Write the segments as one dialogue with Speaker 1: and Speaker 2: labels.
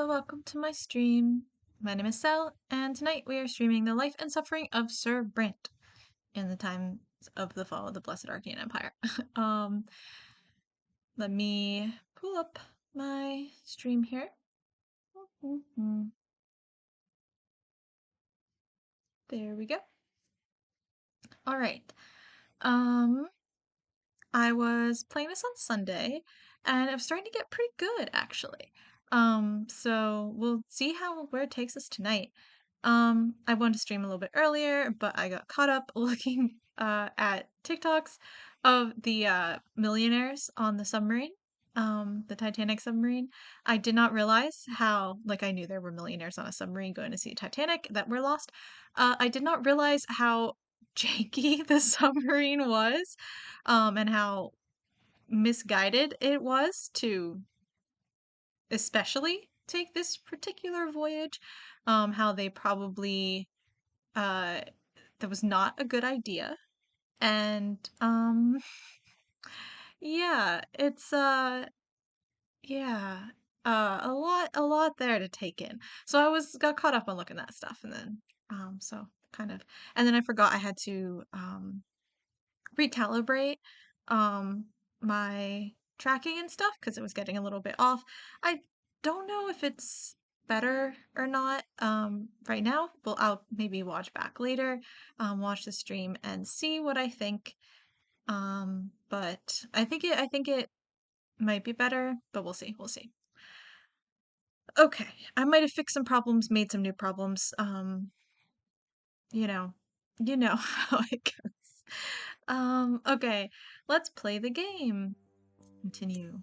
Speaker 1: Hello, welcome to my stream. My name is Sel, and tonight we are streaming the life and suffering of Sir Brant in the times of the fall of the Blessed Arcane Empire. um, Let me pull up my stream here. There we go. All right. Um, I was playing this on Sunday, and I'm starting to get pretty good actually. So we'll see where it takes us tonight. I wanted to stream a little bit earlier, but I got caught up looking at TikToks of the millionaires on the submarine, the Titanic submarine. I did not realize how, like, I knew there were millionaires on a submarine going to see Titanic that were lost. I did not realize how janky the submarine was, and how misguided it was to especially take this particular voyage. How they probably that was not a good idea. And yeah, it's yeah, a lot there to take in. So got caught up on looking at that stuff, and then so kind of, and then I forgot I had to recalibrate um my tracking and stuff because it was getting a little bit off. I don't know if it's better or not right now. Well, I'll maybe watch back later, watch the stream and see what I think. But I think it might be better, but we'll see. We'll see. Okay, I might have fixed some problems, made some new problems. You know, you know how it goes. Okay, let's play the game. Continue.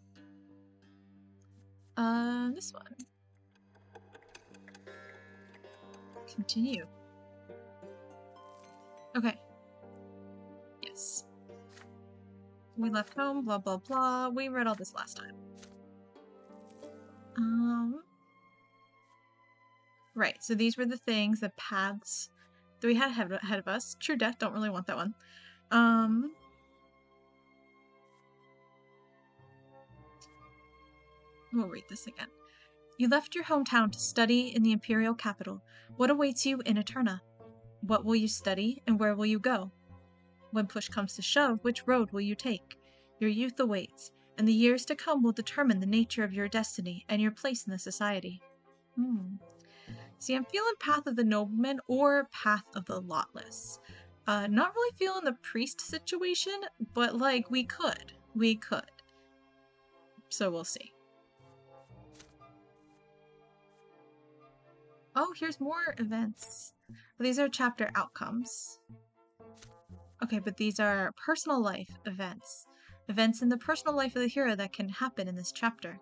Speaker 1: This one. Continue. Okay. Yes. We left home, blah, blah, blah. We read all this last time. Right, so these were the things, the paths that we had ahead of us. True death, don't really want that one. We'll read this again. You left your hometown to study in the imperial capital. What awaits you in Eterna? What will you study, and where will you go? When push comes to shove, which road will you take? Your youth awaits, and the years to come will determine the nature of your destiny and your place in the society. See, I'm feeling Path of the Nobleman or Path of the Lotless. Not really feeling the priest situation, but like we could. We could. So we'll see. Oh, here's more events. These are chapter outcomes. Okay, but these are personal life events. Events in the personal life of the hero that can happen in this chapter.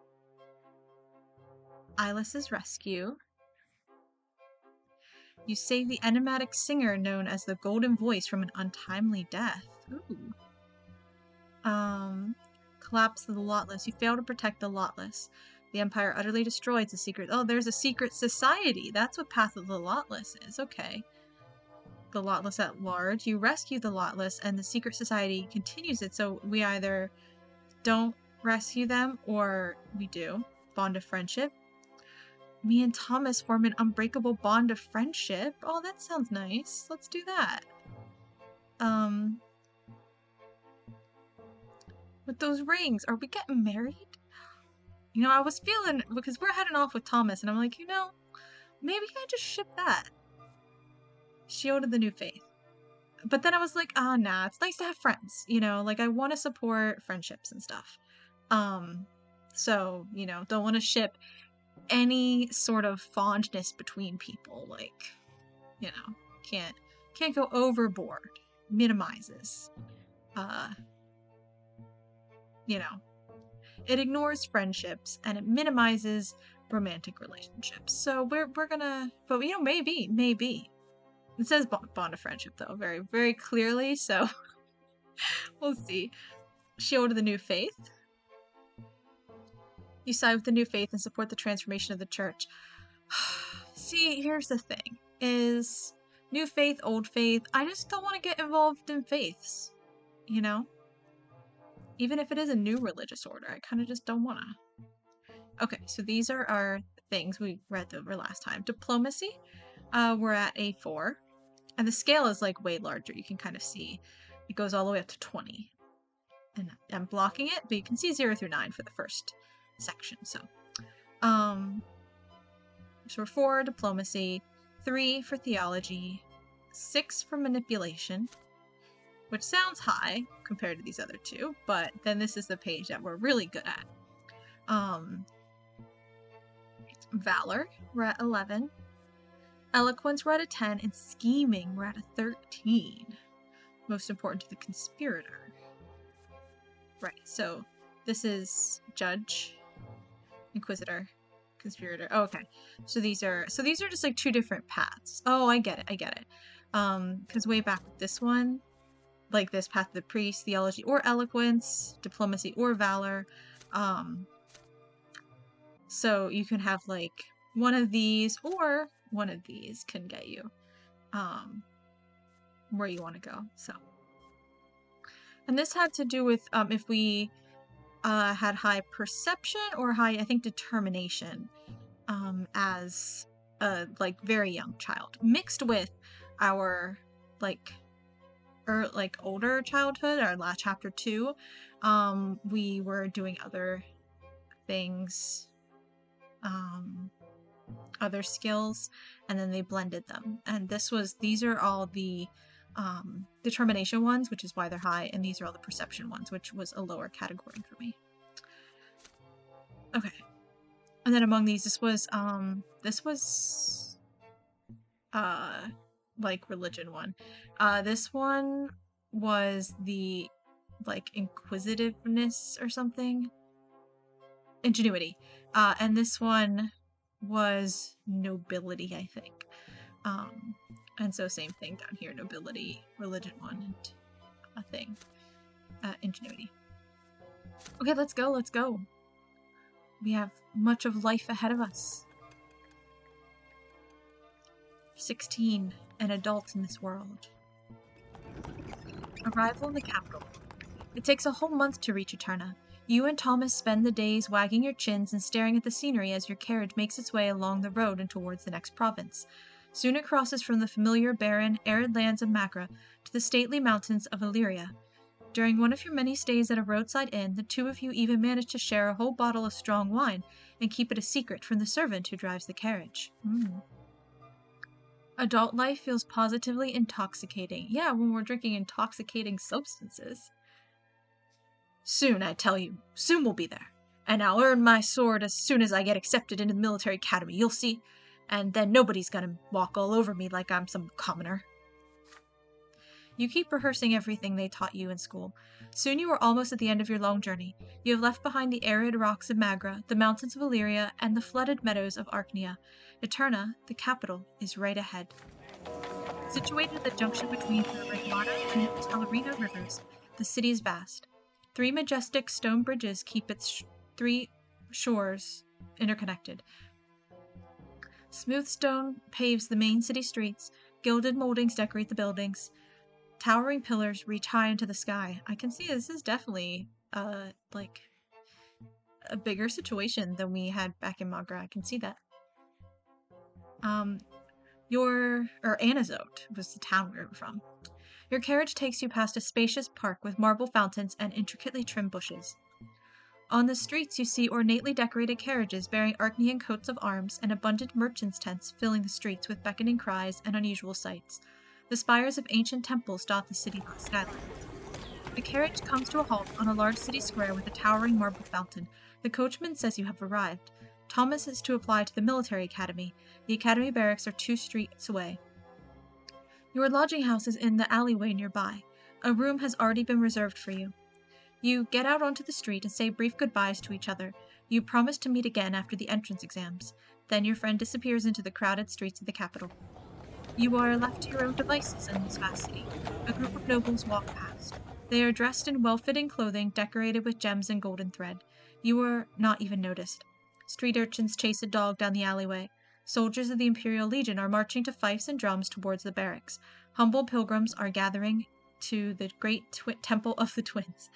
Speaker 1: Ilas's rescue. You save the enigmatic singer known as the Golden Voice from an untimely death. Ooh. Collapse of the Lotless. You fail to protect the Lotless. The Empire utterly destroys the secret. Oh, there's a secret society. That's what Path of the Lotless is. Okay. The Lotless at large. You rescue the Lotless, and the secret society continues it. So we either don't rescue them, or we do. Bond of friendship. Me and Thomas form an unbreakable bond of friendship. Oh, that sounds nice. Let's do that. With those rings, are we getting married? You know, I was feeling, because we're heading off with Thomas, and I'm like, maybe I just ship that. Shield of the New Faith. But then I was like, nah, it's nice to have friends. Like, I want to support friendships and stuff. So, don't want to ship any sort of fondness between people. Like, can't go overboard. Minimizes. It ignores friendships and it minimizes romantic relationships. So we're gonna, but maybe. It says bond of friendship though, very, very clearly. So we'll see. Shield of the New Faith. You side with the New Faith and support the transformation of the church. See, here's the thing: is New Faith, Old Faith. I just don't want to get involved in faiths. Even if it is a new religious order, I kind of just don't want to. Okay, so these are our things we read over last time. Diplomacy, we're at A4. And the scale is like way larger. You can kind of see it goes all the way up to 20. And I'm blocking it, but you can see 0 through 9 for the first section. So we're 4 diplomacy, 3 for theology, 6 for manipulation, which sounds high compared to these other two, but then this is the page that we're really good at. Valor, we're at 11. Eloquence, we're at a 10, and scheming, we're at a 13. Most important to the conspirator. Right, so this is judge, inquisitor, conspirator. Oh, okay. So these are just like 2 different paths. Oh, I get it. Because way back with this one, like this path of the priest, theology or eloquence, diplomacy or valor. So you can have like one of these or one of these can get you where you want to go. So, and this had to do with if we had high perception or high, I think, determination as a like very young child, mixed with our like older childhood, our last chapter 2. We were doing other things, other skills, and then they blended them. And these are all the determination ones, which is why they're high, and these are all the perception ones, which was a lower category for me. Okay. And then among these, this was like religion one. This one was the like inquisitiveness or something. Ingenuity. And this one was nobility, I think. And so same thing down here, nobility, religion one, and a thing. Ingenuity. Okay, let's go. We have much of life ahead of us. 16, an adult in this world. Arrival in the capital. It takes a whole month to reach Eterna. You and Thomas spend the days wagging your chins and staring at the scenery as your carriage makes its way along the road and towards the next province. Soon it crosses from the familiar barren, arid lands of Macra to the stately mountains of Illyria. During one of your many stays at a roadside inn, the 2 of you even manage to share a whole bottle of strong wine and keep it a secret from the servant who drives the carriage. Adult life feels positively intoxicating. Yeah, when we're drinking intoxicating substances. Soon, I tell you. Soon we'll be there. And I'll earn my sword as soon as I get accepted into the military academy, you'll see. And then nobody's gonna walk all over me like I'm some commoner. You keep rehearsing everything they taught you in school. Soon you are almost at the end of your long journey. You have left behind the arid rocks of Magra, the mountains of Illyria, and the flooded meadows of Archnia. Eterna, the capital, is right ahead. Situated at the junction between the Regmata and Talarina rivers, the city is vast. 3 majestic stone bridges keep its 3 shores interconnected. Smooth stone paves the main city streets, gilded moldings decorate the buildings. Towering pillars reach high into the sky. I can see this is definitely like a bigger situation than we had back in Magra. I can see that. Anazote was the town we were from. Your carriage takes you past a spacious park with marble fountains and intricately trimmed bushes. On the streets you see ornately decorated carriages bearing Archnean coats of arms and abundant merchants' tents filling the streets with beckoning cries and unusual sights. The spires of ancient temples dot the city skyline. The carriage comes to a halt on a large city square with a towering marble fountain. The coachman says you have arrived. Thomas is to apply to the military academy. The academy barracks are 2 streets away. Your lodging house is in the alleyway nearby. A room has already been reserved for you. You get out onto the street and say brief goodbyes to each other. You promise to meet again after the entrance exams. Then your friend disappears into the crowded streets of the capital. You are left to your own devices in this vast city. A group of nobles walk past. They are dressed in well-fitting clothing decorated with gems and golden thread. You are not even noticed. Street urchins chase a dog down the alleyway. Soldiers of the Imperial Legion are marching to fifes and drums towards the barracks. Humble pilgrims are gathering to the great temple of the twins.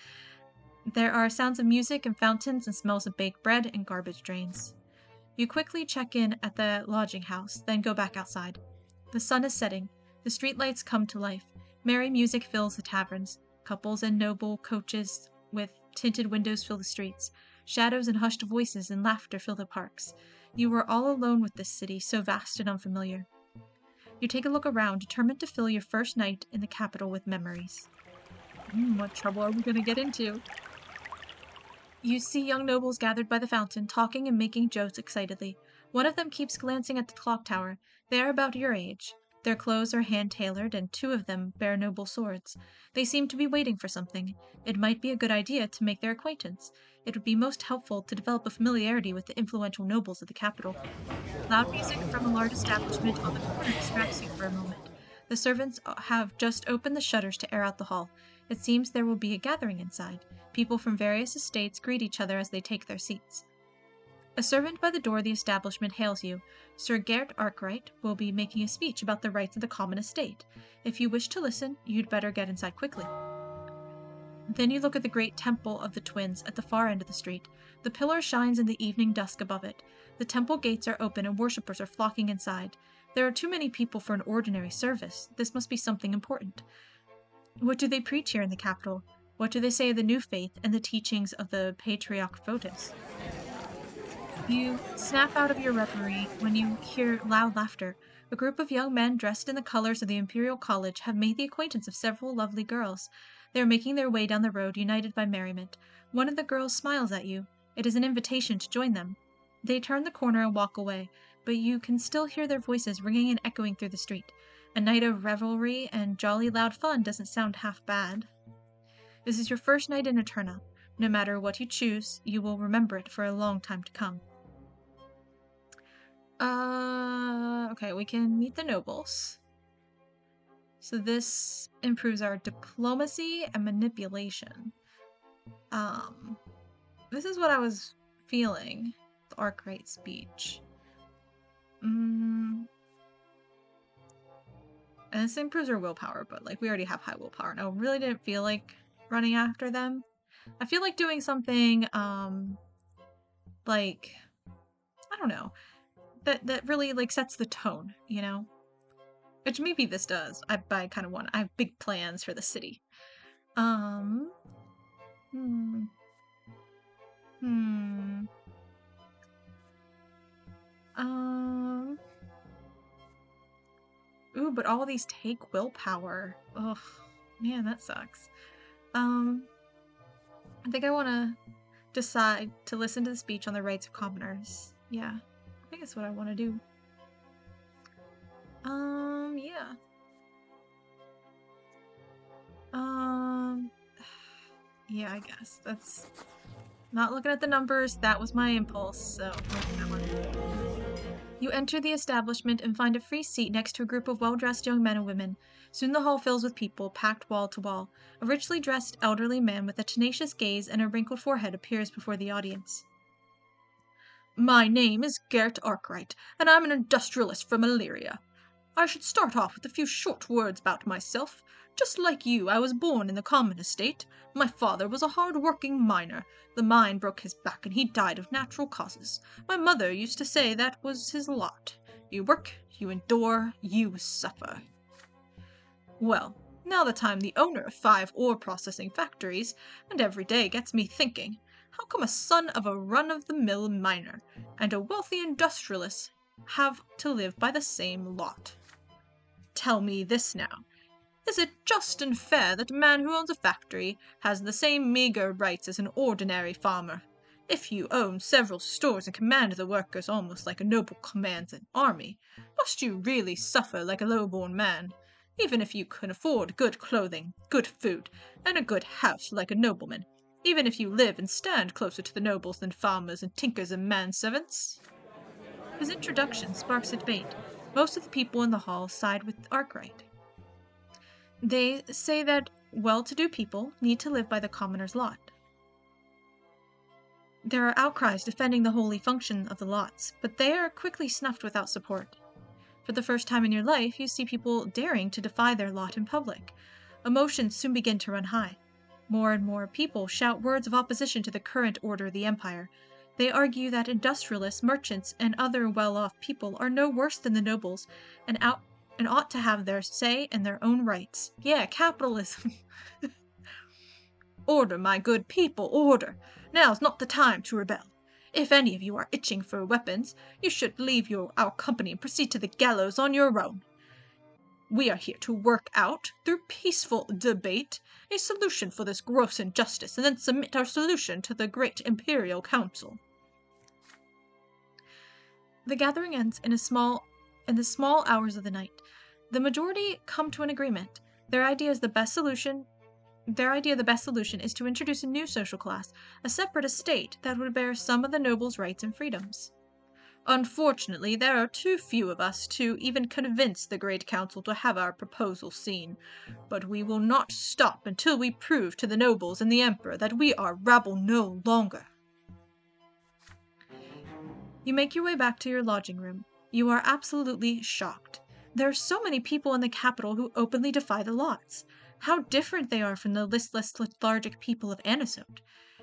Speaker 1: There are sounds of music and fountains and smells of baked bread and garbage drains. You quickly check in at the lodging house, then go back outside. The sun is setting. The streetlights come to life. Merry music fills the taverns. Couples and noble coaches with tinted windows fill the streets. Shadows and hushed voices and laughter fill the parks. You are all alone with this city, so vast and unfamiliar. You take a look around, determined to fill your first night in the capital with memories. What trouble are we going to get into? You see young nobles gathered by the fountain, talking and making jokes excitedly. One of them keeps glancing at the clock tower. They are about your age. Their clothes are hand-tailored, and two of them bear noble swords. They seem to be waiting for something. It might be a good idea to make their acquaintance. It would be most helpful to develop a familiarity with the influential nobles of the capital. Loud music from a large establishment on the corner distracts you for a moment. The servants have just opened the shutters to air out the hall. It seems there will be a gathering inside. People from various estates greet each other as they take their seats. A servant by the door of the establishment hails you. Sir Gert Arkwright will be making a speech about the rights of the common estate. If you wish to listen, you'd better get inside quickly. Then you look at the great temple of the twins at the far end of the street. The pillar shines in the evening dusk above it. The temple gates are open and worshippers are flocking inside. There are too many people for an ordinary service. This must be something important. What do they preach here in the capital? What do they say of the new faith and the teachings of the Patriarch Photis? You snap out of your reverie when you hear loud laughter. A group of young men dressed in the colors of the Imperial College have made the acquaintance of several lovely girls. They are making their way down the road, united by merriment. One of the girls smiles at you. It is an invitation to join them. They turn the corner and walk away, but you can still hear their voices ringing and echoing through the street. A night of revelry and jolly loud fun doesn't sound half bad. This is your first night in Eterna. No matter what you choose, you will remember it for a long time to come. Okay, we can meet the nobles. So this improves our diplomacy and manipulation. This is what I was feeling. The Arkwright speech. And this improves our willpower, but like we already have high willpower. And I really didn't feel like running after them. I feel like doing something, like, I don't know, that really like sets the tone, you know? Which maybe this does. I kind of I have big plans for the city. Ooh, but all these take willpower. Ugh, man, that sucks. I think I want to decide to listen to the speech on the rights of commoners. Yeah, I think that's what I want to do. Yeah. Yeah, I guess. That's not looking at the numbers. That was my impulse, so that one. You enter the establishment and find a free seat next to a group of well-dressed young men and women. Soon the hall fills with people, packed wall to wall. A richly dressed elderly man with a tenacious gaze and a wrinkled forehead appears before the audience. My name is Gert Arkwright, and I'm an industrialist from Illyria. I should start off with a few short words about myself. Just like you, I was born in the common estate. My father was a hard-working miner. The mine broke his back and he died of natural causes. My mother used to say that was his lot. You work, you endure, you suffer. Well, now that I'm the owner of 5 ore-processing factories, and every day gets me thinking, how come a son of a run-of-the-mill miner and a wealthy industrialist have to live by the same lot? Tell me this now. Is it just and fair that a man who owns a factory has the same meager rights as an ordinary farmer? If you own several stores and command the workers almost like a noble commands an army, must you really suffer like a low-born man? Even if you can afford good clothing, good food, and a good house like a nobleman, even if you live and stand closer to the nobles than farmers and tinkers and manservants? His introduction sparks a debate. Most of the people in the hall side with Arkwright. They say that well-to-do people need to live by the commoner's lot. There are outcries defending the holy function of the lots, but they are quickly snuffed without support. For the first time in your life, you see people daring to defy their lot in public. Emotions soon begin to run high. More and more people shout words of opposition to the current order of the empire. They argue that industrialists, merchants, and other well-off people are no worse than the nobles and ought to have their say and their own rights. Yeah, capitalism. Order, my good people, order. Now's not the time to rebel. If any of you are itching for weapons, you should leave our company and proceed to the gallows on your own. We are here to work out, through peaceful debate, a solution for this gross injustice, and then submit our solution to the great Imperial Council. The gathering ends in the small hours of the night. The majority come to an agreement. Their idea of the best solution is to introduce a new social class, a separate estate that would bear some of the nobles' rights and freedoms. Unfortunately, there are too few of us to even convince the Great Council to have our proposal seen, but we will not stop until we prove to the nobles and the Emperor that we are rabble no longer. You make your way back to your lodging room. You are absolutely shocked. There are so many people in the capital who openly defy the laws. How different they are from the listless, lethargic people of Anisote.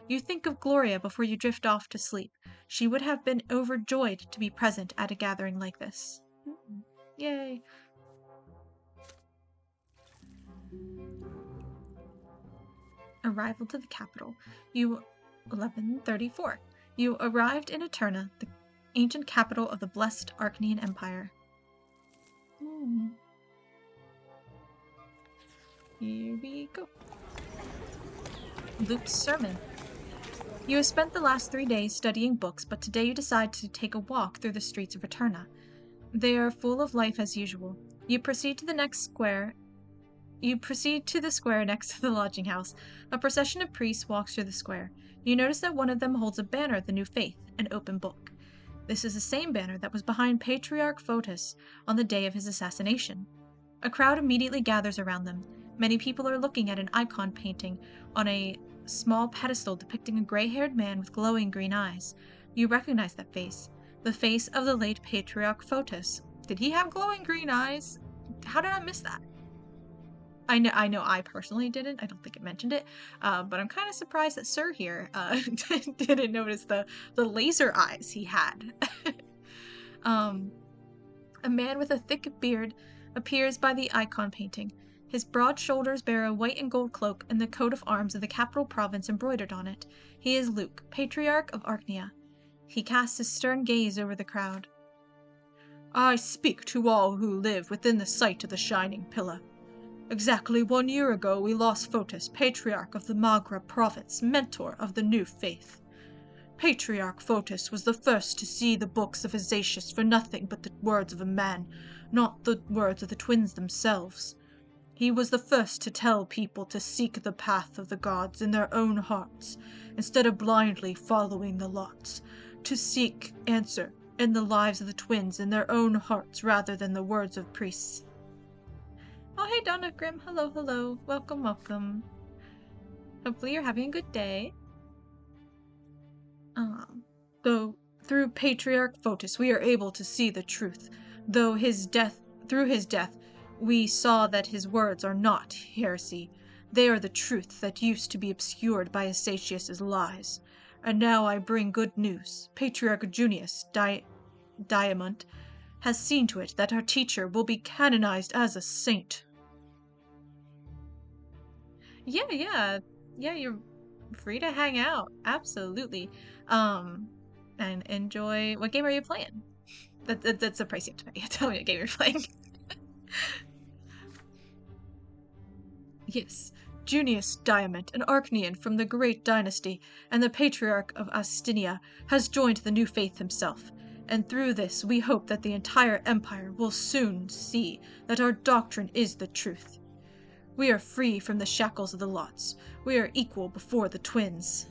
Speaker 1: You think of Gloria before you drift off to sleep. She would have been overjoyed to be present at a gathering like this. Yay. Arrival to the capital. 1134. You arrived in Eterna, the ancient capital of the blessed Arcanian Empire. Here we go. Luke's sermon. You have spent the last 3 days studying books, but today you decide to take a walk through the streets of Eterna. They are full of life as usual. You proceed to the square next to the lodging house. A procession of priests walks through the square. You notice that one of them holds a banner of the new faith, an open book. This is the same banner that was behind Patriarch Photis on the day of his assassination. A crowd immediately gathers around them. Many people are looking at an icon painting on a small pedestal depicting a gray-haired man with glowing green eyes. You recognize that face. The face of the late Patriarch Photis. Did he have glowing green eyes? How did I miss that? I know I personally didn't. I don't think it mentioned it. But I'm kind of surprised that Sir here didn't notice the laser eyes he had. A man with a thick beard appears by the icon painting. His broad shoulders bear a white and gold cloak and the coat of arms of the capital province embroidered on it. He is Luke, Patriarch of Archnia. He casts his stern gaze over the crowd. I speak to all who live within the sight of the shining pillar. Exactly 1 year ago we lost Photis, Patriarch of the Magra province, mentor of the new faith. Patriarch Photis was the first to see the books of Azatius for nothing but the words of a man, not the words of the twins themselves. He was the first to tell people to seek the path of the gods in their own hearts, instead of blindly following the lots, to seek answer in the lives of the twins in their own hearts rather than the words of priests. Oh, hey Donna Grimm, hello, welcome. Hopefully you're having a good day. Though through Patriarch Photis we are able to see the truth, through his death, we saw that his words are not heresy. They are the truth that used to be obscured by Asatius's lies. And now I bring good news. Patriarch Junius Diamond has seen to it that our teacher will be canonized as a saint. Yeah, you're free to hang out. Absolutely. And enjoy. What game are you playing? That's the price you have to pay. Tell me what game you're playing. Yes, Junius Diamond, an Archnian from the Great Dynasty, and the Patriarch of Astinia, has joined the new faith himself. And through this we hope that the entire empire will soon see that our doctrine is the truth. We are free from the shackles of the lots. We are equal before the twins.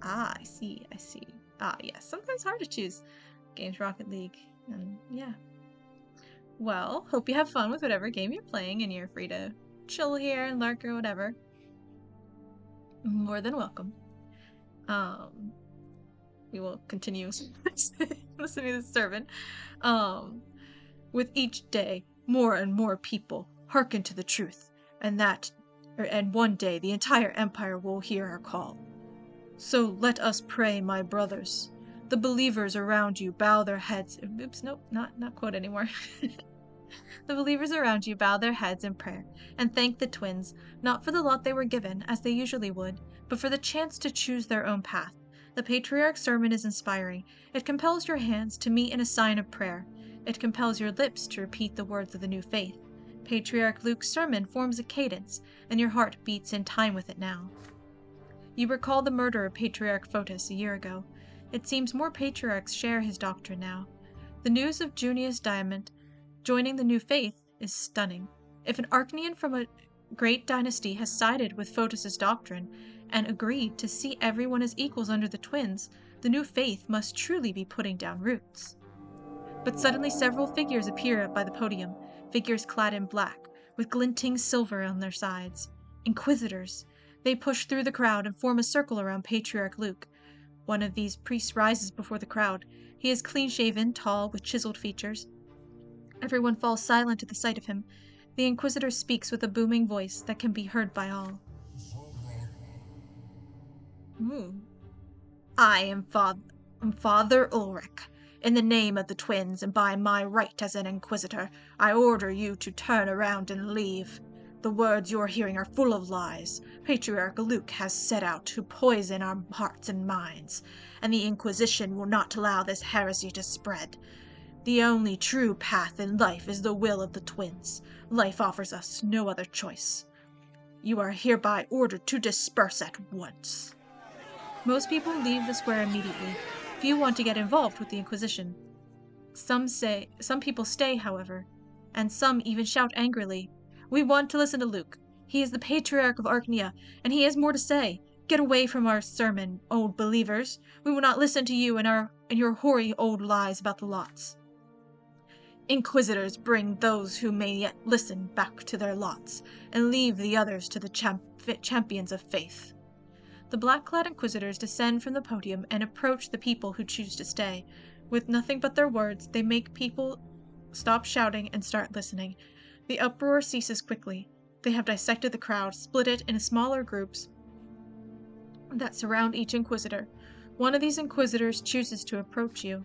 Speaker 1: I see. Yes, sometimes hard to choose. Games Rocket League, and yeah. Well, hope you have fun with whatever game you're playing, and you're free to chill here and lurk or whatever. More than welcome. We will continue listening to the sermon. With each day, more and more people hearken to the truth, and one day the entire empire will hear our call. So let us pray, my brothers. The believers around you bow their heads. Oops, nope, not quote anymore. The believers around you bow their heads in prayer and thank the twins, not for the lot they were given, as they usually would, but for the chance to choose their own path. The patriarch's sermon is inspiring. It compels your hands to meet in a sign of prayer. It compels your lips to repeat the words of the new faith. Patriarch Luke's sermon forms a cadence, and your heart beats in time with it now. You recall the murder of Patriarch Photis a year ago. It seems more patriarchs share his doctrine now. The news of Junius Diamond joining the new faith is stunning. If an Archnean from a great dynasty has sided with Photis's doctrine and agreed to see everyone as equals under the twins, the new faith must truly be putting down roots. But suddenly several figures appear by the podium, figures clad in black, with glinting silver on their sides. Inquisitors. They push through the crowd and form a circle around Patriarch Luke. One of these priests rises before the crowd. He is clean-shaven, tall, with chiseled features. Everyone falls silent at the sight of him. The Inquisitor speaks with a booming voice that can be heard by all. I am Father Ulrich. In the name of the twins and by my right as an Inquisitor, I order you to turn around and leave. The words you're hearing are full of lies. Patriarch Luke has set out to poison our hearts and minds, and the Inquisition will not allow this heresy to spread. The only true path in life is the will of the twins. Life offers us no other choice. You are hereby ordered to disperse at once. Most people leave the square immediately. Few want to get involved with the Inquisition. Some people stay, however, and some even shout angrily, "We want to listen to Luke. He is the Patriarch of Archnia, and he has more to say. Get away from our sermon, old believers. We will not listen to you and your hoary old lies about the lots." Inquisitors bring those who may yet listen back to their lots, and leave the others to the champions of faith. The black-clad Inquisitors descend from the podium and approach the people who choose to stay. With nothing but their words, they make people stop shouting and start listening. The uproar ceases quickly. They have dissected the crowd, split it into smaller groups that surround each Inquisitor. One of these Inquisitors chooses to approach you.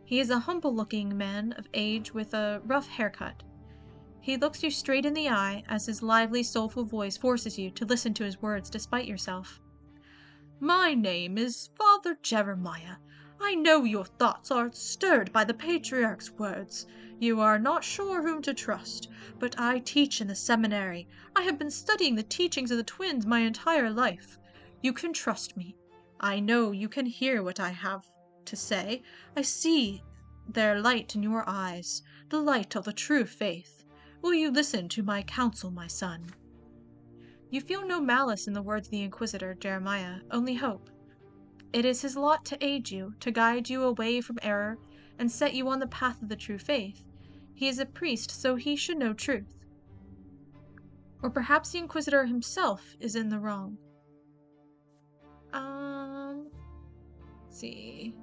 Speaker 1: He is a humble-looking man of age with a rough haircut. He looks you straight in the eye as his lively, soulful voice forces you to listen to his words despite yourself. "My name is Father Jeremiah. I know your thoughts are stirred by the Patriarch's words. You are not sure whom to trust, but I teach in the seminary. I have been studying the teachings of the twins my entire life. You can trust me. I know you can hear what I have to say. I see their light in your eyes, the light of the true faith. Will you listen to my counsel, my son?" You feel no malice in the words of the Inquisitor, Jeremiah, only hope. It is his lot to aid you, to guide you away from error, and set you on the path of the true faith. He is a priest, so he should know truth. Or perhaps the Inquisitor himself is in the wrong. Let's see.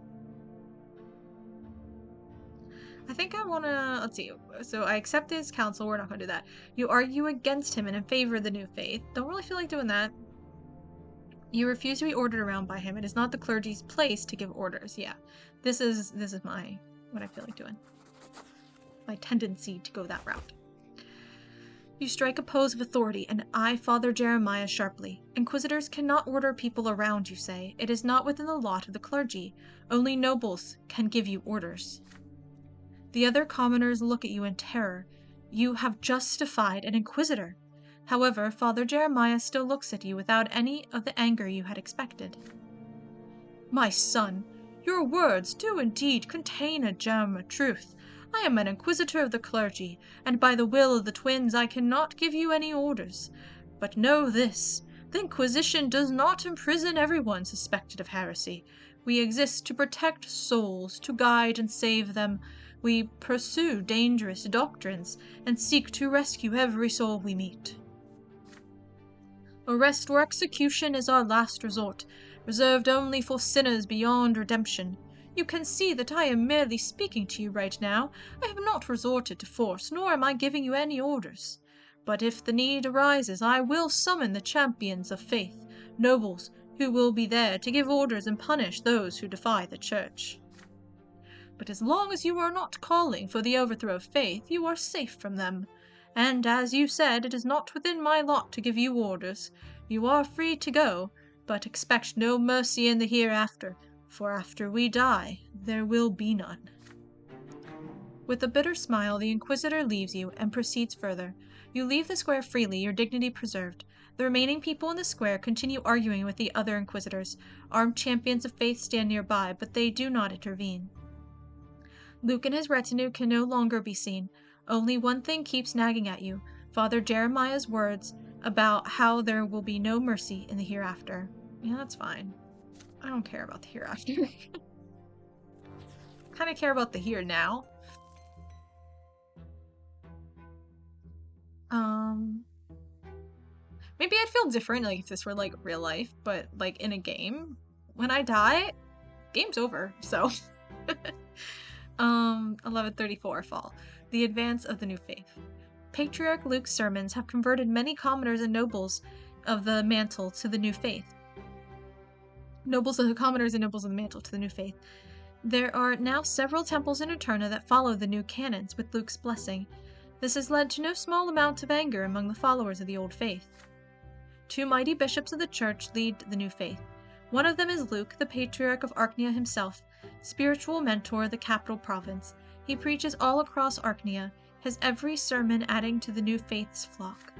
Speaker 1: I think I want to, let's see, so I accept his counsel, we're not going to do that. You argue against him and in favor of the new faith. Don't really feel like doing that. You refuse to be ordered around by him. It is not the clergy's place to give orders. Yeah, this is what I feel like doing. My tendency to go that route. You strike a pose of authority and eye Father Jeremiah sharply. Inquisitors cannot order people around, you say. It is not within the lot of the clergy. Only nobles can give you orders. The other commoners look at you in terror. You have justified an Inquisitor. However, Father Jeremiah still looks at you without any of the anger you had expected. "My son, your words do indeed contain a germ of truth. I am an Inquisitor of the clergy, and by the will of the twins I cannot give you any orders. But know this, the Inquisition does not imprison everyone suspected of heresy. We exist to protect souls, to guide and save them. We pursue dangerous doctrines, and seek to rescue every soul we meet. Arrest or execution is our last resort, reserved only for sinners beyond redemption. You can see that I am merely speaking to you right now. I have not resorted to force, nor am I giving you any orders. But if the need arises, I will summon the champions of faith, nobles, who will be there to give orders and punish those who defy the church. But as long as you are not calling for the overthrow of faith, you are safe from them. And as you said, it is not within my lot to give you orders. You are free to go, but expect no mercy in the hereafter, for after we die, there will be none. With a bitter smile, the Inquisitor leaves you and proceeds further. You leave the square freely, your dignity preserved. The remaining people in the square continue arguing with the other Inquisitors. Armed champions of faith stand nearby, but they do not intervene. Luke and his retinue can no longer be seen. Only one thing keeps nagging at you, Father Jeremiah's words about how there will be no mercy in the hereafter. Yeah, that's fine. I don't care about the hereafter. Kind of care about the here now. Maybe I'd feel different, like, if this were, like, real life, but, like, in a game, when I die, game's over, so. 1134 Fall. The Advance of the New Faith. Patriarch Luke's sermons have converted many commoners and nobles of the mantle to the new faith. Commoners and nobles of the mantle to the new faith. There are now several temples in Eterna that follow the new canons with Luke's blessing. This has led to no small amount of anger among the followers of the old faith. Two mighty bishops of the church lead the new faith. One of them is Luke, the Patriarch of Archnia himself, spiritual mentor of the capital province. He preaches all across Archnia, his every sermon adding to the new faith's flock.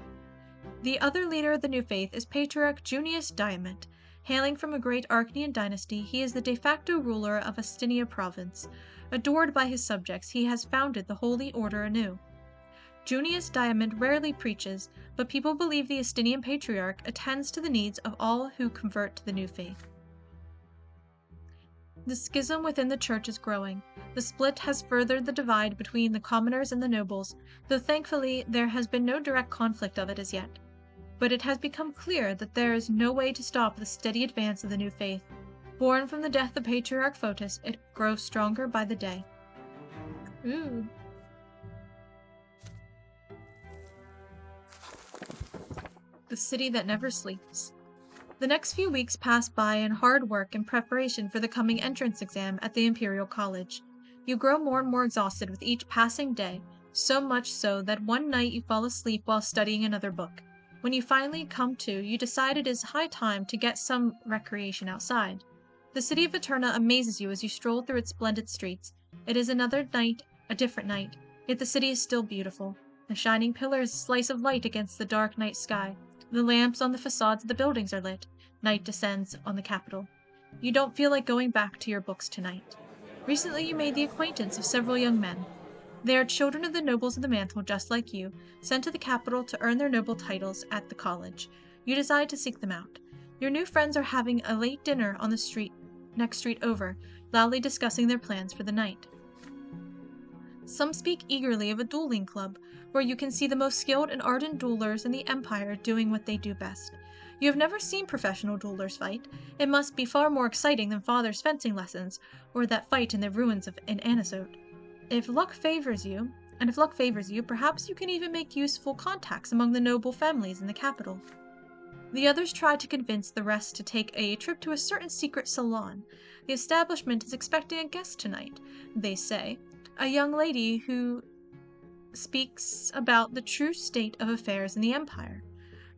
Speaker 1: The other leader of the new faith is Patriarch Junius Diamond. Hailing from a great Archnian dynasty, he is the de facto ruler of Astynia province. Adored by his subjects, he has founded the Holy Order anew. Junius Diamond rarely preaches, but people believe the Astynian Patriarch attends to the needs of all who convert to the new faith. The schism within the church is growing. The split has furthered the divide between the commoners and the nobles, though thankfully there has been no direct conflict of it as yet. But it has become clear that there is no way to stop the steady advance of the new faith. Born from the death of Patriarch Photis, it grows stronger by the day. Ooh. The city that never sleeps. The next few weeks pass by in hard work in preparation for the coming entrance exam at the Imperial College. You grow more and more exhausted with each passing day, so much so that one night you fall asleep while studying another book. When you finally come to, you decide it is high time to get some recreation outside. The city of Eterna amazes you as you stroll through its splendid streets. It is another night, a different night, yet the city is still beautiful. The shining pillars slice of light against the dark night sky. The lamps on the facades of the buildings are lit. Night descends on the capital. You don't feel like going back to your books tonight. Recently you made the acquaintance of several young men. They are children of the nobles of the mantle just like you, sent to the capital to earn their noble titles at the college. You decide to seek them out. Your new friends are having a late dinner on the next street over, loudly discussing their plans for the night. Some speak eagerly of a dueling club, where you can see the most skilled and ardent duelers in the Empire doing what they do best. You have never seen professional duelers fight. It must be far more exciting than Father's fencing lessons, or that fight in the ruins of an Anisote. If luck favors you, perhaps you can even make useful contacts among the noble families in the capital. The others try to convince the rest to take a trip to a certain secret salon. The establishment is expecting a guest tonight, they say, a young lady who speaks about the true state of affairs in the Empire.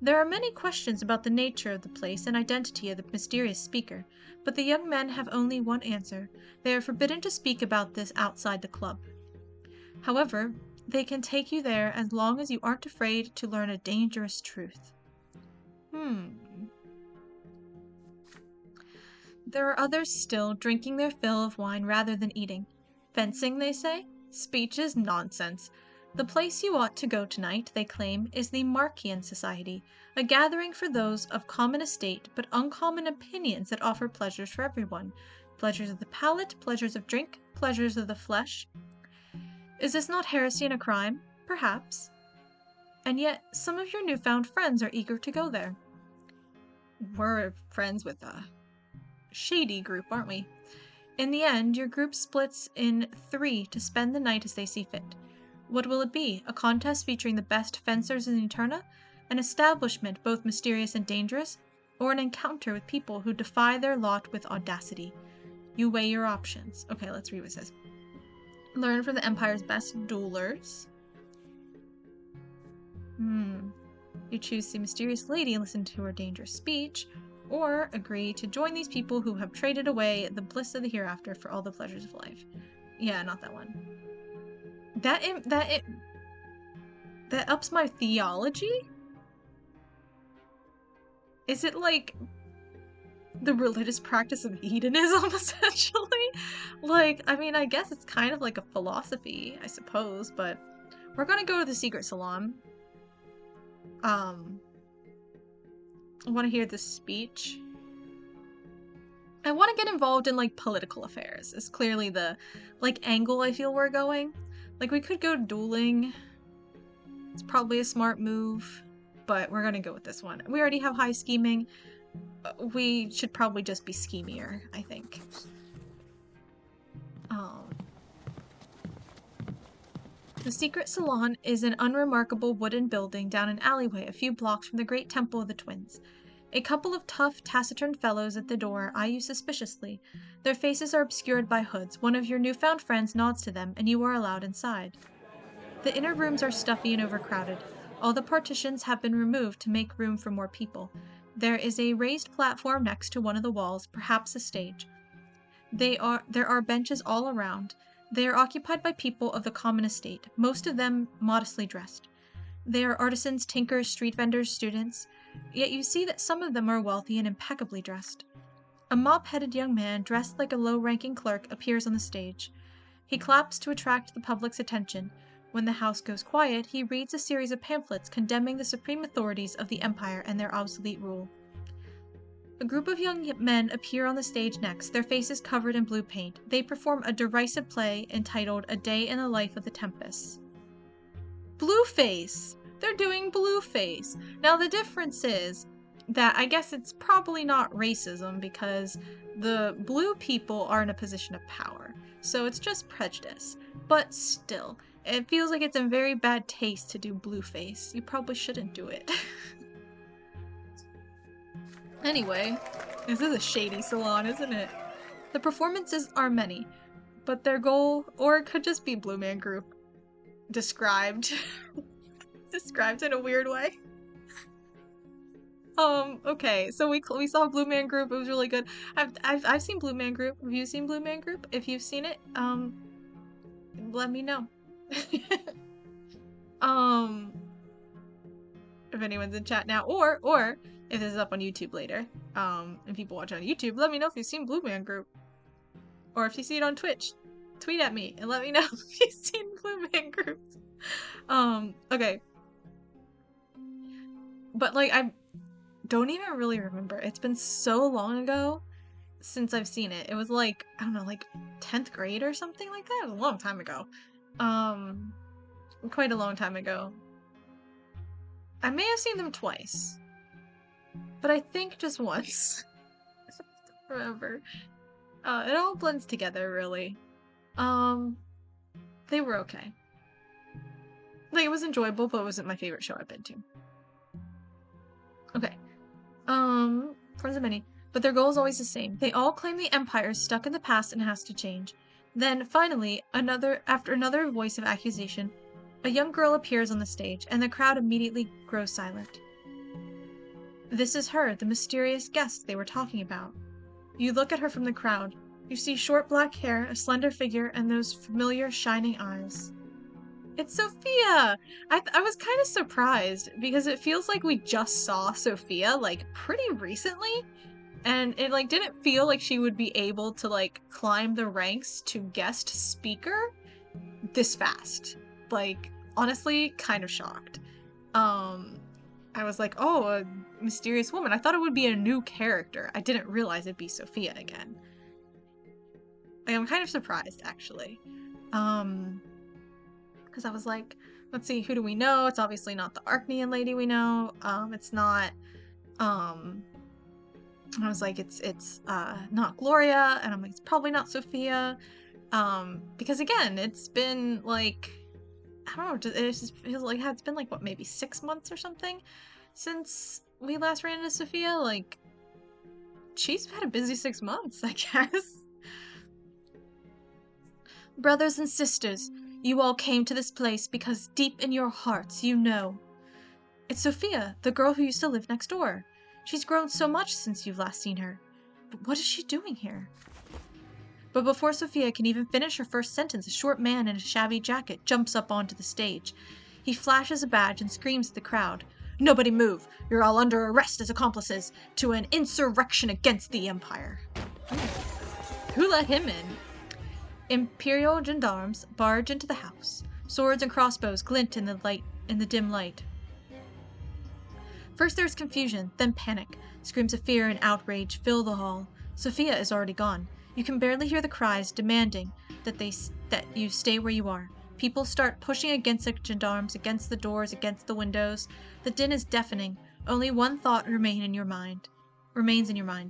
Speaker 1: There are many questions about the nature of the place and identity of the mysterious speaker, but the young men have only one answer. They are forbidden to speak about this outside the club. However, they can take you there as long as you aren't afraid to learn a dangerous truth. There are others still drinking their fill of wine rather than eating. Fencing, they say? Speech is nonsense. The place you ought to go tonight, they claim, is the Marchian Society, a gathering for those of common estate but uncommon opinions that offer pleasures for everyone. Pleasures of the palate, pleasures of drink, pleasures of the flesh. Is this not heresy and a crime? Perhaps. And yet, some of your newfound friends are eager to go there. We're friends with a shady group, aren't we? In the end, your group splits in 3 to spend the night as they see fit. What will it be? A contest featuring the best fencers in Eterna? An establishment both mysterious and dangerous? or an encounter with people who defy their lot with audacity. You weigh your options. Okay, let's read what it says. Learn from the Empire's best duelers. You choose the mysterious lady and listen to her dangerous speech, or agree to join these people who have traded away the bliss of the hereafter for all the pleasures of life. Yeah, not that one. That ups my theology? Is it like the religious practice of hedonism, essentially? Like, I mean, I guess it's kind of like a philosophy, I suppose, but we're gonna go to the secret salon. I want to hear this speech. I want to get involved in, like, political affairs. Is clearly the, like, angle I feel we're going. Like, we could go dueling. It's probably a smart move, but we're gonna go with this one. We already have high scheming. We should probably just be schemier, I think. The secret salon is an unremarkable wooden building down an alleyway a few blocks from the great temple of the twins. A couple of tough, taciturn fellows at the door eye you suspiciously. Their faces are obscured by hoods. One of your newfound friends nods to them, and you are allowed inside. The inner rooms are stuffy and overcrowded. All the partitions have been removed to make room for more people. There is a raised platform next to one of the walls, perhaps a stage. There are benches all around. They are occupied by people of the common estate, most of them modestly dressed. They are artisans, tinkers, street vendors, students, yet you see that some of them are wealthy and impeccably dressed. A mop-headed young man, dressed like a low-ranking clerk, appears on the stage. He claps to attract the public's attention. When the house goes quiet, he reads a series of pamphlets condemning the supreme authorities of the Empire and their obsolete rule. A group of young men appear on the stage next, their faces covered in blue paint. They perform a derisive play entitled A Day in the Life of the Tempests. Blueface! They're doing Blueface! Now the difference is that I guess it's probably not racism because the blue people are in a position of power. So it's just prejudice. But still, it feels like it's in very bad taste to do Blueface. You probably shouldn't do it. Anyway, this is a shady salon, isn't it? The performances are many, but their goal, or it could just be Blue Man Group, described in a weird way. Okay, so we saw Blue Man Group. It was really good. I've seen Blue Man Group. Have you seen Blue Man Group? If you've seen it, let me know. If anyone's in chat now, or if this is up on YouTube later, and people watch on YouTube, let me know if you've seen Blue Man Group. Or if you see it on Twitch, tweet at me and let me know if you've seen Blue Man Group. Okay. But, like, I don't even really remember. It's been so long ago since I've seen it. It was, like, I don't know, like 10th grade or something like that. It was a long time ago. Quite a long time ago. I may have seen them twice. But I think just once. I don't remember. It all blends together, really. They were okay. Like, it was enjoyable, but it wasn't my favorite show I've been to. Okay. Friends of many. But their goal is always the same. They all claim the Empire is stuck in the past and has to change. Then, finally, after another voice of accusation, a young girl appears on the stage, and the crowd immediately grows silent. This is her, the mysterious guest they were talking about. You look at her from the crowd. You see short black hair, a slender figure, and those familiar shining eyes. It's Sophia! I was kind of surprised, because it feels like we just saw Sophia, like, pretty recently, and it, like, didn't feel like she would be able to, like, climb the ranks to guest speaker this fast. Like, honestly, kind of shocked. I was like, oh, a mysterious woman. I thought it would be a new character. I didn't realize it'd be Sophia again. Like, I'm kind of surprised, actually. Because I was like, let's see, who do we know? It's obviously not the Arcnean lady we know. It's not, I was like, it's not Gloria, and I'm like, it's probably not Sophia. Because again, it's been like, I don't know, it just feels like it's been like, what, maybe 6 months or something since we last ran into Sophia? Like, she's had a busy 6 months, I guess. Brothers and sisters, you all came to this place because deep in your hearts you know. It's Sophia, the girl who used to live next door. She's grown so much since you've last seen her. But what is she doing here? But before Sophia can even finish her first sentence, a short man in a shabby jacket jumps up onto the stage. He flashes a badge and screams at the crowd. Nobody move! You're all under arrest as accomplices to an insurrection against the Empire. Who let him in? Imperial gendarmes barge into the house. Swords and crossbows glint in the dim light. First there's confusion, then panic. Screams of fear and outrage fill the hall. Sophia is already gone. You can barely hear the cries demanding that you stay where you are. People start pushing against the gendarmes, against the doors, against the windows. The din is deafening. Only one thought remains in your mind.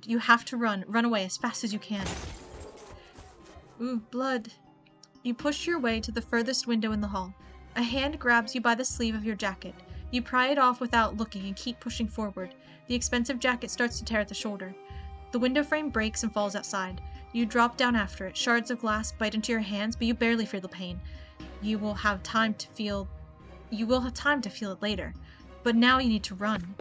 Speaker 1: You have to run away as fast as you can. Ooh, blood. You push your way to the furthest window in the hall. A hand grabs you by the sleeve of your jacket. You pry it off without looking and keep pushing forward. The expensive jacket starts to tear at the shoulder. The window frame breaks and falls outside. You drop down after it. Shards of glass bite into your hands, but you barely feel the pain. You will have time to feel it later. But now you need to run.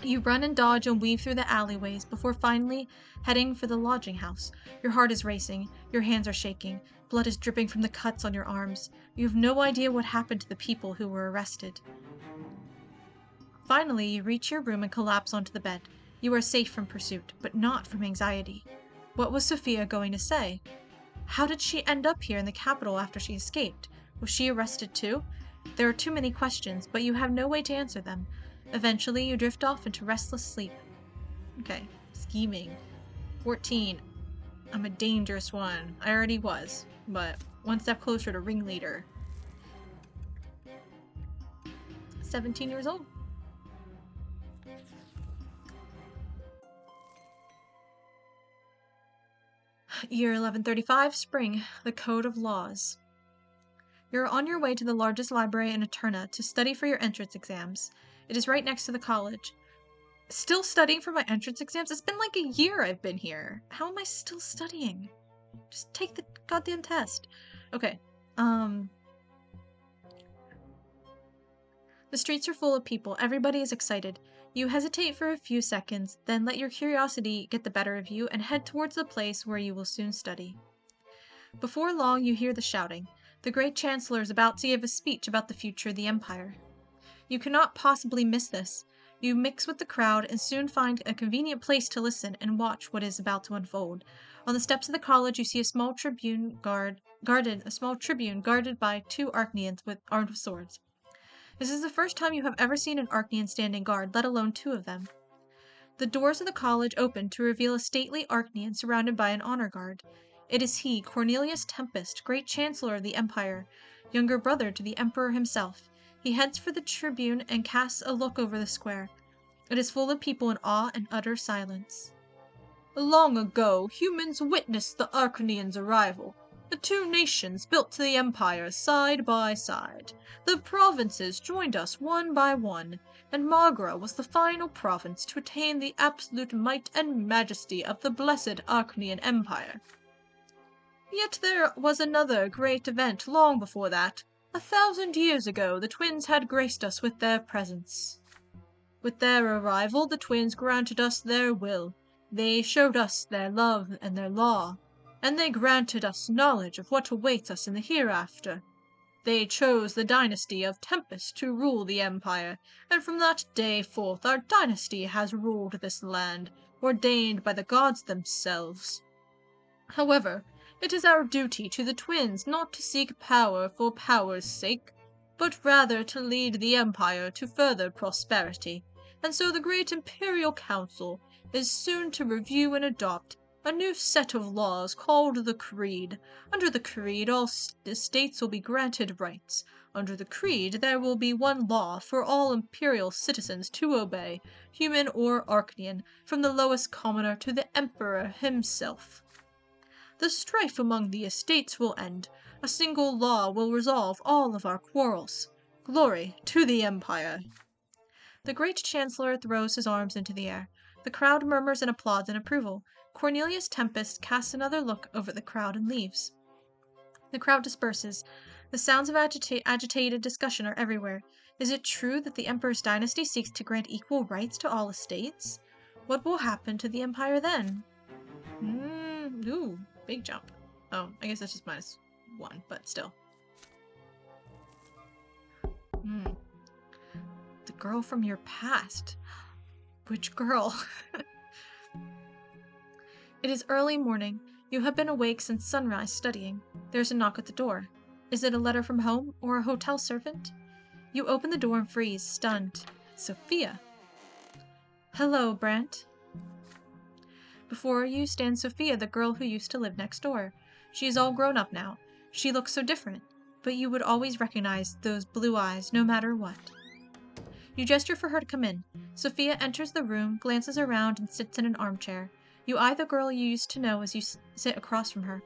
Speaker 1: You run and dodge and weave through the alleyways before finally heading for the lodging house. Your heart is racing. Your hands are shaking. Blood is dripping from the cuts on your arms. You have no idea what happened to the people who were arrested. Finally, you reach your room and collapse onto the bed. You are safe from pursuit, but not from anxiety. What was Sophia going to say? How did she end up here in the capital after she escaped? Was she arrested too? There are too many questions, but you have no way to answer them. Eventually, you drift off into restless sleep. Okay, scheming. 14. I'm a dangerous one. I already was, but one step closer to ringleader. 17 years old. Year 1135, spring, the Code of Laws. You're on your way to the largest library in Eterna to study for your entrance exams. It is right next to the college. Still studying for my entrance exams? It's been like a year I've been here. How am I still studying? Just take the goddamn test. Okay, The streets are full of people. Everybody is excited. You hesitate for a few seconds, then let your curiosity get the better of you and head towards the place where you will soon study. Before long, you hear the shouting. The great chancellor is about to give a speech about the future of the empire. You cannot possibly miss this. You mix with the crowd and soon find a convenient place to listen and watch what is about to unfold. On the steps of the college, you see a small tribune guarded by two Archneans armed with swords. This is the first time you have ever seen an Archnean standing guard, let alone two of them. The doors of the college open to reveal a stately Archnean surrounded by an honor guard. It is he, Cornelius Tempest, great chancellor of the empire, younger brother to the emperor himself. He heads for the tribune and casts a look over the square. It is full of people in awe and utter silence. Long ago, humans witnessed the Archneans' arrival. The two nations built the empire side by side. The provinces joined us one by one, and Magra was the final province to attain the absolute might and majesty of the blessed Archnean Empire. Yet there was another great event long before that. 1,000 years ago, the twins had graced us with their presence. With their arrival, the twins granted us their will. They showed us their love and their law, and they granted us knowledge of what awaits us in the hereafter. They chose the dynasty of Tempest to rule the empire, and from that day forth our dynasty has ruled this land, ordained by the gods themselves. However, it is our duty to the twins not to seek power for power's sake, but rather to lead the empire to further prosperity, and so the great Imperial Council is soon to review and adopt a new set of laws called the Creed. Under the Creed, all states will be granted rights. Under the Creed, there will be one law for all Imperial citizens to obey, human or Archnean, from the lowest commoner to the Emperor himself. The strife among the estates will end. A single law will resolve all of our quarrels. Glory to the Empire! The great chancellor throws his arms into the air. The crowd murmurs and applauds in approval. Cornelius Tempest casts another look over the crowd and leaves. The crowd disperses. The sounds of agitated discussion are everywhere. Is it true that the Emperor's dynasty seeks to grant equal rights to all estates? What will happen to the Empire then? Ooh, big jump. Oh, I guess that's just -1, but still. The girl from your past. Which girl? It is early morning. You have been awake since sunrise studying. There's a knock at the door. Is it a letter from home or a hotel servant? You open the door and freeze, stunned. Sophia. Hello, Brante. Before you stands Sophia, the girl who used to live next door. She is all grown up now. She looks so different, but you would always recognize those blue eyes no matter what. You gesture for her to come in. Sophia enters the room, glances around, and sits in an armchair. You eye the girl you used to know as you sit across from her.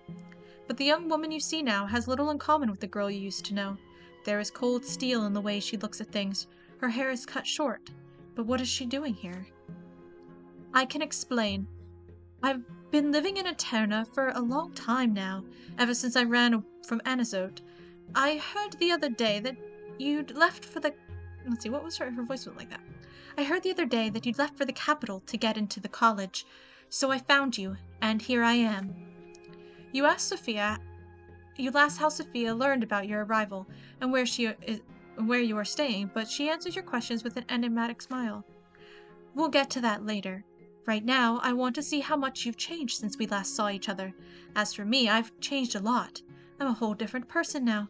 Speaker 1: But the young woman you see now has little in common with the girl you used to know. There is cold steel in the way she looks at things. Her hair is cut short. But what is she doing here? I can explain. I've been living in Eterna for a long time now, ever since I ran from Anazote. I heard the other day that you'd left for the... Let's see, what was her voice was like that? I heard the other day that you'd left for the capital to get into the college. So I found you, and here I am. You asked how Sophia learned about your arrival and where you are staying, but she answers your questions with an enigmatic smile. We'll get to that later. Right now, I want to see how much you've changed since we last saw each other. As for me, I've changed a lot. I'm a whole different person now.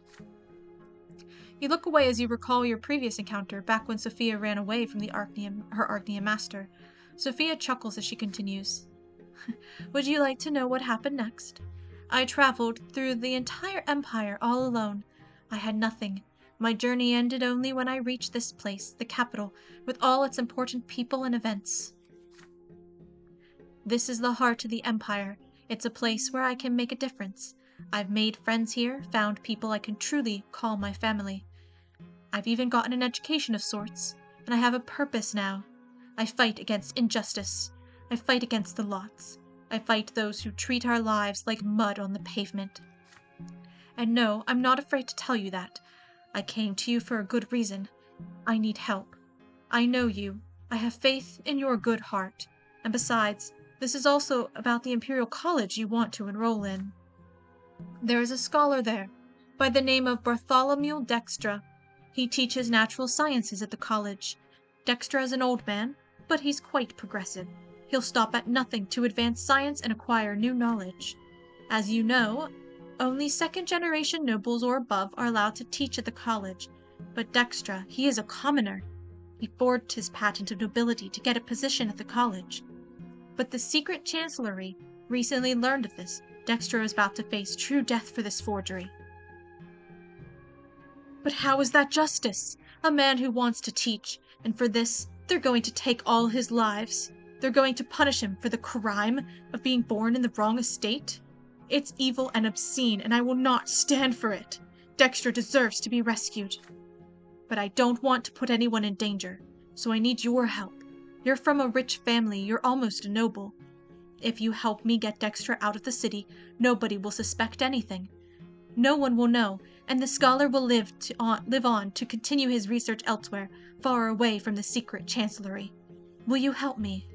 Speaker 1: You look away as you recall your previous encounter, back when Sophia ran away from her Archneum master. Sophia chuckles as she continues. Would you like to know what happened next? I traveled through the entire empire all alone. I had nothing. My journey ended only when I reached this place, the capital, with all its important people and events. This is the heart of the empire. It's a place where I can make a difference. I've made friends here, found people I can truly call my family. I've even gotten an education of sorts, and I have a purpose now. I fight against injustice. I fight against the lots. I fight those who treat our lives like mud on the pavement. And no, I'm not afraid to tell you that. I came to you for a good reason. I need help. I know you. I have faith in your good heart. And besides, this is also about the Imperial College you want to enroll in. There is a scholar there, by the name of Bartholomew Dextra. He teaches natural sciences at the college. Dextra is an old man, but he's quite progressive. He'll stop at nothing to advance science and acquire new knowledge. As you know, only second-generation nobles or above are allowed to teach at the college, but Dextra, he is a commoner. He forged his patent of nobility to get a position at the college. But the secret chancellery recently learned of this. Dextra is about to face true death for this forgery. But how is that justice? A man who wants to teach, and for this, they're going to take all his lives. They're going to punish him for the crime of being born in the wrong estate. It's evil and obscene, and I will not stand for it. Dextra deserves to be rescued. But I don't want to put anyone in danger, so I need your help. You're from a rich family, you're almost a noble. If you help me get Dextra out of the city, nobody will suspect anything. No one will know, and the scholar will live on to continue his research elsewhere, far away from the secret chancellery. Will you help me?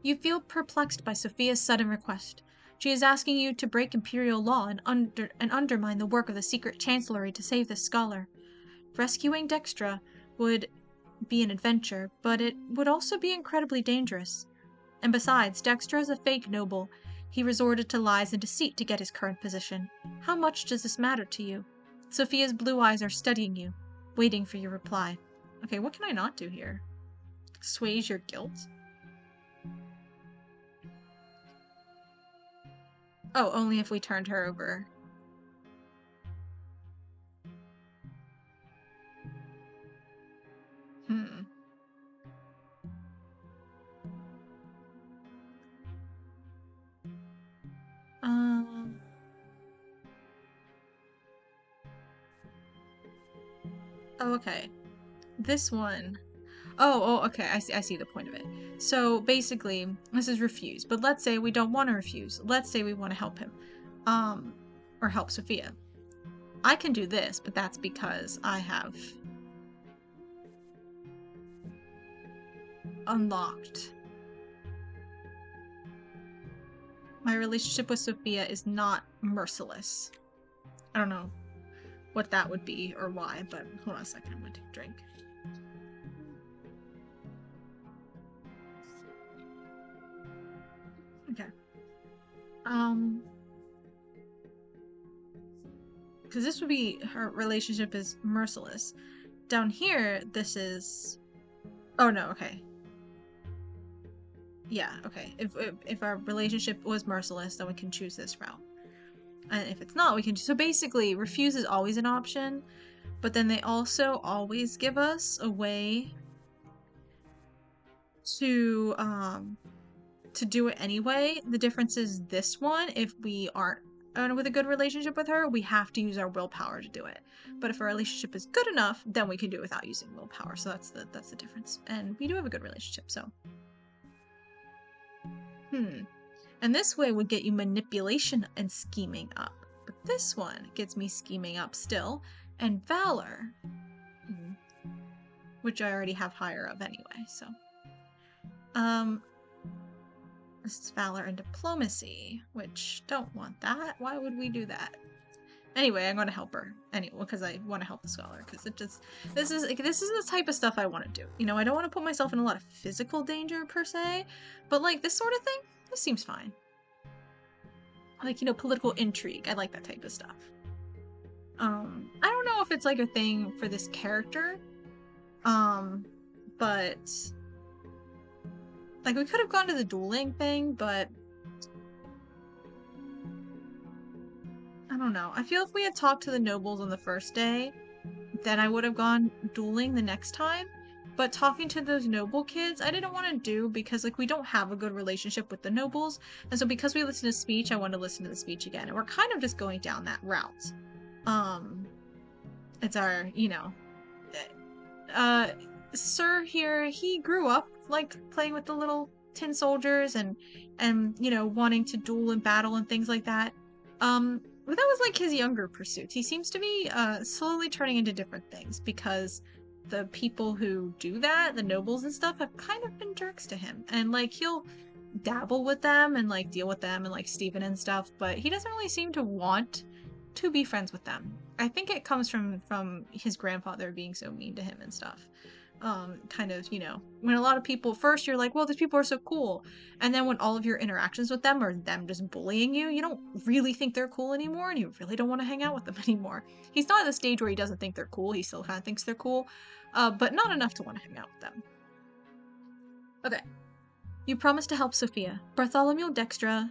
Speaker 1: You feel perplexed by Sophia's sudden request. She is asking you to break imperial law and undermine the work of the secret chancellery to save this scholar. Rescuing Dextra would be an adventure, but it would also be incredibly dangerous. And besides, Dextra is a fake noble. He resorted to lies and deceit to get his current position. How much does this matter to you? Sophia's blue eyes are studying you, waiting for your reply. Okay, what can I not do here? Assuage your guilt? Oh, only if we turned her over. Oh, okay. This one. Oh, okay. I see the point of it. So basically, this is refuse. But let's say we don't want to refuse. Let's say we want to help him, or help Sophia. I can do this, but that's because I have unlocked. My relationship with Sophia is not merciless. I don't know what that would be or why, but hold on a second, I'm gonna take a drink. Okay. Because this would be her relationship is merciless. Down here, this is. Oh no, okay. Yeah, okay. If our relationship was merciless, then we can choose this route. And if it's not, we can. So basically, refuse is always an option, but then they also always give us a way to do it anyway. The difference is this one, if we aren't with a good relationship with her, we have to use our willpower to do it. But if our relationship is good enough, then we can do it without using willpower. So that's the difference. And we do have a good relationship, so. And this way would get you manipulation and scheming up. But this one gets me scheming up still. And valor, which I already have higher of anyway, so. This is valor and diplomacy, which don't want that. Why would we do that? Anyway, I'm gonna help her anyway because I want to help the scholar. Because this is the type of stuff I want to do. You know, I don't want to put myself in a lot of physical danger per se, but like this sort of thing, this seems fine. Like, you know, political intrigue. I like that type of stuff. I don't know if it's like a thing for this character, but like we could have gone to the dueling thing, but I don't know. I feel if we had talked to the nobles on the first day, then I would have gone dueling the next time. But talking to those noble kids, I didn't want to do because like we don't have a good relationship with the nobles. And so because we listened to speech, I wanted to listen to the speech again. And we're kind of just going down that route. It's our, you know, Sir here, he grew up like playing with the little tin soldiers and you know, wanting to duel and battle and things like that. But that was like his younger pursuits. He seems to be slowly turning into different things because the people who do that, the nobles and stuff, have kind of been jerks to him. And like he'll dabble with them and like deal with them and like Stephen and stuff, but he doesn't really seem to want to be friends with them. I think it comes from his grandfather being so mean to him and stuff. Kind of, you know, when a lot of people first you're like, well, these people are so cool, and then when all of your interactions with them are them just bullying you, you don't really think they're cool anymore, and you really don't want to hang out with them anymore. He's not at the stage where he doesn't think they're cool. He still kind of thinks they're cool, but not enough to want to hang out with them. Okay, you promised to help Sophia. Bartholomew Dextra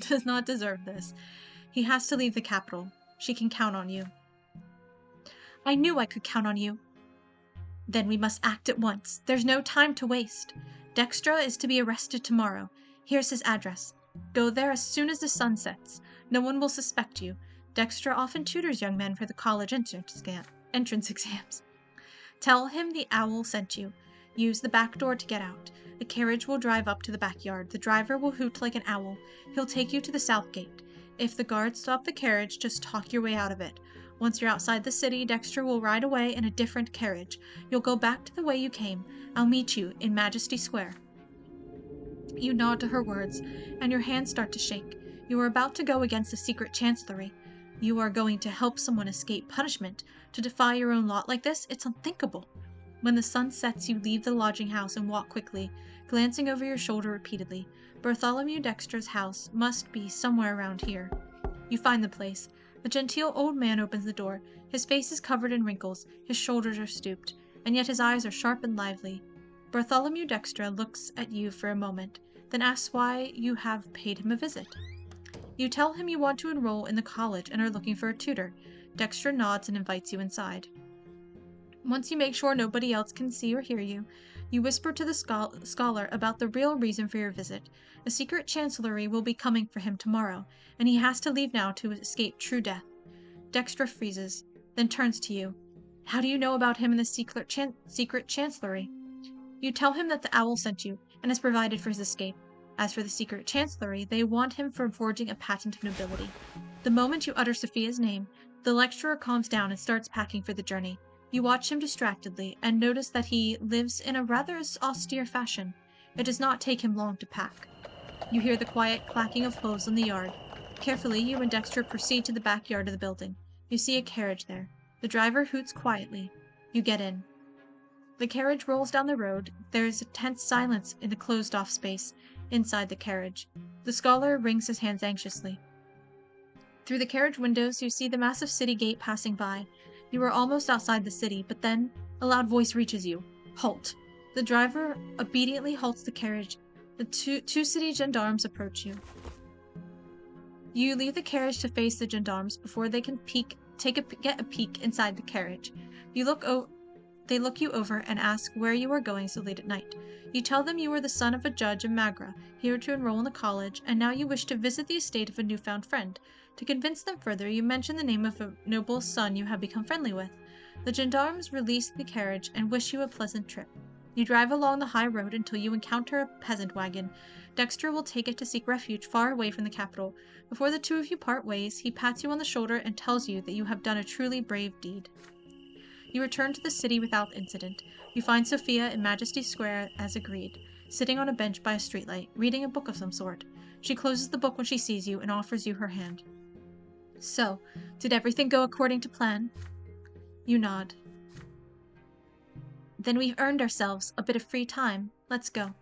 Speaker 1: does not deserve this. He has to leave the capital. She can count on you. I knew I could count on you. Then we must act at once. There's no time to waste. Dextra is to be arrested tomorrow. Here's his address. Go there as soon as the sun sets. No one will suspect you. Dextra often tutors young men for the college entrance exams. Tell him the owl sent you. Use the back door to get out. The carriage will drive up to the backyard. The driver will hoot like an owl. He'll take you to the south gate. If the guards stop the carriage, just talk your way out of it. Once you're outside the city, Dexter will ride away in a different carriage. You'll go back to the way you came. I'll meet you in Majesty Square. You nod to her words, and your hands start to shake. You are about to go against the secret chancellery. You are going to help someone escape punishment. To defy your own lot like this, it's unthinkable. When the sun sets, you leave the lodging house and walk quickly, glancing over your shoulder repeatedly. Bartholomew Dexter's house must be somewhere around here. You find the place. The genteel old man opens the door. His face is covered in wrinkles, his shoulders are stooped, and yet his eyes are sharp and lively. Bartholomew Dexter looks at you for a moment, then asks why you have paid him a visit. You tell him you want to enroll in the college and are looking for a tutor. Dexter nods and invites you inside. Once you make sure nobody else can see or hear you, you whisper to the scholar about the real reason for your visit. A secret chancellery will be coming for him tomorrow, and he has to leave now to escape true death. Dexter freezes, then turns to you. How do you know about him in the secret chancellery? You tell him that the owl sent you and has provided for his escape. As for the secret chancellery, they want him for forging a patent of nobility. The moment you utter Sophia's name, the lecturer calms down and starts packing for the journey. You watch him distractedly and notice that he lives in a rather austere fashion. It does not take him long to pack. You hear the quiet clacking of hooves in the yard. Carefully, you and Dexter proceed to the backyard of the building. You see a carriage there. The driver hoots quietly. You get in. The carriage rolls down the road. There is a tense silence in the closed-off space inside the carriage. The scholar wrings his hands anxiously. Through the carriage windows, you see the massive city gate passing by. You are almost outside the city, but then a loud voice reaches you. Halt! The driver obediently halts the carriage. The two city gendarmes approach you. You leave the carriage to face the gendarmes before they can get a peek inside the carriage. They look you over and ask where you are going so late at night. You tell them you are the son of a judge of Magra, here to enroll in the college, and now you wish to visit the estate of a newfound friend. To convince them further, you mention the name of a noble son you have become friendly with. The gendarmes release the carriage and wish you a pleasant trip. You drive along the high road until you encounter a peasant wagon. Dexter will take it to seek refuge far away from the capital. Before the two of you part ways, he pats you on the shoulder and tells you that you have done a truly brave deed. You return to the city without incident. You find Sophia in Majesty Square as agreed, sitting on a bench by a streetlight, reading a book of some sort. She closes the book when she sees you and offers you her hand. So, did everything go according to plan? You nod. Then we've earned ourselves a bit of free time. Let's go.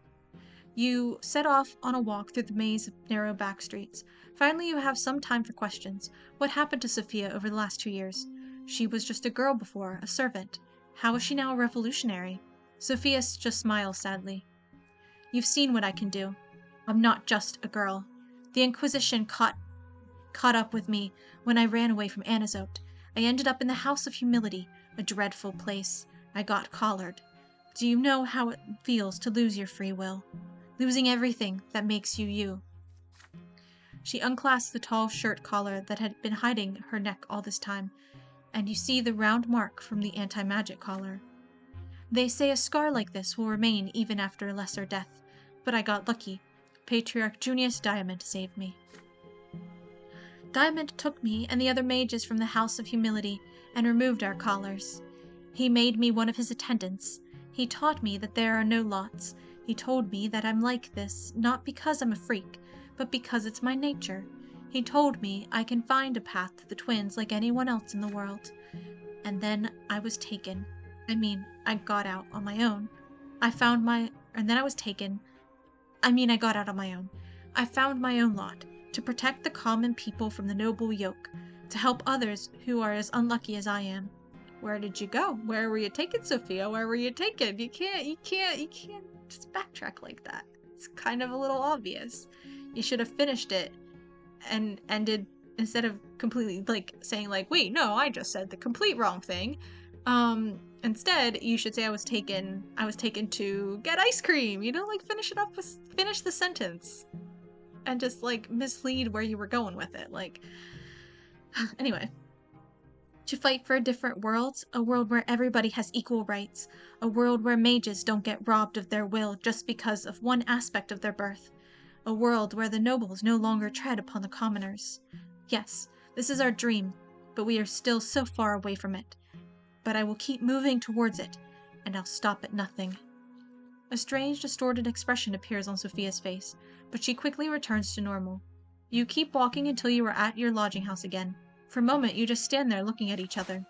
Speaker 1: You set off on a walk through the maze of narrow back streets. Finally, you have some time for questions. What happened to Sophia over the last 2 years? She was just a girl before, a servant. How is she now a revolutionary? Sophia just smiles sadly. You've seen what I can do. I'm not just a girl. The Inquisition caught up with me when I ran away from Anizote. I ended up in the House of Humility, a dreadful place. I got collared. Do you know how it feels to lose your free will? Losing everything that makes you you. She unclasps the tall shirt collar that had been hiding her neck all this time, and you see the round mark from the anti-magic collar. They say a scar like this will remain even after a lesser death, but I got lucky. Patriarch Junius Diamond saved me. Diamond took me and the other mages from the House of Humility and removed our collars. He made me one of his attendants. He taught me that there are no lots. He told me that I'm like this, not because I'm a freak, but because it's my nature. He told me I can find a path to the twins like anyone else in the world. And then I was taken. I got out on my own. I found my own lot, to protect the common people from the noble yoke, to help others who are as unlucky as I am. Where did you go? Where were you taken, Sophia? Where were you taken? You can't just backtrack like that. It's kind of a little obvious. You should have finished it and ended, instead of completely saying wait, no, I just said the complete wrong thing. Instead you should say I was taken to get ice cream, finish the sentence and just mislead where you were going with it. Anyway, to fight for a different world, a world where everybody has equal rights, a world where mages don't get robbed of their will just because of one aspect of their birth, a world where the nobles no longer tread upon the commoners. Yes, this is our dream, but we are still so far away from it. But I will keep moving towards it, and I'll stop at nothing. A strange, distorted expression appears on Sophia's face, but she quickly returns to normal. You keep walking until you are at your lodging house again. For a moment, you just stand there looking at each other.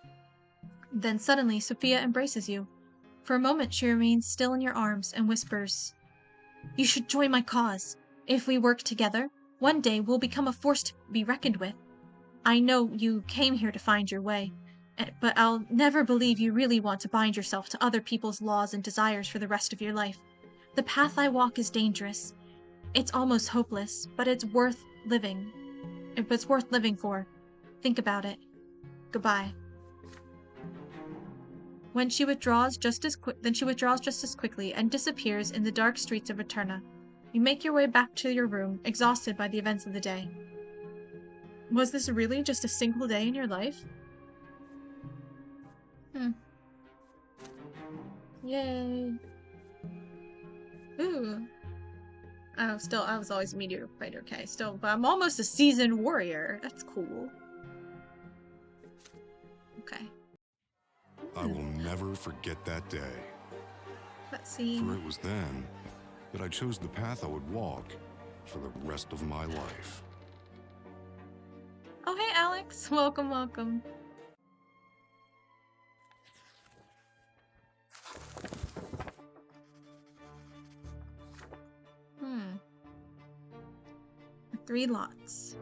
Speaker 1: Then suddenly, Sophia embraces you. For a moment, she remains still in your arms and whispers, "You should join my cause. If we work together, one day we'll become a force to be reckoned with. I know you came here to find your way, but I'll never believe you really want to bind yourself to other people's laws and desires for the rest of your life. The path I walk is dangerous. It's almost hopeless, but it's worth living. It's worth living for. Think about it. Goodbye." Then she withdraws just as quickly and disappears in the dark streets of Eterna. You make your way back to your room, exhausted by the events of the day. Was this really just a single day in your life? Yay. Ooh. Oh, still, I was always a meteor fighter. Okay, still, but I'm almost a seasoned warrior. That's cool. Okay.
Speaker 2: I will never forget that day.
Speaker 1: Let's see.
Speaker 2: For it was then that I chose the path I would walk for the rest of my life.
Speaker 1: Oh, hey, Alex. Welcome, welcome. Hmm. 3 lots.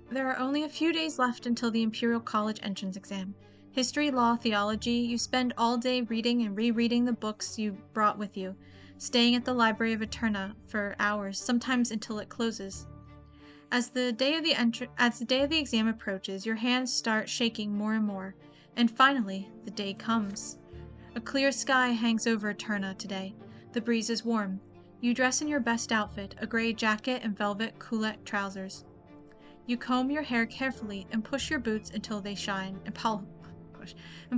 Speaker 1: There are only a few days left until the Imperial College entrance exam. History, law, theology, you spend all day reading and rereading the books you brought with you, staying at the Library of Eterna for hours, sometimes until it closes. As the day of the exam approaches, your hands start shaking more and more, and finally, the day comes. A clear sky hangs over Eterna today. The breeze is warm. You dress in your best outfit, a gray jacket and velvet culotte trousers. You comb your hair carefully and push your boots until they shine, and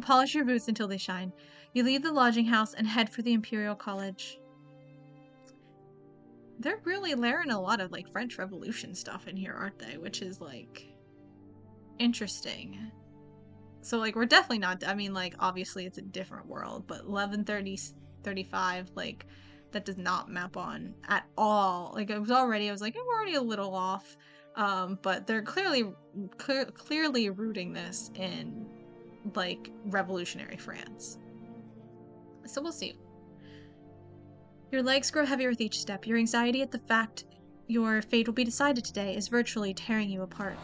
Speaker 1: polish your boots until they shine. You leave the lodging house and head for the Imperial College. They're really layering a lot of like French Revolution stuff in here, aren't they? Which is like interesting. So like we're definitely not, I mean like obviously it's a different world, but 1135 like that does not map on at all. Like I was like I'm already a little off. But they're clearly rooting this in like revolutionary France. So we'll see. Your legs grow heavier with each step. Your anxiety at the fact your fate will be decided today is virtually tearing you apart.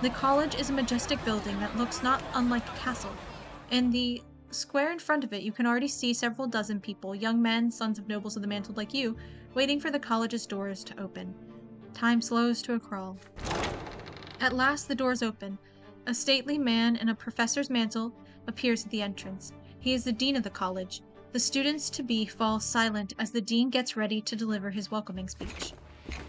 Speaker 1: The college is a majestic building that looks not unlike a castle. In the square in front of it, you can already see several dozen people, young men, sons of nobles of the mantle like you, waiting for the college's doors to open. Time slows to a crawl. At last the doors open. A stately man in a professor's mantle appears at the entrance. He is the dean of the college. The students-to-be fall silent as the dean gets ready to deliver his welcoming speech.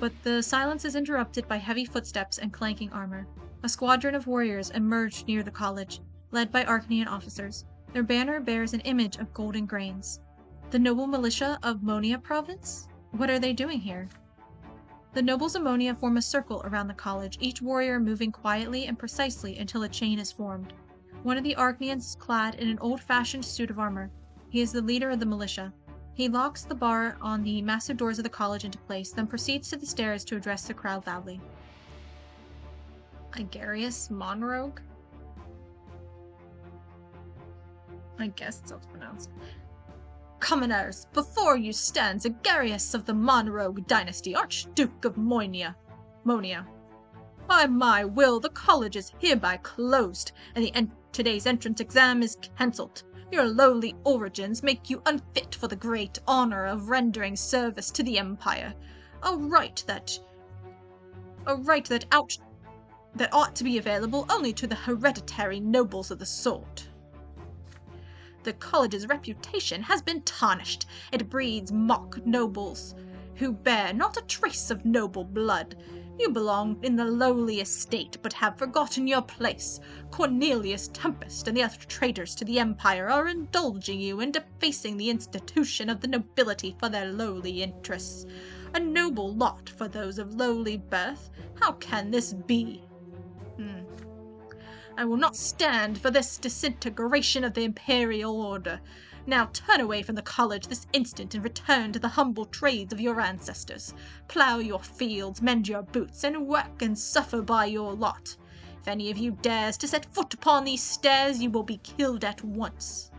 Speaker 1: But the silence is interrupted by heavy footsteps and clanking armor. A squadron of warriors emerged near the college, led by Arcanian officers. Their banner bears an image of golden grains. The noble militia of Monia province? What are they doing here? The nobles of Monia form a circle around the college, each warrior moving quietly and precisely until a chain is formed. One of the Arcanians is clad in an old-fashioned suit of armor. He is the leader of the militia. He locks the bar on the massive doors of the college into place, then proceeds to the stairs to address the crowd loudly. Igarius Monrogue? I guess it's how it's pronounced. Commoners, before you stands Igarius of the Monrogue dynasty, Archduke of Monia. By my will, the college is hereby closed, and today's entrance exam is cancelled. Your lowly origins make you unfit for the great honor of rendering service to the Empire, a right that ought to be available only to the hereditary nobles of the sword. The college's reputation has been tarnished. It breeds mock nobles who bear not a trace of noble blood. You belong in the lowly estate, but have forgotten your place. Cornelius Tempest and the other traitors to the Empire are indulging you in defacing the institution of the nobility for their lowly interests. A noble lot for those of lowly birth. How can this be? I will not stand for this disintegration of the imperial order. Now turn away from the college this instant and return to the humble trades of your ancestors. Plough your fields, mend your boots, and work and suffer by your lot. If any of you dares to set foot upon these stairs, you will be killed at once.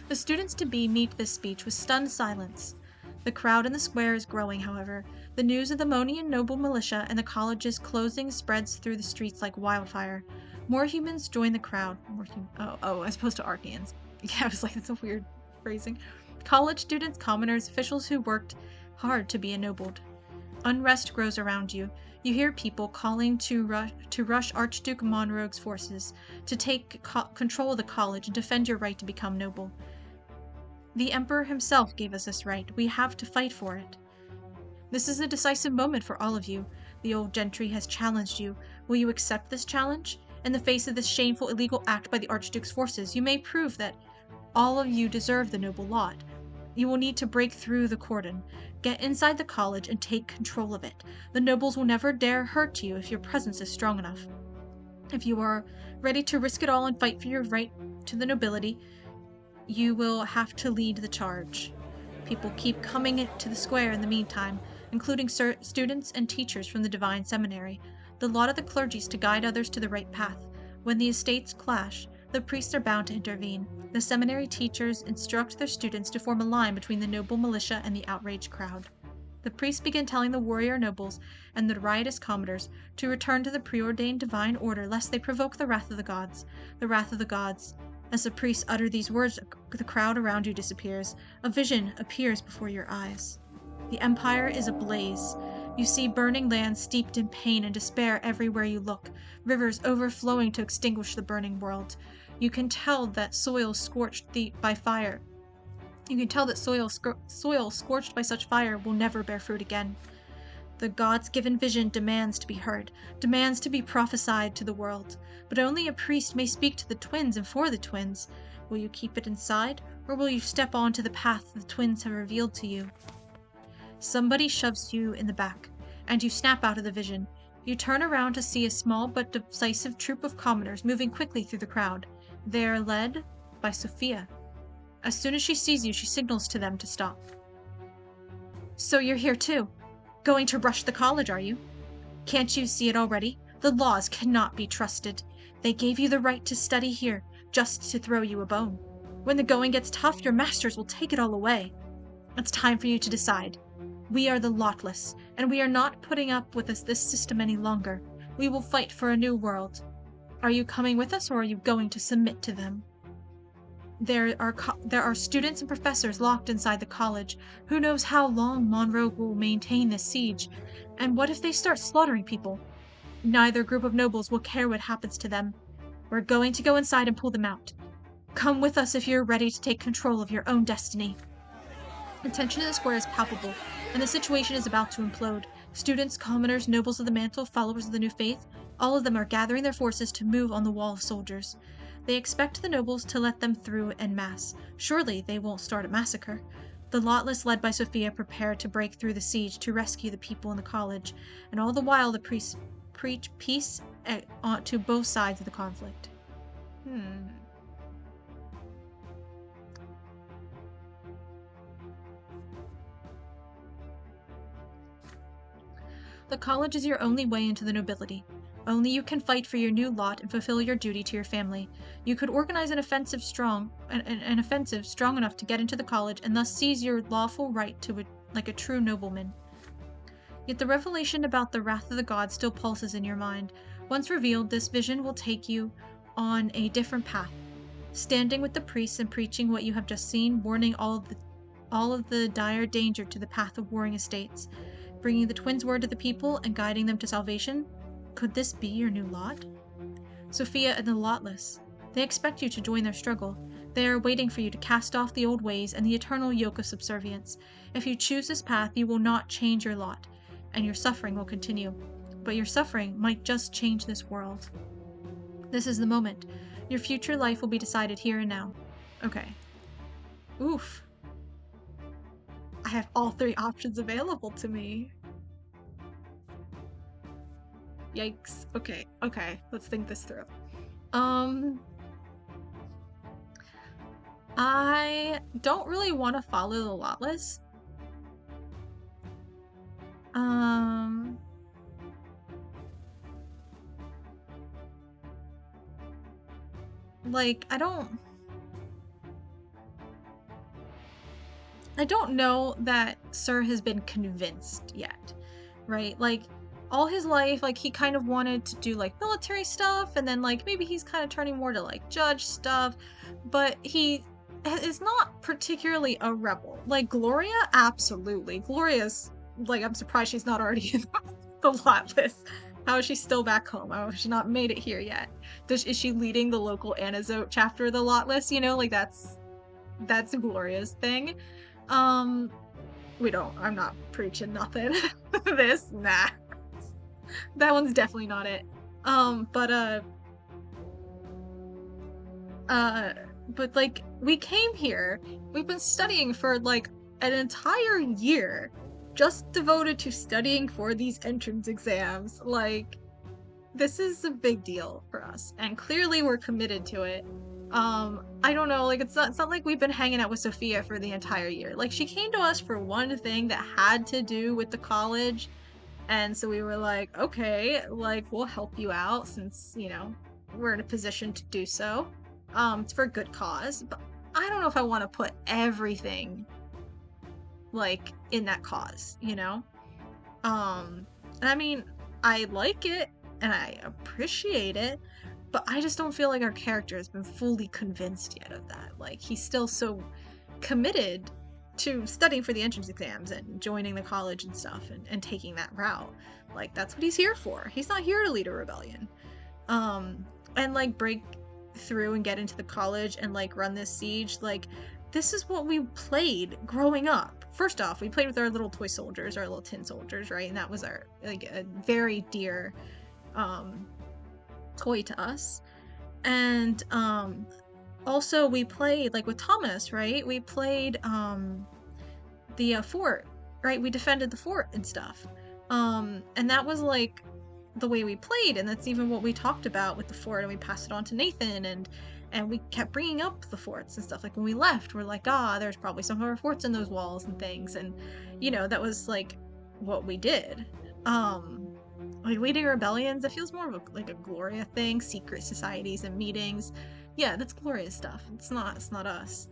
Speaker 1: The students-to-be meet this speech with stunned silence. The crowd in the square is growing, however. The news of the Monian noble militia and the college's closing spreads through the streets like wildfire. More humans join the crowd. As opposed to Arcanians. Yeah, I was like, that's a weird phrasing. College students, commoners, officials who worked hard to be ennobled. Unrest grows around you. You hear people calling to rush Archduke Monrogue's forces, to take control of the college and defend your right to become noble. The Emperor himself gave us this right. We have to fight for it. This is a decisive moment for all of you. The old gentry has challenged you. Will you accept this challenge? In the face of this shameful illegal act by the Archduke's forces, you may prove that all of you deserve the noble lot. You will need to break through the cordon, get inside the college, and take control of it. The nobles will never dare hurt you if your presence is strong enough. If you are ready to risk it all and fight for your right to the nobility, you will have to lead the charge. People keep coming to the square in the meantime, including students and teachers from the Divine Seminary. The lot of the clergy is to guide others to the right path. When the estates clash, the priests are bound to intervene. The seminary teachers instruct their students to form a line between the noble militia and the outraged crowd. The priests begin telling the warrior nobles and the riotous commodores to return to the preordained divine order lest they provoke the wrath of the gods. The wrath of the gods. As the priests utter these words, the crowd around you disappears. A vision appears before your eyes. The empire is ablaze. You see burning land steeped in pain and despair everywhere you look, rivers overflowing to extinguish the burning world. You can tell that soil scorched by fire. You can tell that soil scorched by such fire will never bear fruit again. The gods' given vision demands to be heard, demands to be prophesied to the world. But only a priest may speak to the twins and for the twins. Will you keep it inside, or will you step onto the path the twins have revealed to you? Somebody shoves you in the back, and you snap out of the vision. You turn around to see a small but decisive troop of commoners moving quickly through the crowd. They are led by Sophia. As soon as she sees you, she signals to them to stop. So you're here too? Going to rush the college, are you? Can't you see it already? The laws cannot be trusted. They gave you the right to study here, just to throw you a bone. When the going gets tough, your masters will take it all away. It's time for you to decide. We are the lotless, and we are not putting up with this system any longer. We will fight for a new world. Are you coming with us, or are you going to submit to them? There are students and professors locked inside the college. Who knows how long Monroe will maintain this siege? And what if they start slaughtering people? Neither group of nobles will care what happens to them. We're going to go inside and pull them out. Come with us if you're ready to take control of your own destiny. The tension in the square is palpable, and the situation is about to implode. Students, commoners, nobles of the mantle, followers of the new faith, all of them are gathering their forces to move on the wall of soldiers. They expect the nobles to let them through en masse. Surely they won't start a massacre. The lotless, led by Sophia, prepare to break through the siege to rescue the people in the college, and all the while the priests preach peace to both sides of the conflict. The college is your only way into the nobility. Only you can fight for your new lot and fulfill your duty to your family. You could organize an offensive strong enough to get into the college and thus seize your lawful right to like a true nobleman. Yet the revelation about the wrath of the gods still pulses in your mind. Once revealed, this vision will take you on a different path. Standing with the priests and preaching what you have just seen, warning all of the dire danger to the path of warring estates, bringing the twins' word to the people and guiding them to salvation. Could this be your new lot? Sophia and the lotless. They expect you to join their struggle. They are waiting for you to cast off the old ways and the eternal yoke of subservience. If you choose this path, you will not change your lot, and your suffering will continue. But your suffering might just change this world. This is the moment. Your future life will be decided here and now. Okay. Oof. I have all three options available to me. Yikes. Okay, let's think this through. I don't really want to follow the lotless. Like, I don't know that Sir has been convinced yet, right? Like, all his life, like, he kind of wanted to do, like, military stuff, and then, like, maybe he's kind of turning more to, like, judge stuff, but he is not particularly a rebel. Like, Gloria, absolutely. Gloria's, like, I'm surprised she's not already in the lotless. How is she still back home? How has she not made it here yet? Is she leading the local Anazote chapter of the lotless? You know, like, that's Gloria's thing. I'm not preaching nothing. Nah. That one's definitely not it. but like we came here, we've been studying for like an entire year just devoted to studying for these entrance exams. Like this is a big deal for us, and clearly we're committed to it. I don't know, like it's not like we've been hanging out with Sophia for the entire year. Like she came to us for one thing that had to do with the college, and so we were like, okay, like we'll help you out since, we're in a position to do so. It's for a good cause, but I don't know if I want to put everything like in that cause, you know? And I mean, I like it and I appreciate it, but I just don't feel like our character has been fully convinced yet of that. Like he's still so committed to studying for the entrance exams and joining the college and stuff and taking that route. Like that's what he's here for. He's not here to lead a rebellion. And like break through and get into the college and like run this siege. Like this is what we played growing up. First off, we played with our little toy soldiers, our little tin soldiers, right? And that was our like a very dear um toy to us. And also we played like with Thomas, right? We played the fort, right? We defended the fort and stuff. And that was like the way we played, and that's even what we talked about with the fort, and we passed it on to Nathan, and we kept bringing up the forts and stuff. Like when we left, we're like, there's probably some of our forts in those walls and things, and that was like what we did. Like leading rebellions, it feels more of like a Gloria thing, secret societies and meetings. Yeah, that's Gloria stuff. It's not us.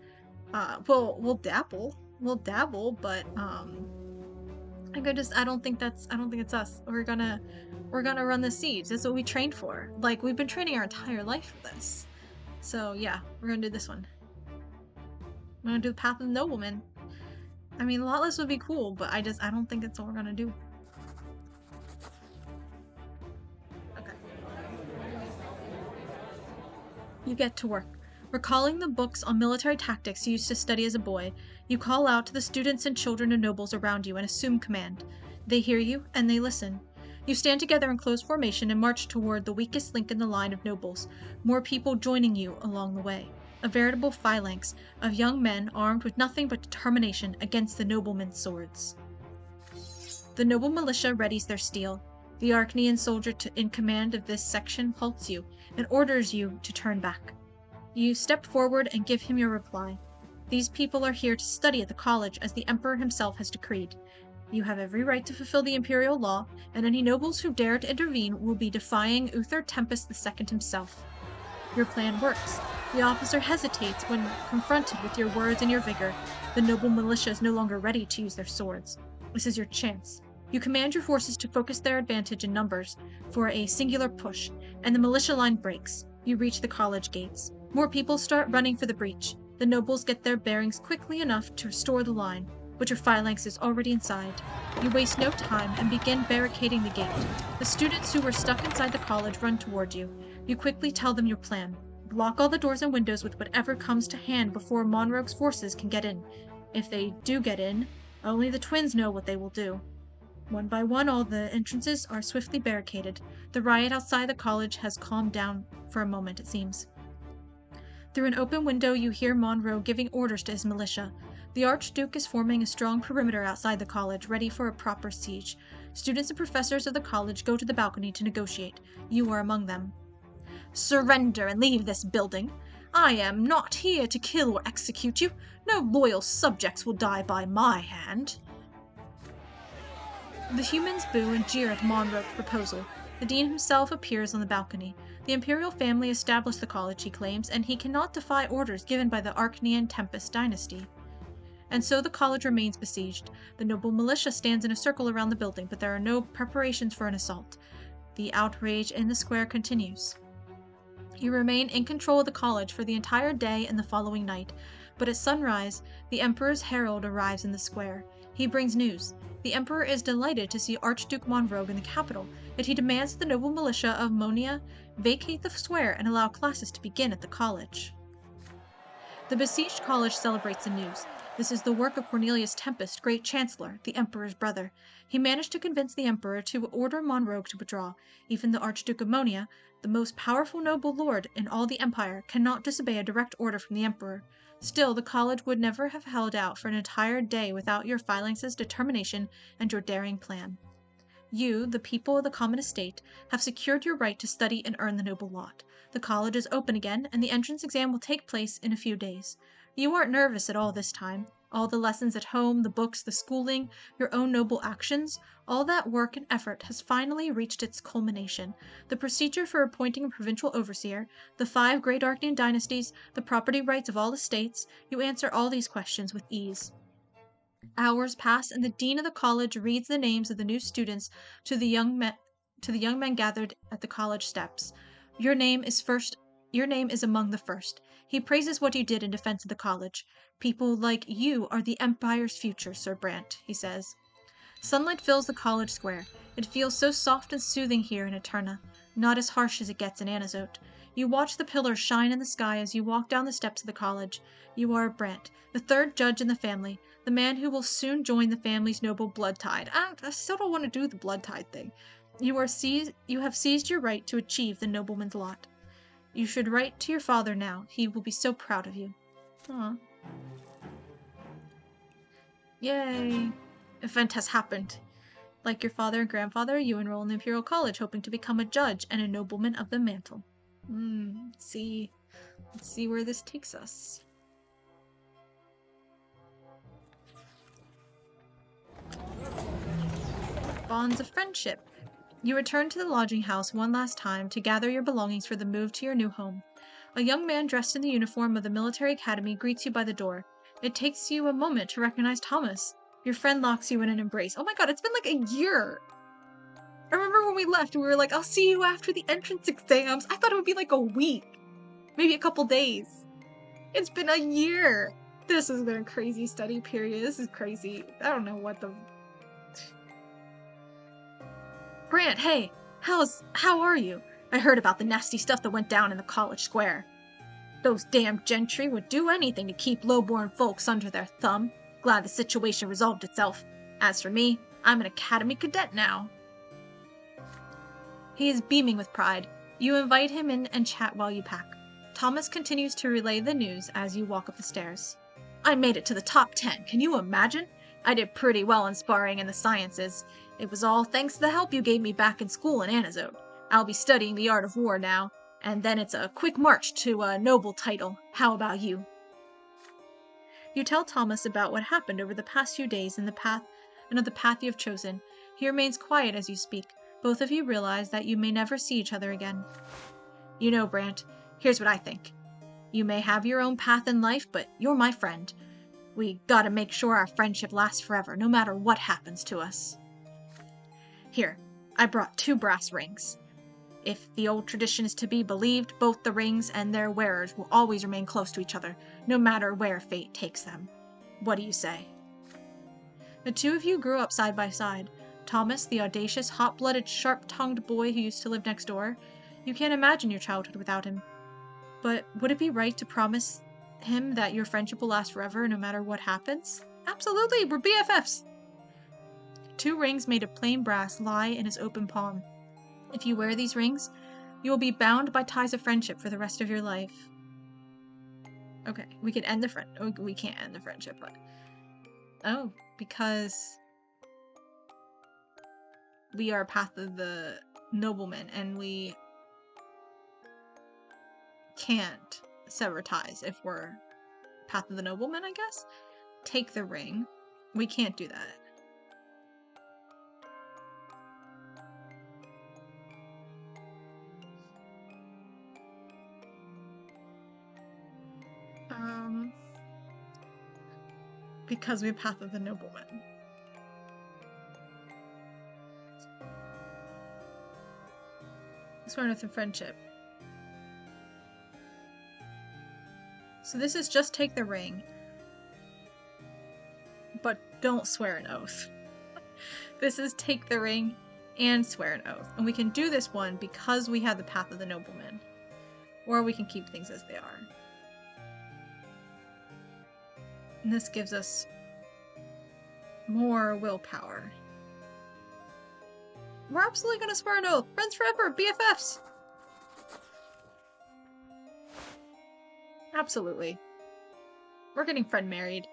Speaker 1: We'll dabble, but I don't think it's us. We're gonna run the siege. That's what we trained for. Like we've been training our entire life for this. So yeah, we're gonna do this one. We're gonna do the Path of the Nobleman. I mean, a lot less would be cool, but I don't think that's what we're gonna do. Okay. You get to work. Recalling the books on military tactics you used to study as a boy, you call out to the students and children and nobles around you and assume command. They hear you, and they listen. You stand together in close formation and march toward the weakest link in the line of nobles, more people joining you along the way. A veritable phalanx of young men armed with nothing but determination against the noblemen's swords. The noble militia readies their steel. The Arachnean soldier in command of this section halts you and orders you to turn back. You step forward and give him your reply. These people are here to study at the college as the Emperor himself has decreed. You have every right to fulfill the imperial law, and any nobles who dare to intervene will be defying Uther Tempest II himself. Your plan works. The officer hesitates when confronted with your words and your vigor. The noble militia is no longer ready to use their swords. This is your chance. You command your forces to focus their advantage in numbers for a singular push, and the militia line breaks. You reach the college gates. More people start running for the breach. The nobles get their bearings quickly enough to restore the line, but your phalanx is already inside. You waste no time and begin barricading the gate. The students who were stuck inside the college run toward you. You quickly tell them your plan. Block all the doors and windows with whatever comes to hand before Monroe's forces can get in. If they do get in, only the twins know what they will do. One by one, all the entrances are swiftly barricaded. The riot outside the college has calmed down for a moment, it seems. Through an open window, you hear Monroe giving orders to his militia. The Archduke is forming a strong perimeter outside the college, ready for a proper siege. Students and professors of the college go to the balcony to negotiate. You are among them. Surrender and leave this building. I am not here to kill or execute you. No loyal subjects will die by my hand. The humans boo and jeer at Monroe's proposal. The dean himself appears on the balcony. The imperial family established the college, he claims, and he cannot defy orders given by the Arachnean Tempest dynasty. And so the college remains besieged. The noble militia stands in a circle around the building, but there are no preparations for an assault. The outrage in the square continues. You remain in control of the college for the entire day and the following night, but at sunrise, the Emperor's herald arrives in the square. He brings news. The Emperor is delighted to see Archduke Monroe in the capital, yet he demands that the noble militia of Monia vacate the square and allow classes to begin at the college. The besieged college celebrates the news. This is the work of Cornelius Tempest, great chancellor, the emperor's brother. He managed to convince the emperor to order Monroe to withdraw. Even the Archduke of Monia, the most powerful noble lord in all the empire, cannot disobey a direct order from the emperor. Still, the college would never have held out for an entire day without your phalanx's determination and your daring plan. You, the people of the common estate, have secured your right to study and earn the noble lot. The college is open again, and the entrance exam will take place in a few days. You aren't nervous at all this time. All the lessons at home, the books, the schooling, your own noble actions, all that work and effort has finally reached its culmination. The procedure for appointing a provincial overseer, the 5 great Arcane dynasties, the property rights of all estates, you answer all these questions with ease. Hours pass, and the dean of the college reads the names of the new students to the young men gathered at the college steps. Your name is among the first. He praises what you did in defense of the college. People like you are the empire's future, Sir Brant, he says. Sunlight fills the college square. It feels so soft and soothing here in Eterna, not as harsh as it gets in Anazote. You watch the pillars shine in the sky as you walk down the steps of the college. You are Brant, the 3rd judge in the family, the man who will soon join the family's noble blood tide. I still don't want to do the blood tide thing. You have seized your right to achieve the nobleman's lot. You should write to your father now. He will be so proud of you. Aw. Yay! Event has happened. Like your father and grandfather, you enroll in the Imperial College, hoping to become a judge and a nobleman of the mantle. Let's see where this takes us. Bonds of friendship. You return to the lodging house one last time to gather your belongings for the move to your new home. A young man dressed in the uniform of the military academy greets you by the door. It takes you a moment to recognize Thomas. Your friend locks you in an embrace. Oh my god, it's been like a year! I remember when we left, we were like, I'll see you after the entrance exams. I thought it would be like a week. Maybe a couple days. It's been a year! This has been a crazy study period. This is crazy. I don't know what the... Brant, hey! How are you? I heard about the nasty stuff that went down in the college square. Those damn gentry would do anything to keep lowborn folks under their thumb. Glad the situation resolved itself. As for me, I'm an academy cadet now. He is beaming with pride. You invite him in and chat while you pack. Thomas continues to relay the news as you walk up the stairs. I made it to the top 10, can you imagine? I did pretty well in sparring and the sciences. It was all thanks to the help you gave me back in school in Anazote. I'll be studying the art of war now, and then it's a quick march to a noble title. How about you? You tell Thomas about what happened over the past few days and of the path you have chosen. He remains quiet as you speak. Both of you realize that you may never see each other again. You know, Brant, here's what I think. You may have your own path in life, but you're my friend. We gotta make sure our friendship lasts forever, no matter what happens to us. Here, I brought 2 brass rings. If the old tradition is to be believed, both the rings and their wearers will always remain close to each other, no matter where fate takes them. What do you say? The 2 of you grew up side by side. Thomas, the audacious, hot-blooded, sharp-tongued boy who used to live next door. You can't imagine your childhood without him. But would it be right to promise him that your friendship will last forever no matter what happens? Absolutely, we're BFFs! 2 rings made of plain brass lie in his open palm. If you wear these rings, you will be bound by ties of friendship for the rest of your life. Okay, we can end the we can't end the friendship, but... Oh, because... we are Path of the Nobleman, and we can't sever ties if we're Path of the Nobleman, I guess? Take the ring. We can't do that. Because we're Path of the Nobleman. Sworn oath of friendship. So this is just take the ring. But don't swear an oath. This is take the ring and swear an oath. And we can do this one because we have the Path of the Nobleman. Or we can keep things as they are. And this gives us more willpower. We're absolutely gonna swear an oath. Friends forever, BFFs! Absolutely. We're getting friend married.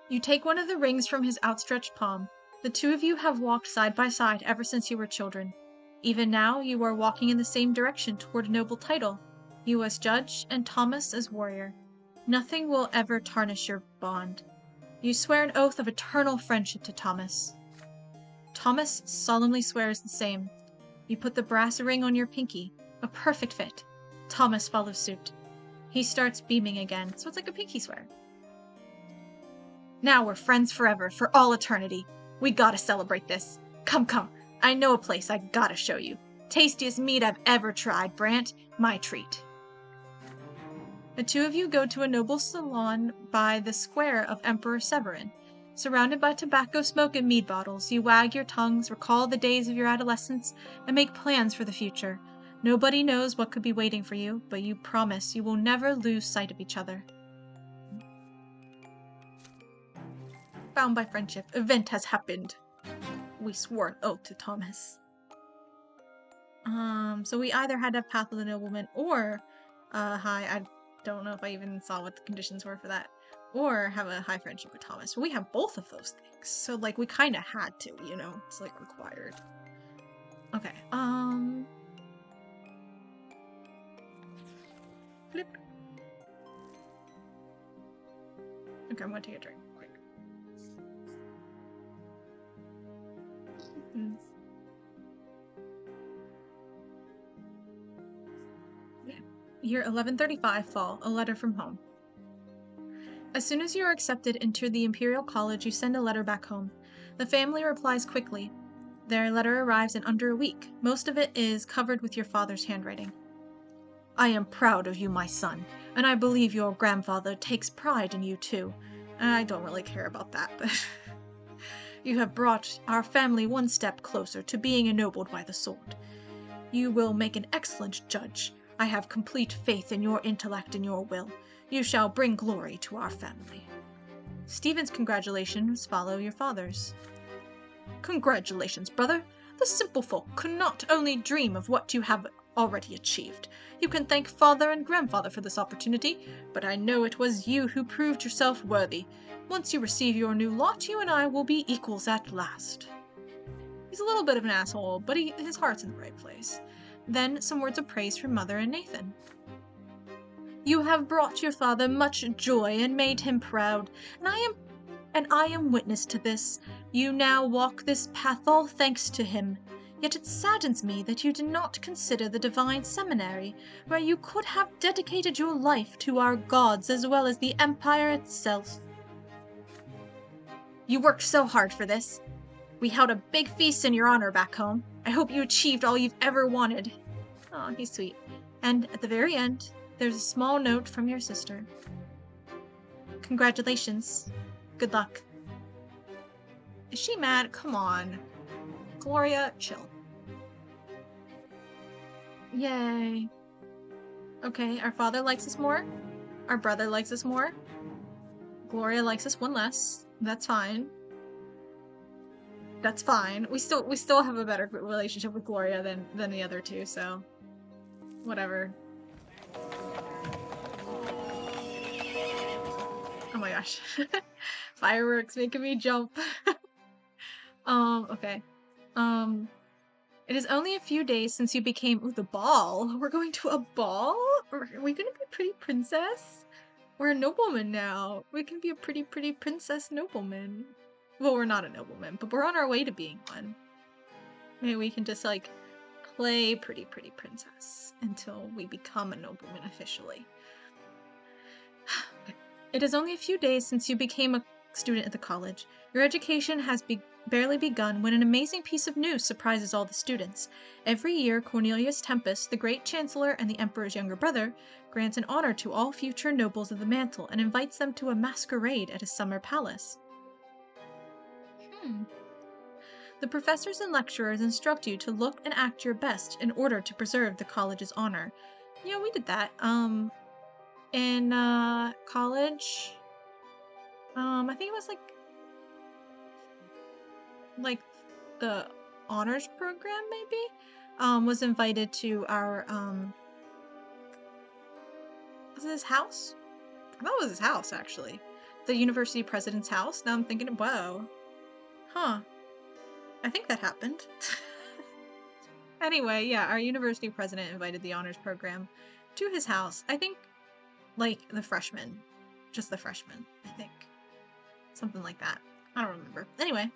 Speaker 1: You take one of the rings from his outstretched palm. The two of you have walked side by side ever since you were children. Even now, you are walking in the same direction toward a noble title. You as judge, and Thomas as warrior. Nothing will ever tarnish your bond. You swear an oath of eternal friendship to Thomas. Thomas solemnly swears the same. You put the brass ring on your pinky. A perfect fit. Thomas follows suit. He starts beaming again, so it's like a pinky swear. Now we're friends forever, for all eternity. We gotta celebrate this. Come, come. I know a place I gotta show you. Tastiest meat I've ever tried, Brant. My treat. The two of you go to a noble salon by the square of Emperor Severin. Surrounded by tobacco smoke and mead bottles, you wag your tongues, recall the days of your adolescence, and make plans for the future. Nobody knows what could be waiting for you, but you promise you will never lose sight of each other. Bound by friendship, event has happened. We swore an oath to Thomas. So we either had to have Path of the Nobleman or I don't know if I even saw what the conditions were for that. Or have a high friendship with Thomas. We have both of those things. So like we kinda had to, you know? It's like required. Okay, flip. Okay, I'm gonna take a drink quick. Yeah. Year 1135 fall, a letter from home. As soon as you are accepted into the Imperial College, you send a letter back home. The family replies quickly. Their letter arrives in under a week. Most of it is covered with your father's handwriting. I am proud of you, my son, and I believe your grandfather takes pride in you too. I don't really care about that, but you have brought our family one step closer to being ennobled by the sword. You will make an excellent judge. I have complete faith in your intellect and your will. You shall bring glory to our family. Stephen's congratulations follow your father's. Congratulations, brother. The simple folk could not only dream of what you have already achieved. You can thank father and grandfather for this opportunity, but I know it was you who proved yourself worthy. Once you receive your new lot, you and I will be equals at last. He's a little bit of an asshole, but his heart's in the right place. Then some words of praise from Mother and Nathan. You have brought your father much joy and made him proud, and I am witness to this. You now walk this path all thanks to him. Yet it saddens me that you did not consider the Divine Seminary, where you could have dedicated your life to our gods as well as the Empire itself. You worked so hard for this. We held a big feast in your honor back home. I hope you achieved all you've ever wanted. Oh, he's sweet. And at the very end, there's a small note from your sister. Congratulations. Good luck. Is she mad? Come on. Gloria, chill. Yay. Okay, our father likes us more. Our brother likes us more. Gloria likes us one less. That's fine. That's fine. We still have a better relationship with Gloria than the other two, so whatever. Oh my gosh. Fireworks making me jump. Okay. It is only a few days since you became the ball. We're going to a ball? Are we gonna be a pretty princess? We're a nobleman now. We can be a pretty princess nobleman. Well, we're not a nobleman, but we're on our way to being one. Maybe we can just like play pretty princess until we become a nobleman officially. It is only a few days since you became a student at the college. Your education has barely begun when an amazing piece of news surprises all the students. Every year, Cornelius Tempest, the great chancellor and the emperor's younger brother, grants an honor to all future nobles of the mantle and invites them to a masquerade at his summer palace. The professors and lecturers instruct you to look and act your best in order to preserve the college's honor. Yeah, we did that. In college, I think it was like the honors program maybe, was invited to our, was it his house? I thought it was his house, actually. The university president's house. Now I'm thinking, whoa, huh, I think that happened. Anyway, yeah, our university president invited the honors program to his house. I think, like, the freshmen. Just the freshmen, I think. Something like that. I don't remember. Anyway,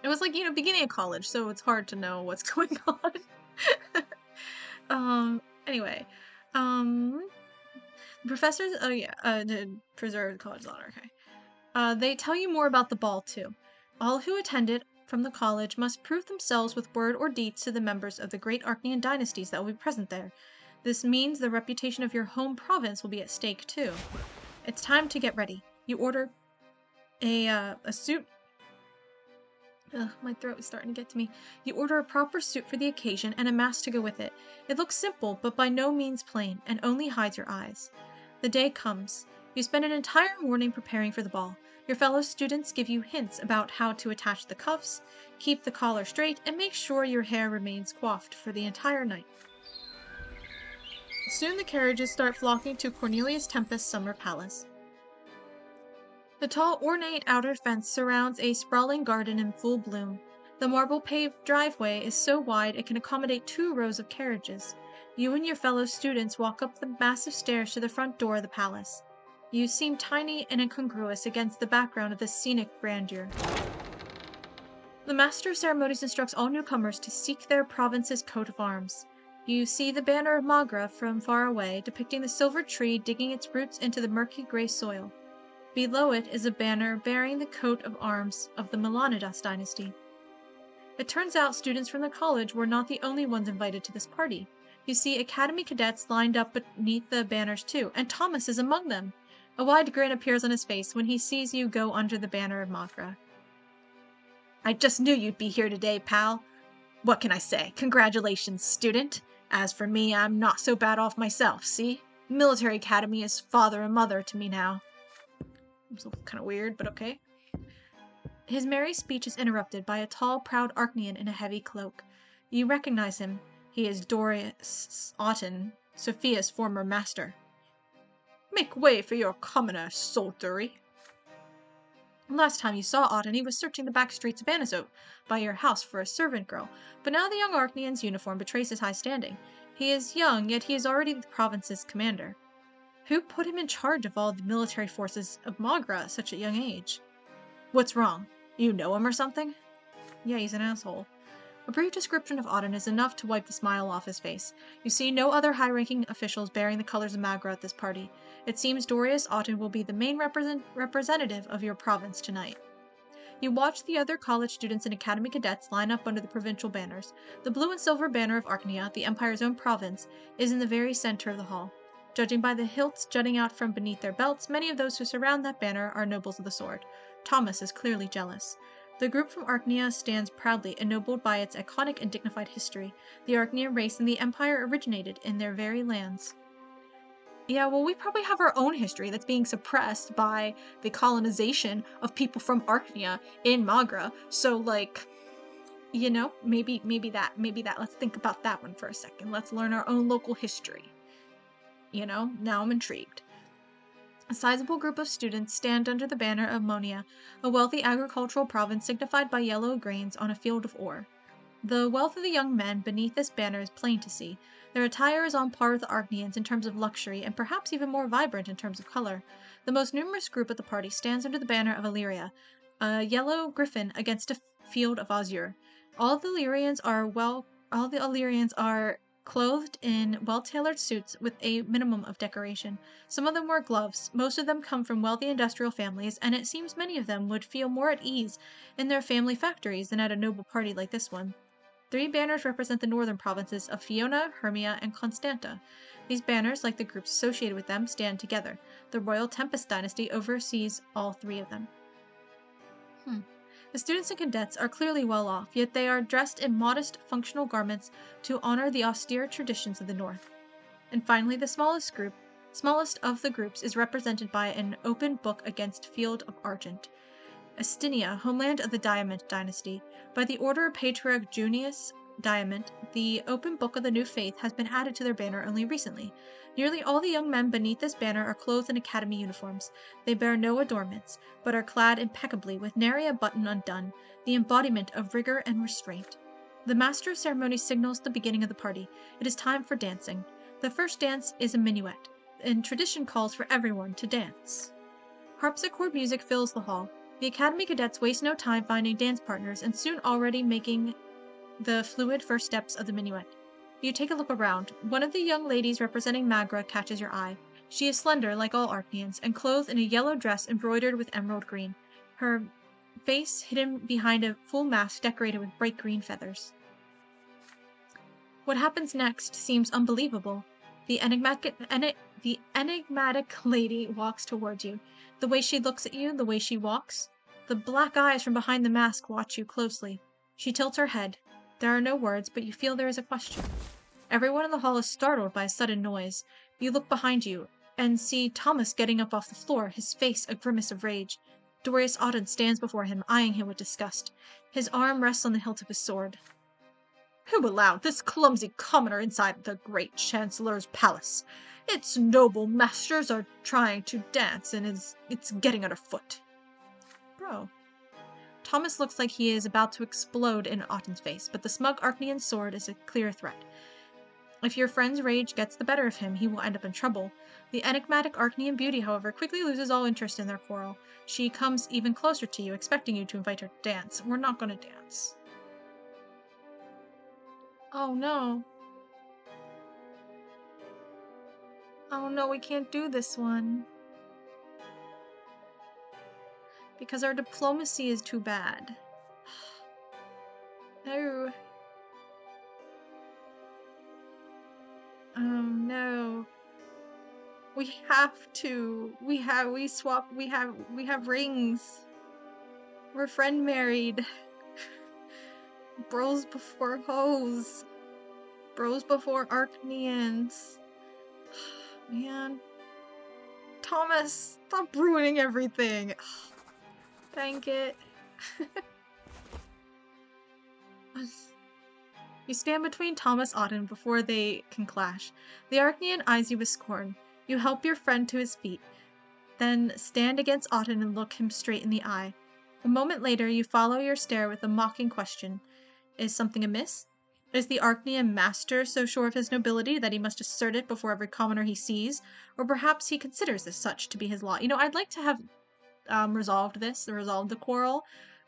Speaker 1: it was like, beginning of college, so it's hard to know what's going on. Anyway, um, professors, oh yeah, to preserve the college's honor, okay. They tell you more about the ball, too. All who attend it from the college must prove themselves with word or deeds to the members of the great Archnean dynasties that will be present there. This means the reputation of your home province will be at stake, too. It's time to get ready. You order a suit. Ugh, my throat is starting to get to me. You order a proper suit for the occasion and a mask to go with it. It looks simple, but by no means plain, and only hides your eyes. The day comes. You spend an entire morning preparing for the ball. Your fellow students give you hints about how to attach the cuffs, keep the collar straight, and make sure your hair remains coiffed for the entire night. Soon the carriages start flocking to Cornelius Tempest's summer palace. The tall, ornate outer fence surrounds a sprawling garden in full bloom. The marble-paved driveway is so wide it can accommodate 2 rows of carriages. You and your fellow students walk up the massive stairs to the front door of the palace. You seem tiny and incongruous against the background of this scenic grandeur. The Master of Ceremonies instructs all newcomers to seek their province's coat of arms. You see the banner of Magra from far away, depicting the silver tree digging its roots into the murky gray soil. Below it is a banner bearing the coat of arms of the Melanidas dynasty. It turns out students from the college were not the only ones invited to this party. You see academy cadets lined up beneath the banners too, and Thomas is among them. A wide grin appears on his face when he sees you go under the banner of Magra. I just knew you'd be here today, pal. What can I say? Congratulations, student. As for me, I'm not so bad off myself, see? Military academy is father and mother to me now. It's kind of weird, but okay. His merry speech is interrupted by a tall, proud Archnean in a heavy cloak. You recognize him. He is Dorius Otten, Sophia's former master. Make way for your commoner, soldiery. Last time you saw Otten, he was searching the back streets of Anisote by your house for a servant girl, but now the young Archnean's uniform betrays his high standing. He is young, yet he is already the province's commander. Who put him in charge of all the military forces of Magra at such a young age? What's wrong? You know him or something? Yeah, he's an asshole. A brief description of Auden is enough to wipe the smile off his face. You see no other high-ranking officials bearing the colors of Magra at this party. It seems Dorius Auden will be the main representative of your province tonight. You watch the other college students and academy cadets line up under the provincial banners. The blue and silver banner of Archnia, the Empire's own province, is in the very center of the hall. Judging by the hilts jutting out from beneath their belts, many of those who surround that banner are nobles of the sword. Thomas is clearly jealous. The group from Archnia stands proudly, ennobled by its iconic and dignified history. The Archnean race and the Empire originated in their very lands. Yeah, well, we probably have our own history that's being suppressed by the colonization of people from Archnia in Magra. So, like, maybe that. Let's think about that one for a second. Let's learn our own local history. Now I'm intrigued. A sizable group of students stand under the banner of Monia, a wealthy agricultural province signified by yellow grains on a field of ore. The wealth of the young men beneath this banner is plain to see. Their attire is on par with the Archneans in terms of luxury, and perhaps even more vibrant in terms of color. The most numerous group at the party stands under the banner of Illyria, a yellow griffin against a field of azure. All the Illyrians are clothed in well-tailored suits with a minimum of decoration. Some of them wear gloves. Most of them come from wealthy industrial families, and it seems many of them would feel more at ease in their family factories than at a noble party like this one. 3 banners represent the northern provinces of Fiona, Hermia, and Constanta. These banners, like the groups associated with them, stand together. The Royal Tempest dynasty oversees all 3 of them. The students and cadets are clearly well off, yet they are dressed in modest, functional garments to honor the austere traditions of the North. And finally, the smallest group Smallest of the groups is represented by an open book against Field of Argent. Astynia, homeland of the Diamond dynasty. By the order of Patriarch Junius Diamond, the open book of the new faith has been added to their banner only recently. Nearly all the young men beneath this banner are clothed in academy uniforms. They bear no adornments, but are clad impeccably with nary a button undone, the embodiment of rigor and restraint. The master of ceremony signals the beginning of the party. It is time for dancing. The first dance is a minuet, and tradition calls for everyone to dance. Harpsichord music fills the hall. The Academy cadets waste no time finding dance partners and soon already making the fluid first steps of the minuet. You take a look around. One of the young ladies representing Magra catches your eye. She is slender, like all Archneans, and clothed in a yellow dress embroidered with emerald green, her face hidden behind a full mask decorated with bright green feathers. What happens next seems unbelievable. The enigmatic lady walks towards you. The way she looks at you, the way she walks. The black eyes from behind the mask watch you closely. She tilts her head. There are no words, but you feel there is a question. Everyone in the hall is startled by a sudden noise. You look behind you and see Thomas getting up off the floor, his face a grimace of rage. Dorius Auden stands before him, eyeing him with disgust. His arm rests on the hilt of his sword. Who allowed this clumsy commoner inside the great Chancellor's palace? Its noble masters are trying to dance, and it's getting underfoot. Bro. Thomas looks like he is about to explode in Otten's face, but the smug Archnean sword is a clear threat. If your friend's rage gets the better of him, he will end up in trouble. The enigmatic Archnean beauty, however, quickly loses all interest in their quarrel. She comes even closer to you, expecting you to invite her to dance. We're not going to dance. Oh no. Oh no, we can't do this one. Because our diplomacy is too bad. No. Oh no. We have to. We have rings. We're friend married. Bros before hoes. Bros before Archneans. Man. Thomas, stop ruining everything. Dang it. You stand between Thomas Auden before they can clash. The Archnean eyes you with scorn. You help your friend to his feet, then stand against Auden and look him straight in the eye. A moment later, you follow your stare with a mocking question. Is something amiss? Is the Archnean master so sure of his nobility that he must assert it before every commoner he sees? Or perhaps he considers as such to be his law? You know, I'd like to have resolved the quarrel,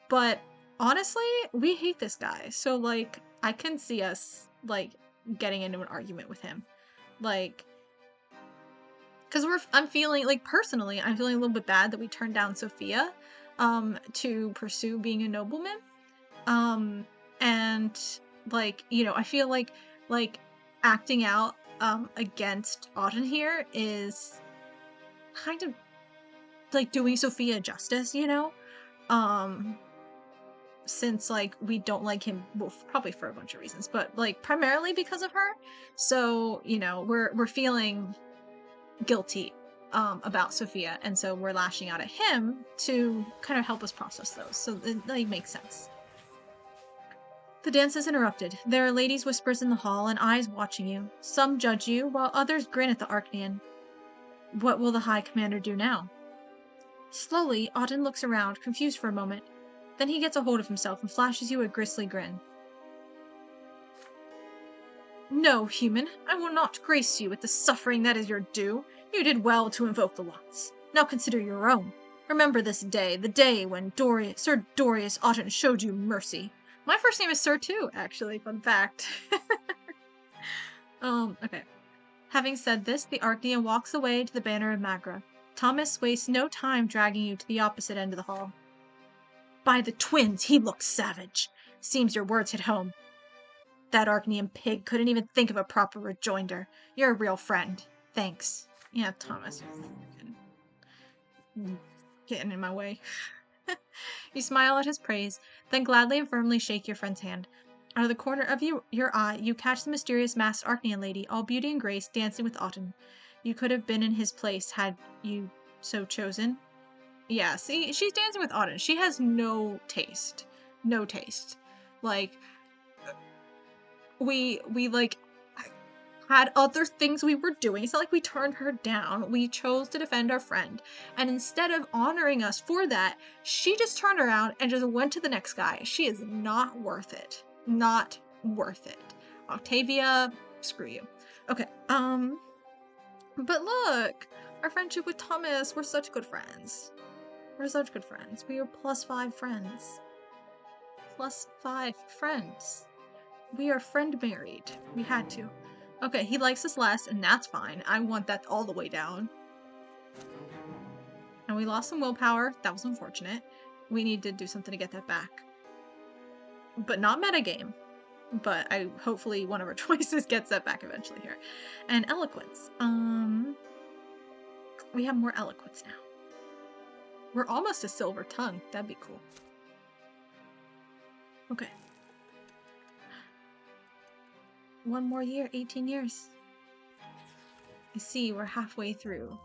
Speaker 1: but honestly, we hate this guy. So, like, I can see us, like, getting into an argument with him. Like, because I'm feeling, like, personally, I'm feeling a little bit bad that we turned down Sophia, to pursue being a nobleman. And, like, you know, I feel like acting out, against Auden here is kind of, like, doing Sophia justice, you know? Since, like, we don't like him, well, probably for a bunch of reasons, but, like, primarily because of her. So, you know, we're feeling guilty about Sophia, and so we're lashing out at him to kind of help us process those. So it like makes sense. The dance is interrupted. There are ladies' whispers in the hall and eyes watching you. Some judge you, while others grin at the Archnean. What will the High Commander do now? Slowly, Auden looks around, confused for a moment. Then he gets a hold of himself and flashes you a grisly grin. No, human, I will not grace you with the suffering that is your due. You did well to invoke the lots. Now consider your own. Remember this day, the day when Sir Dorius Auden showed you mercy. My first name is Sir too, actually, fun fact. Okay. Having said this, the Archnean walks away to the banner of Magra. Thomas wastes no time dragging you to the opposite end of the hall. By the twins, he looks savage. Seems your words hit home. That Archnean pig couldn't even think of a proper rejoinder. You're a real friend. Thanks. Yeah, Thomas. Getting in my way. You smile at his praise, then gladly and firmly shake your friend's hand. Out of the corner of your eye, you catch the mysterious masked Archnean lady, all beauty and grace, dancing with Auden. You could have been in his place had you so chosen. Yeah, see, she's dancing with Auden. She has no taste. No taste. Like, we like had other things we were doing. It's not like we turned her down. We chose to defend our friend. And instead of honoring us for that, she just turned around and just went to the next guy. She is not worth it. Not worth it. Octavia, screw you. Okay, but look, our friendship with Thomas, we're such good friends. We're such good friends. We are +5 friends. +5 friends. We are friend married. We had to. Okay, he likes us less, and that's fine. I want that all the way down. And we lost some willpower. That was unfortunate. We need to do something to get that back. But not metagame. But hopefully one of our choices gets that back eventually here. And eloquence. We have more eloquence now. We're almost a silver tongue. That'd be cool. Okay. One more year, 18 years. I see, we're halfway through.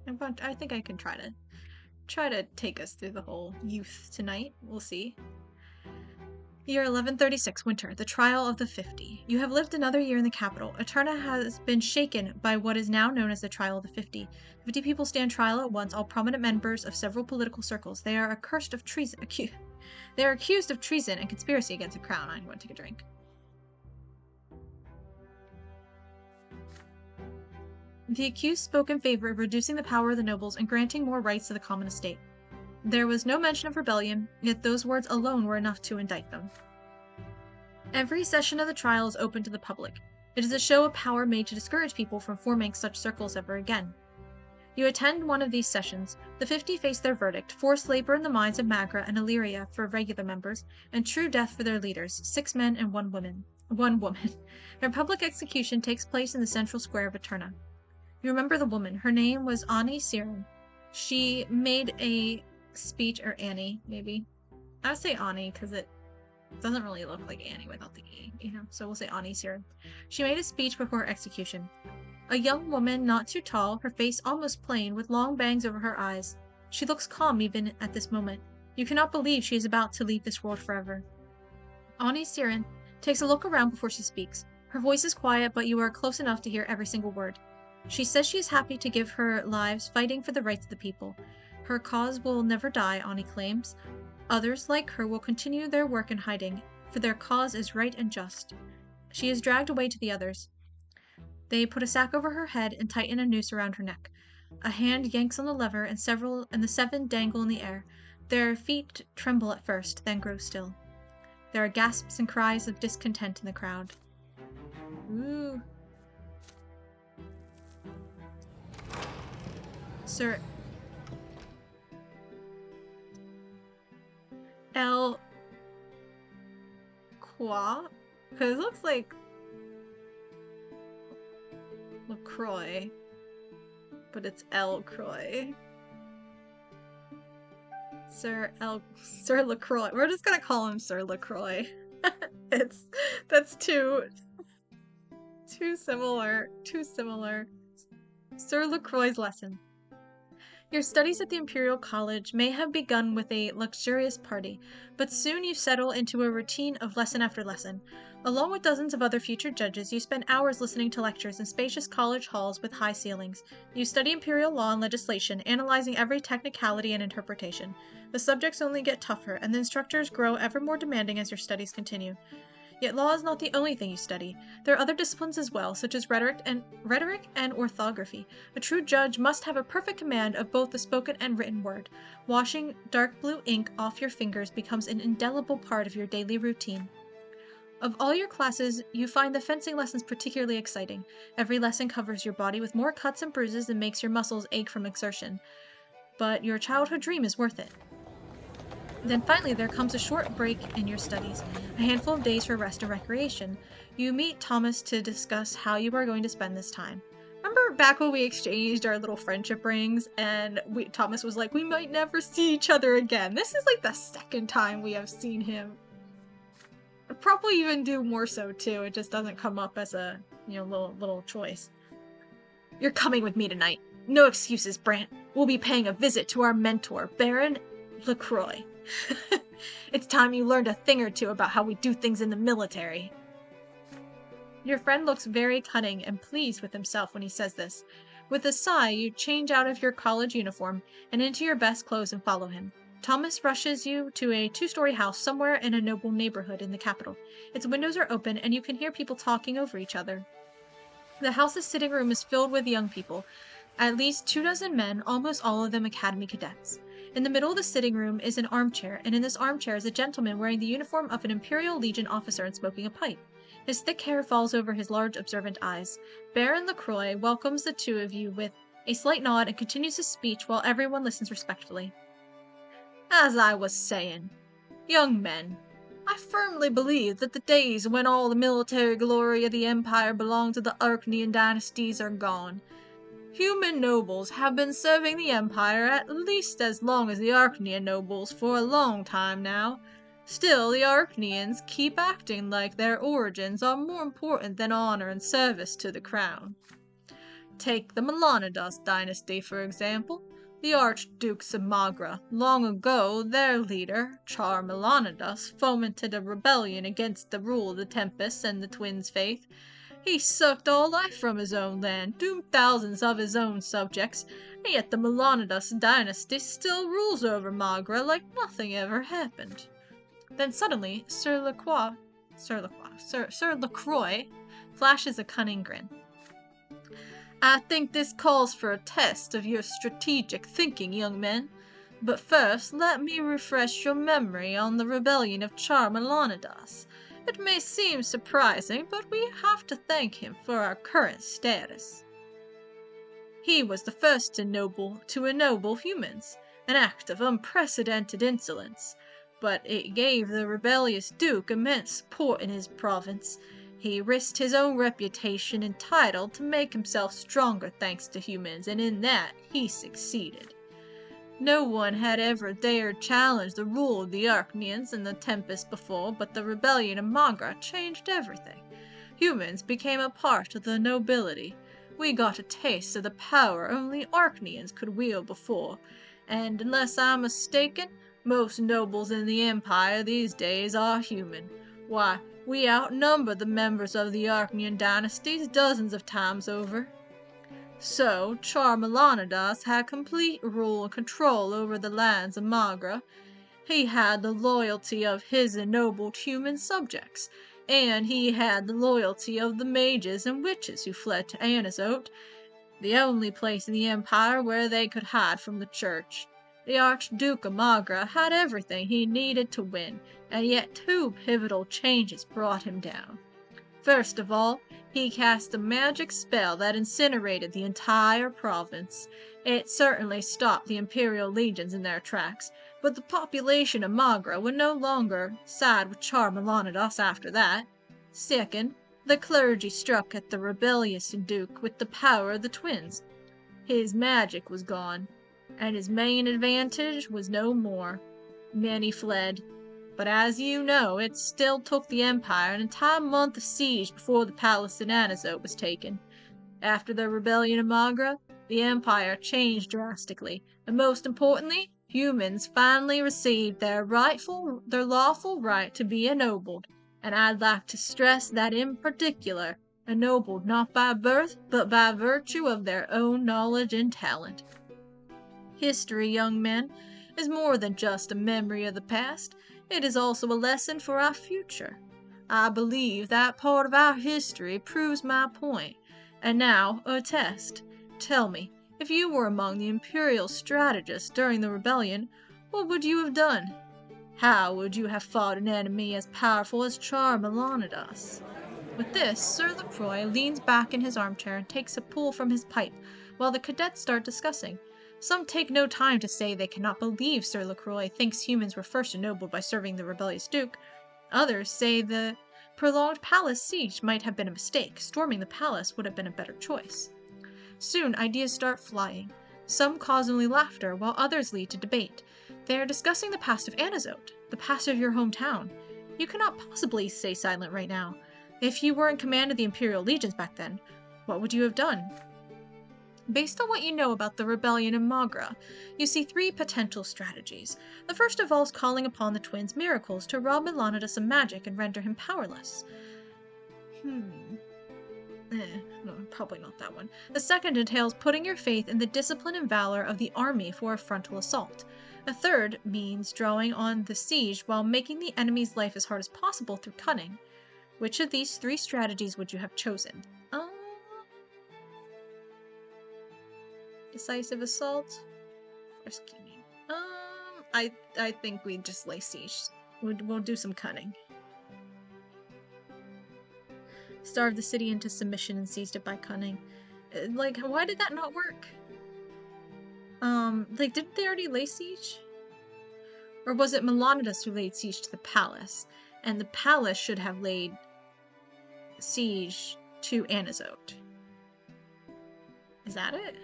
Speaker 1: I think I can try to take us through the whole youth tonight. We'll see. Year 1136, winter, the trial of the 50. You have lived another year in the capital. Eterna has been shaken by what is now known as the trial of the 50. 50 people stand trial at once, all prominent members of several political circles. They are accused of treason. They are accused of treason and conspiracy against the crown. I'm going to take a drink. The accused spoke in favor of reducing the power of the nobles and granting more rights to the common estate. There was no mention of rebellion, yet those words alone were enough to indict them. Every session of the trial is open to the public. It is a show of power made to discourage people from forming such circles ever again. You attend one of these sessions. The 50 face their verdict: forced labor in the mines of Magra and Illyria for regular members, and true death for their leaders, 6 men and 1 woman. Their public execution takes place in the central square of Eterna. You remember the woman. Her name was Ani Siren. She made a speech, or Annie, maybe. I would say Ani because it doesn't really look like Annie without the E, so we'll say Ani Siren. She made a speech before her execution. A young woman, not too tall, her face almost plain, with long bangs over her eyes. She looks calm even at this moment. You cannot believe she is about to leave this world forever. Ani Siren takes a look around before she speaks. Her voice is quiet, but you are close enough to hear every single word. She says she is happy to give her lives fighting for the rights of the people. Her cause will never die, Ani claims. Others, like her, will continue their work in hiding, for their cause is right and just. She is dragged away to the others. They put a sack over her head and tighten a noose around her neck. A hand yanks on the lever, and the 7 dangle in the air. Their feet tremble at first, then grow still. There are gasps and cries of discontent in the crowd. Ooh. Sir El Qua? Because it looks like LaCroix, but it's El Croix. Sir LaCroix. We're just gonna call him Sir LaCroix. That's too similar. Too similar. Sir LaCroix's lesson. Your studies at the Imperial College may have begun with a luxurious party, but soon you settle into a routine of lesson after lesson. Along with dozens of other future judges, you spend hours listening to lectures in spacious college halls with high ceilings. You study imperial law and legislation, analyzing every technicality and interpretation. The subjects only get tougher, and the instructors grow ever more demanding as your studies continue. Yet law is not the only thing you study. There are other disciplines as well, such as rhetoric and orthography. A true judge must have a perfect command of both the spoken and written word. Washing dark blue ink off your fingers becomes an indelible part of your daily routine. Of all your classes, you find the fencing lessons particularly exciting. Every lesson covers your body with more cuts and bruises and makes your muscles ache from exertion. But your childhood dream is worth it. Then finally there comes a short break in your studies, a handful of days for rest and recreation. You meet Thomas to discuss how you are going to spend this time. Remember back when we exchanged our little friendship rings and Thomas was like, we might never see each other again. This is like the 2nd time we have seen him. I'd probably even do more so too. It just doesn't come up as a little choice. You're coming with me tonight. No excuses, Brant. We'll be paying a visit to our mentor, Baron LaCroix. It's time you learned a thing or two about how we do things in the military. Your friend looks very cunning and pleased with himself when he says this. With a sigh, you change out of your college uniform and into your best clothes and follow him. Thomas rushes you to a 2-story house somewhere in a noble neighborhood in the capital. Its windows are open and you can hear people talking over each other. The house's sitting room is filled with young people, at least 24 men, almost all of them academy cadets. In the middle of the sitting room is an armchair, and in this armchair is a gentleman wearing the uniform of an Imperial Legion officer and smoking a pipe. His thick hair falls over his large, observant eyes. Baron LaCroix welcomes the two of you with a slight nod and continues his speech while everyone listens respectfully. As I was saying, young men, I firmly believe that the days when all the military glory of the Empire belonged to the Arachnean dynasties are gone. Human nobles have been serving the Empire at least as long as the Arachnean nobles for a long time now. Still, the Arachneans keep acting like their origins are more important than honor and service to the crown. Take the Melanidas dynasty, for example. The Archdukes of Magra. Long ago, their leader, Char Melanidas, fomented a rebellion against the rule of the Tempests and the Twins' faith. He sucked all life from his own land, doomed thousands of his own subjects, and yet the Melanidas dynasty still rules over Magra like nothing ever happened. Then suddenly, Sir LaCroix flashes a cunning grin. I think this calls for a test of your strategic thinking, young men. But first, let me refresh your memory on the rebellion of Char Melanidas. It may seem surprising, but we have to thank him for our current status. He was the first to ennoble humans, an act of unprecedented insolence, but it gave the rebellious Duke immense support in his province. He risked his own reputation and title to make himself stronger thanks to humans, and in that he succeeded. No one had ever dared challenge the rule of the Arachneans and the Tempest before, but the rebellion of Magra changed everything. Humans became a part of the nobility. We got a taste of the power only Arachneans could wield before, and unless I'm mistaken, most nobles in the Empire these days are human. Why, we outnumber the members of the Arachnean dynasties dozens of times over. So, Char Melanidas had complete rule and control over the lands of Magra. He had the loyalty of his ennobled human subjects, and he had the loyalty of the mages and witches who fled to Anizote, the only place in the Empire where they could hide from the Church. The Archduke of Magra had everything he needed to win, and yet 2 pivotal changes brought him down. First of all, he cast a magic spell that incinerated the entire province. It certainly stopped the Imperial legions in their tracks, but the population of Magra would no longer side with Char Melanidas after that. Second, the clergy struck at the rebellious Duke with the power of the twins. His magic was gone, and his main advantage was no more. Many fled. But as you know, it still took the Empire an entire month of siege before the palace in Anizote was taken. After the rebellion of Magra, the Empire changed drastically, and most importantly, humans finally received their lawful right to be ennobled, and I'd like to stress that in particular, ennobled not by birth, but by virtue of their own knowledge and talent. History, young men, is more than just a memory of the past. It is also a lesson for our future. I believe that part of our history proves my point. And now, a test. Tell me, if you were among the Imperial strategists during the rebellion, what would you have done? How would you have fought an enemy as powerful as Char Melanidas? With this, Sir LaCroix leans back in his armchair and takes a pull from his pipe, while the cadets start discussing. Some take no time to say they cannot believe Sir LaCroix thinks humans were first ennobled by serving the rebellious Duke. Others say the prolonged palace siege might have been a mistake. Storming the palace would have been a better choice. Soon ideas start flying. Some cause only laughter, while others lead to debate. They are discussing the past of Anizote, the past of your hometown. You cannot possibly stay silent right now. If you were in command of the Imperial legions back then, what would you have done? Based on what you know about the rebellion in Magra, you see 3 potential strategies. The first involves calling upon the twins' miracles to rob Melanidas of magic and render him powerless. No, probably not that one. The second entails putting your faith in the discipline and valor of the army for a frontal assault. A third means drawing on the siege while making the enemy's life as hard as possible through cunning. Which of these 3 strategies would you have chosen? Decisive assault or scheming? I think we just lay siege. We'll do some cunning. Starve the city into submission and seized it by cunning. Like, why did that not work? Like, didn't they already lay siege? Or was it Melanidas who laid siege to the palace? And the palace should have laid siege to Anazote. Is that it?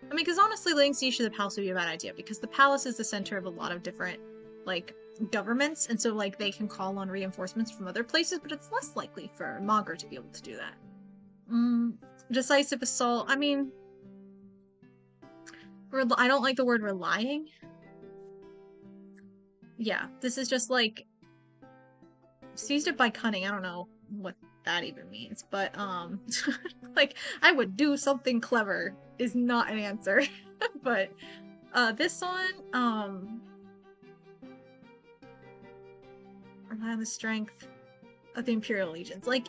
Speaker 1: I mean, because honestly, laying siege to the palace would be a bad idea, because the palace is the center of a lot of different, like, governments, and so, like, they can call on reinforcements from other places, but it's less likely for Magra to be able to do that. Decisive assault, I mean, I don't like the word relying. Yeah, this is just, like, seized it by cunning, I don't know what that even means, but, like, I would do something clever is not an answer, but, this one, rely on the strength of the Imperial Legions. Like,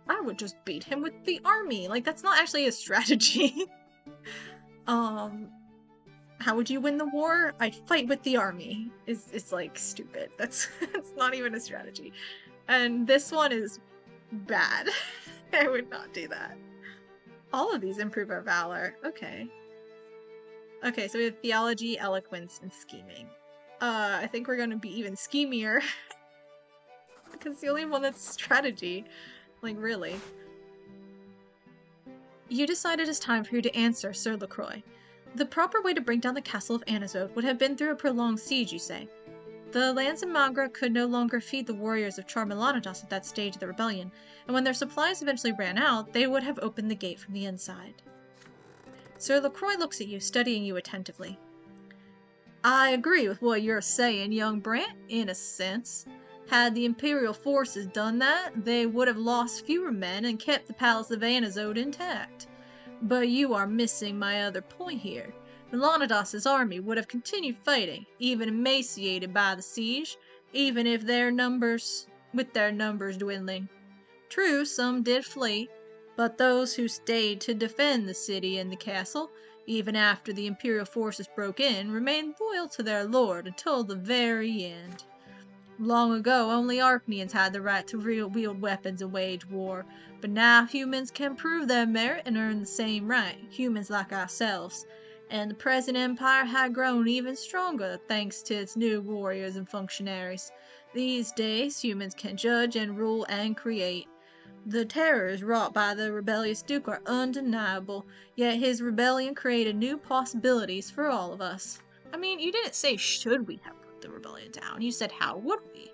Speaker 1: I would just beat him with the army. Like, that's not actually a strategy. How would you win the war? I'd fight with the army. It's like stupid. That's not even a strategy. And this one is bad. I would not do that. All of these improve our valor. Okay. Okay, so we have theology, eloquence, and scheming. I think we're gonna be even schemier. Because the only one that's strategy. Like, really. You decide it is time for you to answer, Sir LaCroix. The proper way to bring down the castle of Anazote would have been through a prolonged siege, you say. The lands in Magra could no longer feed the warriors of Charmelanidas at that stage of the rebellion, and when their supplies eventually ran out, they would have opened the gate from the inside. Sir LaCroix looks at you, studying you attentively. I agree with what you're saying, young Brant, in a sense. Had the Imperial forces done that, they would have lost fewer men and kept the Palace of Anazote intact. But you are missing my other point here. Melanidas' army would have continued fighting, even emaciated by the siege, even if with their numbers dwindling. True, some did flee, but those who stayed to defend the city and the castle, even after the Imperial forces broke in, remained loyal to their lord until the very end. Long ago, only Archnians had the right to wield weapons and wage war, but now humans can prove their merit and earn the same right, humans like ourselves. And the present empire had grown even stronger thanks to its new warriors and functionaries. These days, humans can judge and rule and create. The terrors wrought by the rebellious Duke are undeniable, yet his rebellion created new possibilities for all of us. I mean, you didn't say should we have put the rebellion down, you said how would we?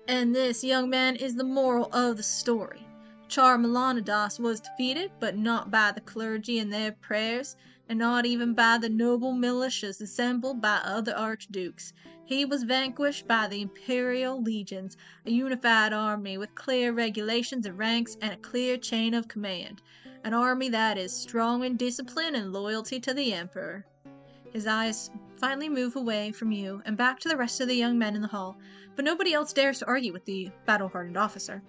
Speaker 1: And this, young man, is the moral of the story. Charmelanidas was defeated, but not by the clergy and their prayers, and not even by the noble militias assembled by other archdukes. He was vanquished by the Imperial legions, a unified army with clear regulations and ranks and a clear chain of command. An army that is strong in discipline and loyalty to the Emperor. His eyes finally move away from you and back to the rest of the young men in the hall, but nobody else dares to argue with the battle-hardened officer.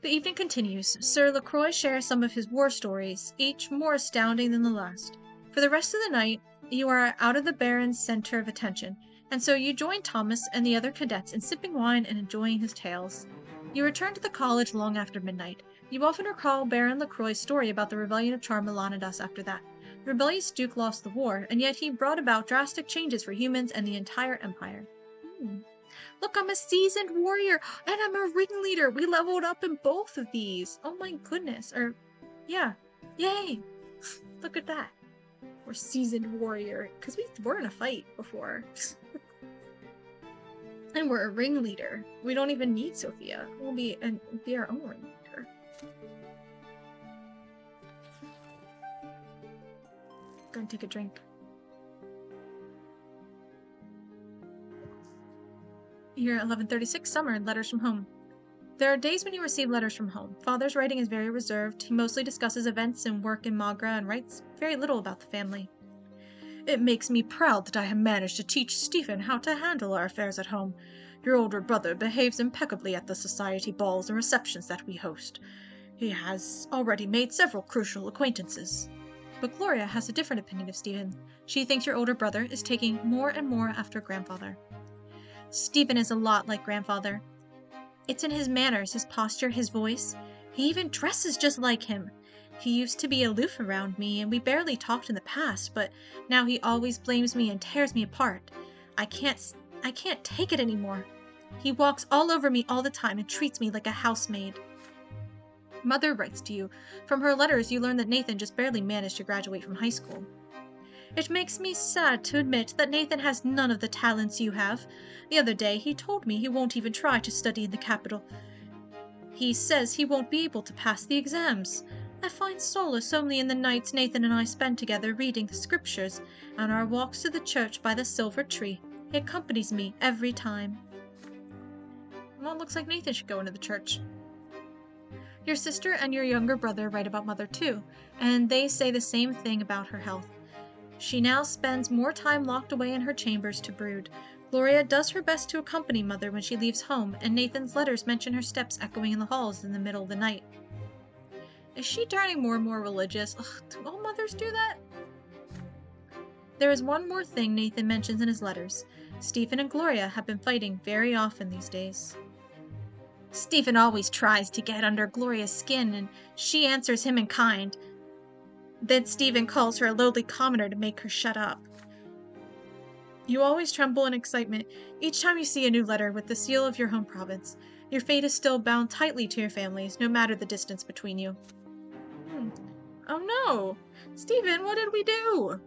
Speaker 1: The evening continues. Sir LaCroix shares some of his war stories, each more astounding than the last. For the rest of the night, you are out of the Baron's center of attention, and so you join Thomas and the other cadets in sipping wine and enjoying his tales. You return to the college long after midnight. You often recall Baron LaCroix's story about the rebellion of Charmelanidas after that. The rebellious Duke lost the war, and yet he brought about drastic changes for humans and the entire empire. Look, I'm a seasoned warrior, and I'm a ringleader. We leveled up in both of these. Oh my goodness. Yeah. Yay. Look at that. We're seasoned warrior. Because we were in a fight before. And we're a ringleader. We don't even need Sophia. We'll be our own ringleader. Go and take a drink. Year 1136, summer, letters from home. There are days when you receive letters from home. Father's writing is very reserved. He mostly discusses events and work in Magra and writes very little about the family. It makes me proud that I have managed to teach Stephen how to handle our affairs at home. Your older brother behaves impeccably at the society balls and receptions that we host. He has already made several crucial acquaintances. But Gloria has a different opinion of Stephen. She thinks your older brother is taking more and more after grandfather. Stephen is a lot like grandfather. It's in his manners, his posture, his voice. He even dresses just like him. He used to be aloof around me, and we barely talked in the past, but now he always blames me and tears me apart. I can't take it anymore. He walks all over me all the time and treats me like a housemaid. Mother writes to you. From her letters, you learn that Nathan just barely managed to graduate from high school. It makes me sad to admit that Nathan has none of the talents you have. The other day, he told me he won't even try to study in the capital. He says he won't be able to pass the exams. I find solace only in the nights Nathan and I spend together reading the scriptures and our walks to the church by the silver tree. It accompanies me every time. Well, it looks like Nathan should go into the church. Your sister and your younger brother write about Mother too, and they say the same thing about her health. She now spends more time locked away in her chambers to brood. Gloria does her best to accompany Mother when she leaves home, and Nathan's letters mention her steps echoing in the halls in the middle of the night. Is she turning more and more religious? Ugh, do all mothers do that? There is one more thing Nathan mentions in his letters. Stephen and Gloria have been fighting very often these days. Stephen always tries to get under Gloria's skin, and she answers him in kind. Then Stephen calls her a lowly commoner to make her shut up. You always tremble in excitement each time you see a new letter with the seal of your home province. Your fate is still bound tightly to your families, no matter the distance between you. Oh no! Stephen, what did we do?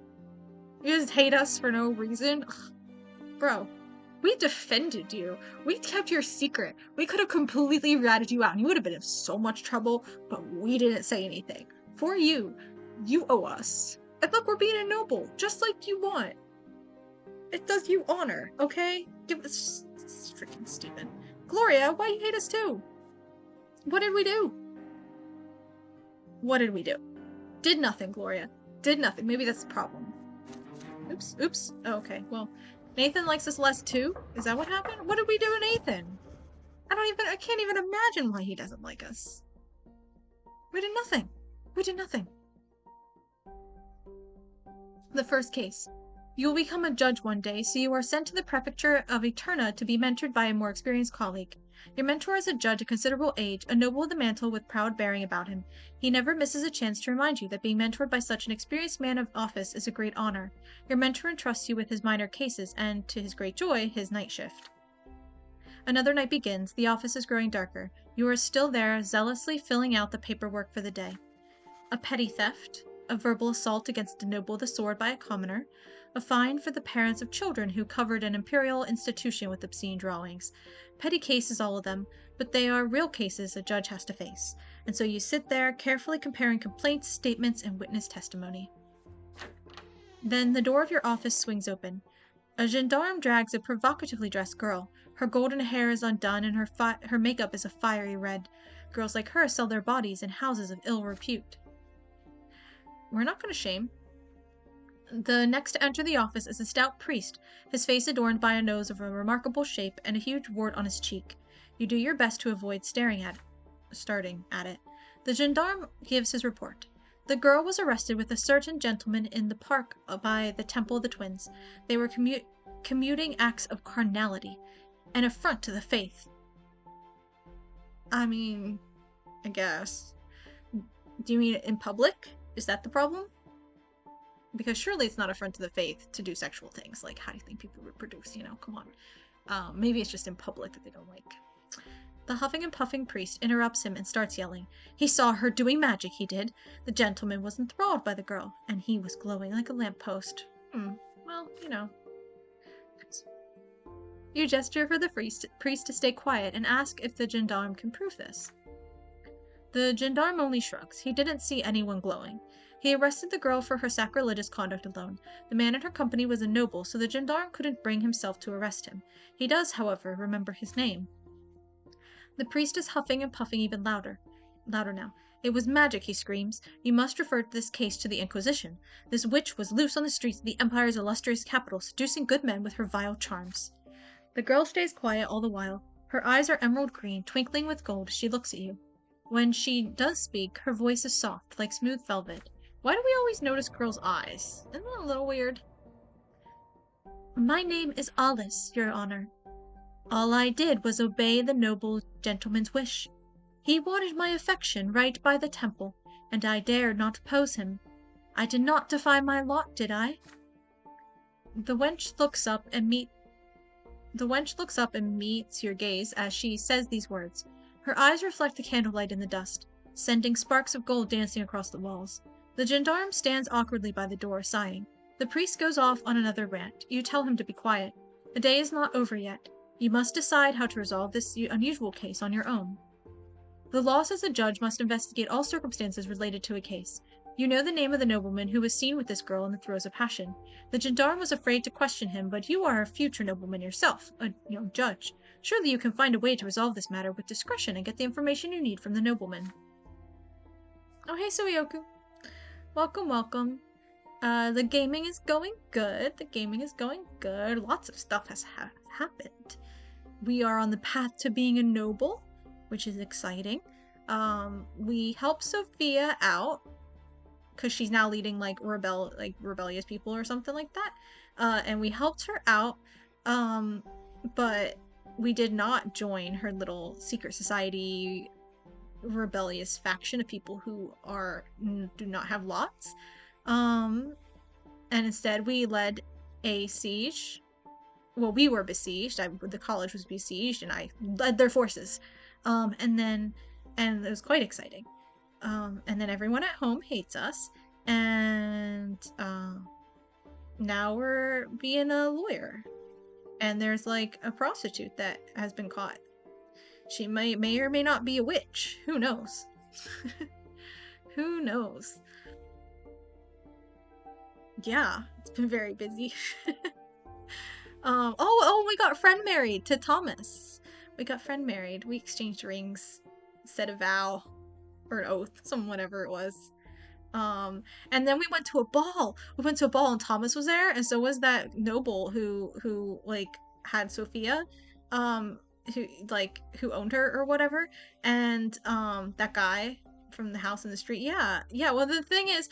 Speaker 1: You just hate us for no reason? Ugh. Bro, we defended you. We kept your secret. We could have completely ratted you out and you would have been in so much trouble, but we didn't say anything. For you, you owe us. And look, we're being a noble, just like you want. It does you honor, okay? Give us freaking Stephen. Gloria, why you hate us too? What did we do? What did we do? Did nothing, Gloria. Did nothing. Maybe that's the problem. Oops. Oh, okay, well, Nathan likes us less too? Is that what happened? What did we do to Nathan? I can't even imagine why he doesn't like us. We did nothing. The first case. You will become a judge one day, so you are sent to the prefecture of Eterna to be mentored by a more experienced colleague. Your mentor is a judge of considerable age, a noble of the mantle with proud bearing about him. He never misses a chance to remind you that being mentored by such an experienced man of office is a great honor. Your mentor entrusts you with his minor cases and, to his great joy, his night shift. Another night begins. The office is growing darker. You are still there, zealously filling out the paperwork for the day. A petty theft, a verbal assault against a noble with a sword by a commoner, a fine for the parents of children who covered an imperial institution with obscene drawings. Petty cases, all of them, but they are real cases a judge has to face, and so you sit there carefully comparing complaints, statements, and witness testimony. Then the door of your office swings open. A gendarme drags a provocatively dressed girl. Her golden hair is undone and her makeup is a fiery red. Girls like her sell their bodies in houses of ill repute. We're not going to shame. The next to enter the office is a stout priest, his face adorned by a nose of a remarkable shape and a huge wart on his cheek. You do your best to avoid starting at it. The gendarme gives his report. The girl was arrested with a certain gentleman in the park by the Temple of the Twins. They were commuting acts of carnality, an affront to the faith. I mean, I guess. Do you mean it in public? Is that the problem? Because surely it's not an affront to the faith to do sexual things. Like, how do you think people reproduce? Come on. Maybe it's just in public that they don't like. The huffing and puffing priest interrupts him and starts yelling. He saw her doing magic, he did. The gentleman was enthralled by the girl, and he was glowing like a lamppost. Well, You gesture for the priest to stay quiet and ask if the gendarme can prove this. The gendarme only shrugs. He didn't see anyone glowing. He arrested the girl for her sacrilegious conduct alone. The man in her company was a noble, so the gendarme couldn't bring himself to arrest him. He does, however, remember his name. The priest is huffing and puffing even louder. Louder now. It was magic, he screams. You must refer this case to the Inquisition. This witch was loose on the streets of the Empire's illustrious capital, seducing good men with her vile charms. The girl stays quiet all the while. Her eyes are emerald green, twinkling with gold as she looks at you. When she does speak, her voice is soft, like smooth velvet. Why do we always notice girls' eyes? Isn't that a little weird? My name is Alice, Your Honor. All I did was obey the noble gentleman's wish. He wanted my affection right by the temple, and I dared not oppose him. I did not defy my lot, did I? The wench looks up and meets your gaze as she says these words. Her eyes reflect the candlelight in the dust, sending sparks of gold dancing across the walls. The gendarme stands awkwardly by the door, sighing. The priest goes off on another rant. You tell him to be quiet. The day is not over yet. You must decide how to resolve this unusual case on your own. The law says a judge must investigate all circumstances related to a case. You know the name of the nobleman who was seen with this girl in the throes of passion. The gendarme was afraid to question him, but you are a future nobleman yourself, a judge. Surely you can find a way to resolve this matter with discretion and get the information you need from the nobleman. Oh, hey, Suiyoku. Welcome, welcome. The gaming is going good. Lots of stuff has happened. We are on the path to being a noble, which is exciting. We help Sophia out because she's now leading rebellious people or something like that. And we helped her out. But we did not join her little secret society rebellious faction of people who do not have lots. And instead we led a siege. Well, we were besieged. The college was besieged, and I led their forces. And it was quite exciting. And then everyone at home hates us, and now we're being a lawyer. And there's like a prostitute that has been caught. She may or may not be a witch. Who knows? Who knows? Yeah, it's been very busy. We got friend married to Thomas. We got friend married. We exchanged rings, said a vow or an oath, whatever it was. And then we went to a ball. And Thomas was there, and so was that noble who like had Sophia, who owned her or whatever, and that guy from the house in the street. Yeah. Well, the thing is,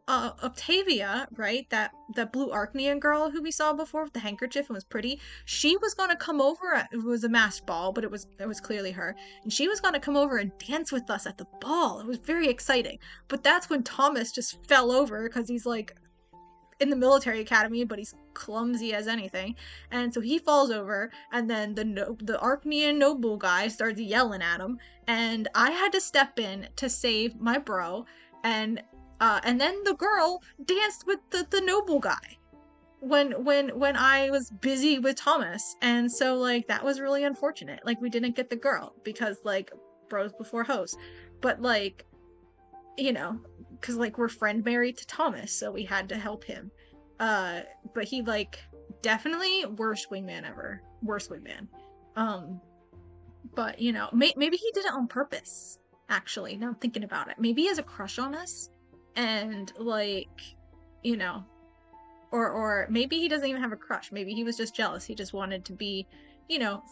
Speaker 1: Octavia, right? That blue Arcnean girl who we saw before with the handkerchief and was pretty. She was gonna come over. It was a masked ball, but it was clearly her, and she was gonna come over and dance with us at the ball. It was very exciting. But that's when Thomas just fell over because he's like in the military academy, but he's clumsy as anything, and so he falls over, and then the Arcnean noble guy starts yelling at him, and I had to step in to save my bro, and then the girl danced with the noble guy when I was busy with Thomas, and so like that was really unfortunate. Like we didn't get the girl because like bros before hoes, but like because like we're friend married to Thomas, so we had to help him. But he like definitely worst wingman ever, worst wingman. But maybe he did it on purpose. Actually, now I'm thinking about it, maybe he has a crush on us, and like, you know, or maybe he doesn't even have a crush. Maybe he was just jealous. He just wanted to be,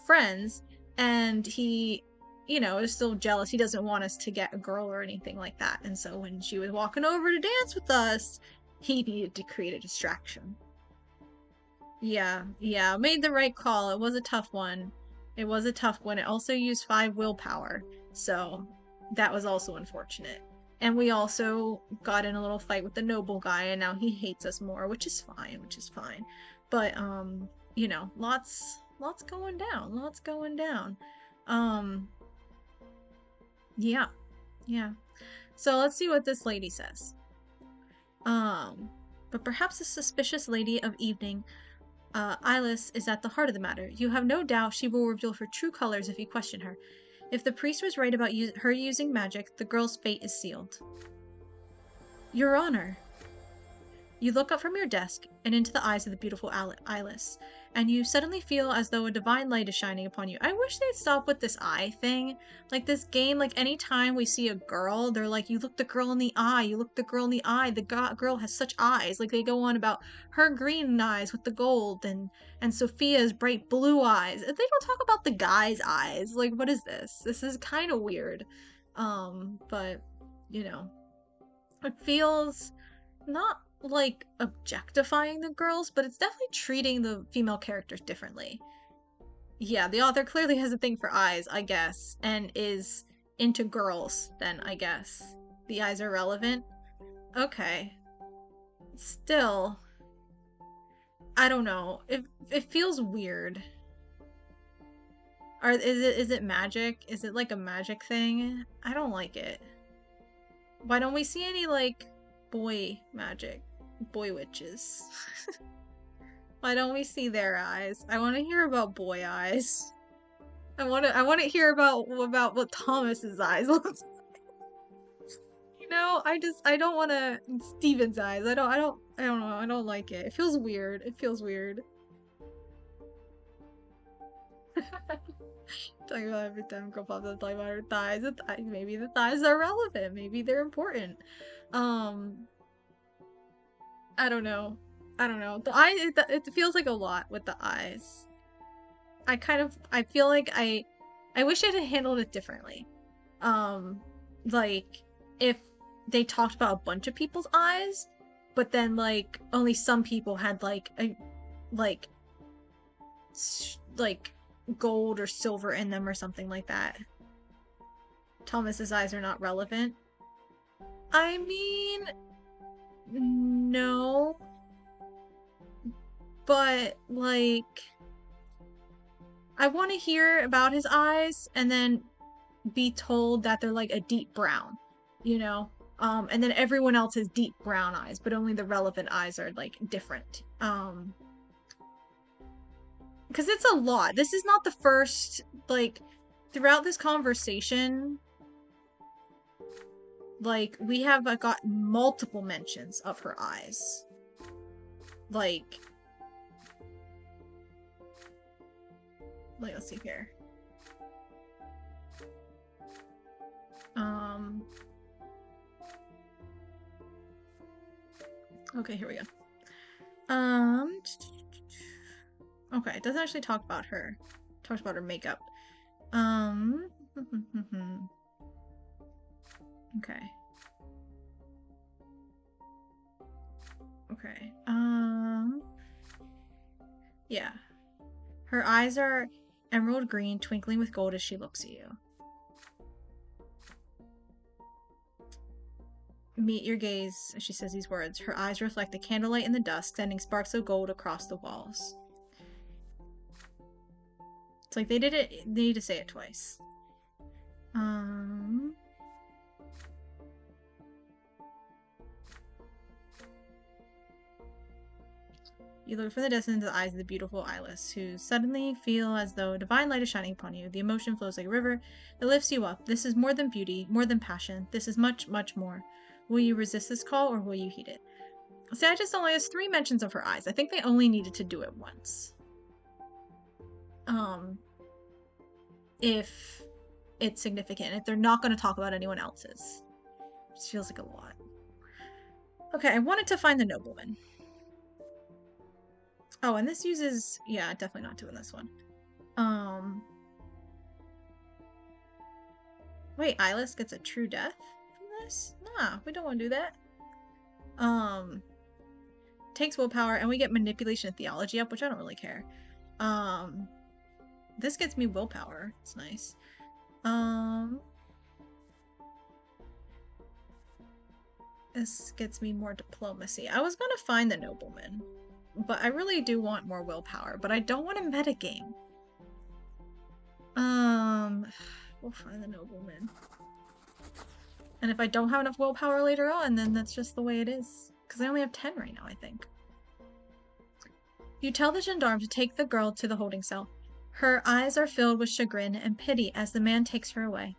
Speaker 1: friends, and he is still jealous. He doesn't want us to get a girl or anything like that. And so when she was walking over to dance with us, he needed to create a distraction. Yeah, made the right call. It was a tough one. It also used 5 willpower, so that was also unfortunate. And we also got in a little fight with the noble guy, and now he hates us more, which is fine. But lots going down. Um, yeah, yeah. So let's see what this lady says. But perhaps a suspicious lady of evening Ilis is at the heart of the matter. You have no doubt she will reveal her true colors if you question her. If the priest was right about her using magic, the girl's fate is sealed. Your Honor. You look up from your desk and into the eyes of the beautiful Ilis, and you suddenly feel as though a divine light is shining upon you. I wish they'd stop with this eye thing. Like this game, like anytime we see a girl, they're like, you look the girl in the eye, you look the girl in the eye, the girl has such eyes. Like they go on about her green eyes with the gold and Sophia's bright blue eyes. They don't talk about the guy's eyes. Like what is this? This is kind of weird. But you know, it feels not like objectifying the girls, but it's definitely treating the female characters differently. Yeah, the author clearly has a thing for eyes, I guess, and is into girls, then, I guess. The eyes are relevant? Okay. Still, I don't know. It feels weird. Or is it magic? Is it like a magic thing? I don't like it. Why don't we see any like boy magic? Boy witches. Why don't we see their eyes? I want to hear about boy eyes. I want to hear about what Thomas's eyes look like. I don't want to Steven's eyes. I don't know. I don't like it. It feels weird. It feels weird. Talking about every time girl pops up talking about her thighs. Maybe the thighs are relevant. Maybe they're important. Um, I don't know. I don't know. The eye it feels like a lot with the eyes. I feel like I wish I'd handled it differently. Um like if they talked about a bunch of people's eyes, but then like only some people had like like gold or silver in them or something like that. Thomas's eyes are not relevant. I mean, no, but like I want to hear about his eyes and then be told that they're like a deep brown, you know? And then everyone else has deep brown eyes, but only the relevant eyes are like different. Because it's a lot. This is not the first, like, throughout this conversation, like, we have got multiple mentions of her eyes. Like, let's see here. Okay, here we go. Okay, it doesn't actually talk about her. It talks about her makeup. Okay. Okay. Yeah. Her eyes are emerald green, twinkling with gold as she looks at you. Meet your gaze as she says these words. Her eyes reflect the candlelight in the dusk, sending sparks of gold across the walls. It's like they need to say it twice. You look from the distance into the eyes of the beautiful Ilis, who suddenly feel as though a divine light is shining upon you. The emotion flows like a river. It lifts you up. This is more than beauty, more than passion. This is much, much more. Will you resist this call or will you heed it? See, I just only has 3 mentions of her eyes. I think they only needed to do it once. If it's significant. If they're not going to talk about anyone else's. It just feels like a lot. Okay, I wanted to find the nobleman. Oh, and this uses... Yeah, definitely not doing this one. Wait, Ilis gets a true death from this? Nah, we don't want to do that. Takes willpower, and we get manipulation and theology up, which I don't really care. This gets me willpower. It's nice. This gets me more diplomacy. I was gonna find the nobleman, but I really do want more willpower, but I don't want to metagame. We'll find the nobleman. And if I don't have enough willpower later on, then that's just the way it is. Because I only have 10 right now, I think. You tell the gendarme to take the girl to the holding cell. Her eyes are filled with chagrin and pity as the man takes her away.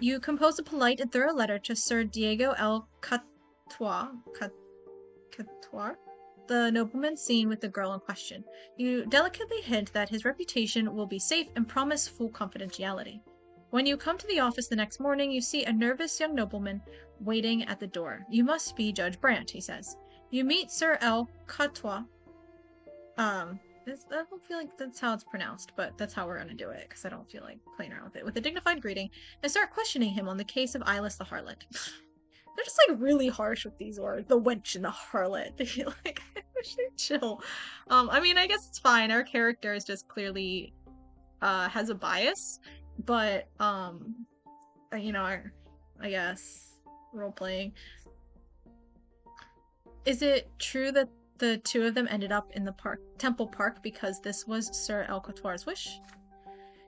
Speaker 1: You compose a polite and thorough letter to Sir Diego L. Catois, the nobleman seen with the girl in question. You delicately hint that his reputation will be safe and promise full confidentiality. When you come to the office the next morning, you see a nervous young nobleman waiting at the door. You must be Judge Brante, he says. You meet Sir L. Catois. I don't feel like that's how it's pronounced, but that's how we're gonna do it, because I don't feel like playing around with it. With a dignified greeting, and start questioning him on the case of Eyeless the Harlot. They're just like really harsh with these words. The wench and the harlot. Like, I wish they'd chill. I mean, I guess it's fine. Our character is just clearly has a bias, but you know, I guess role playing. Is it true that the two of them ended up in the Temple Park because this was Sir Elcotoir's wish?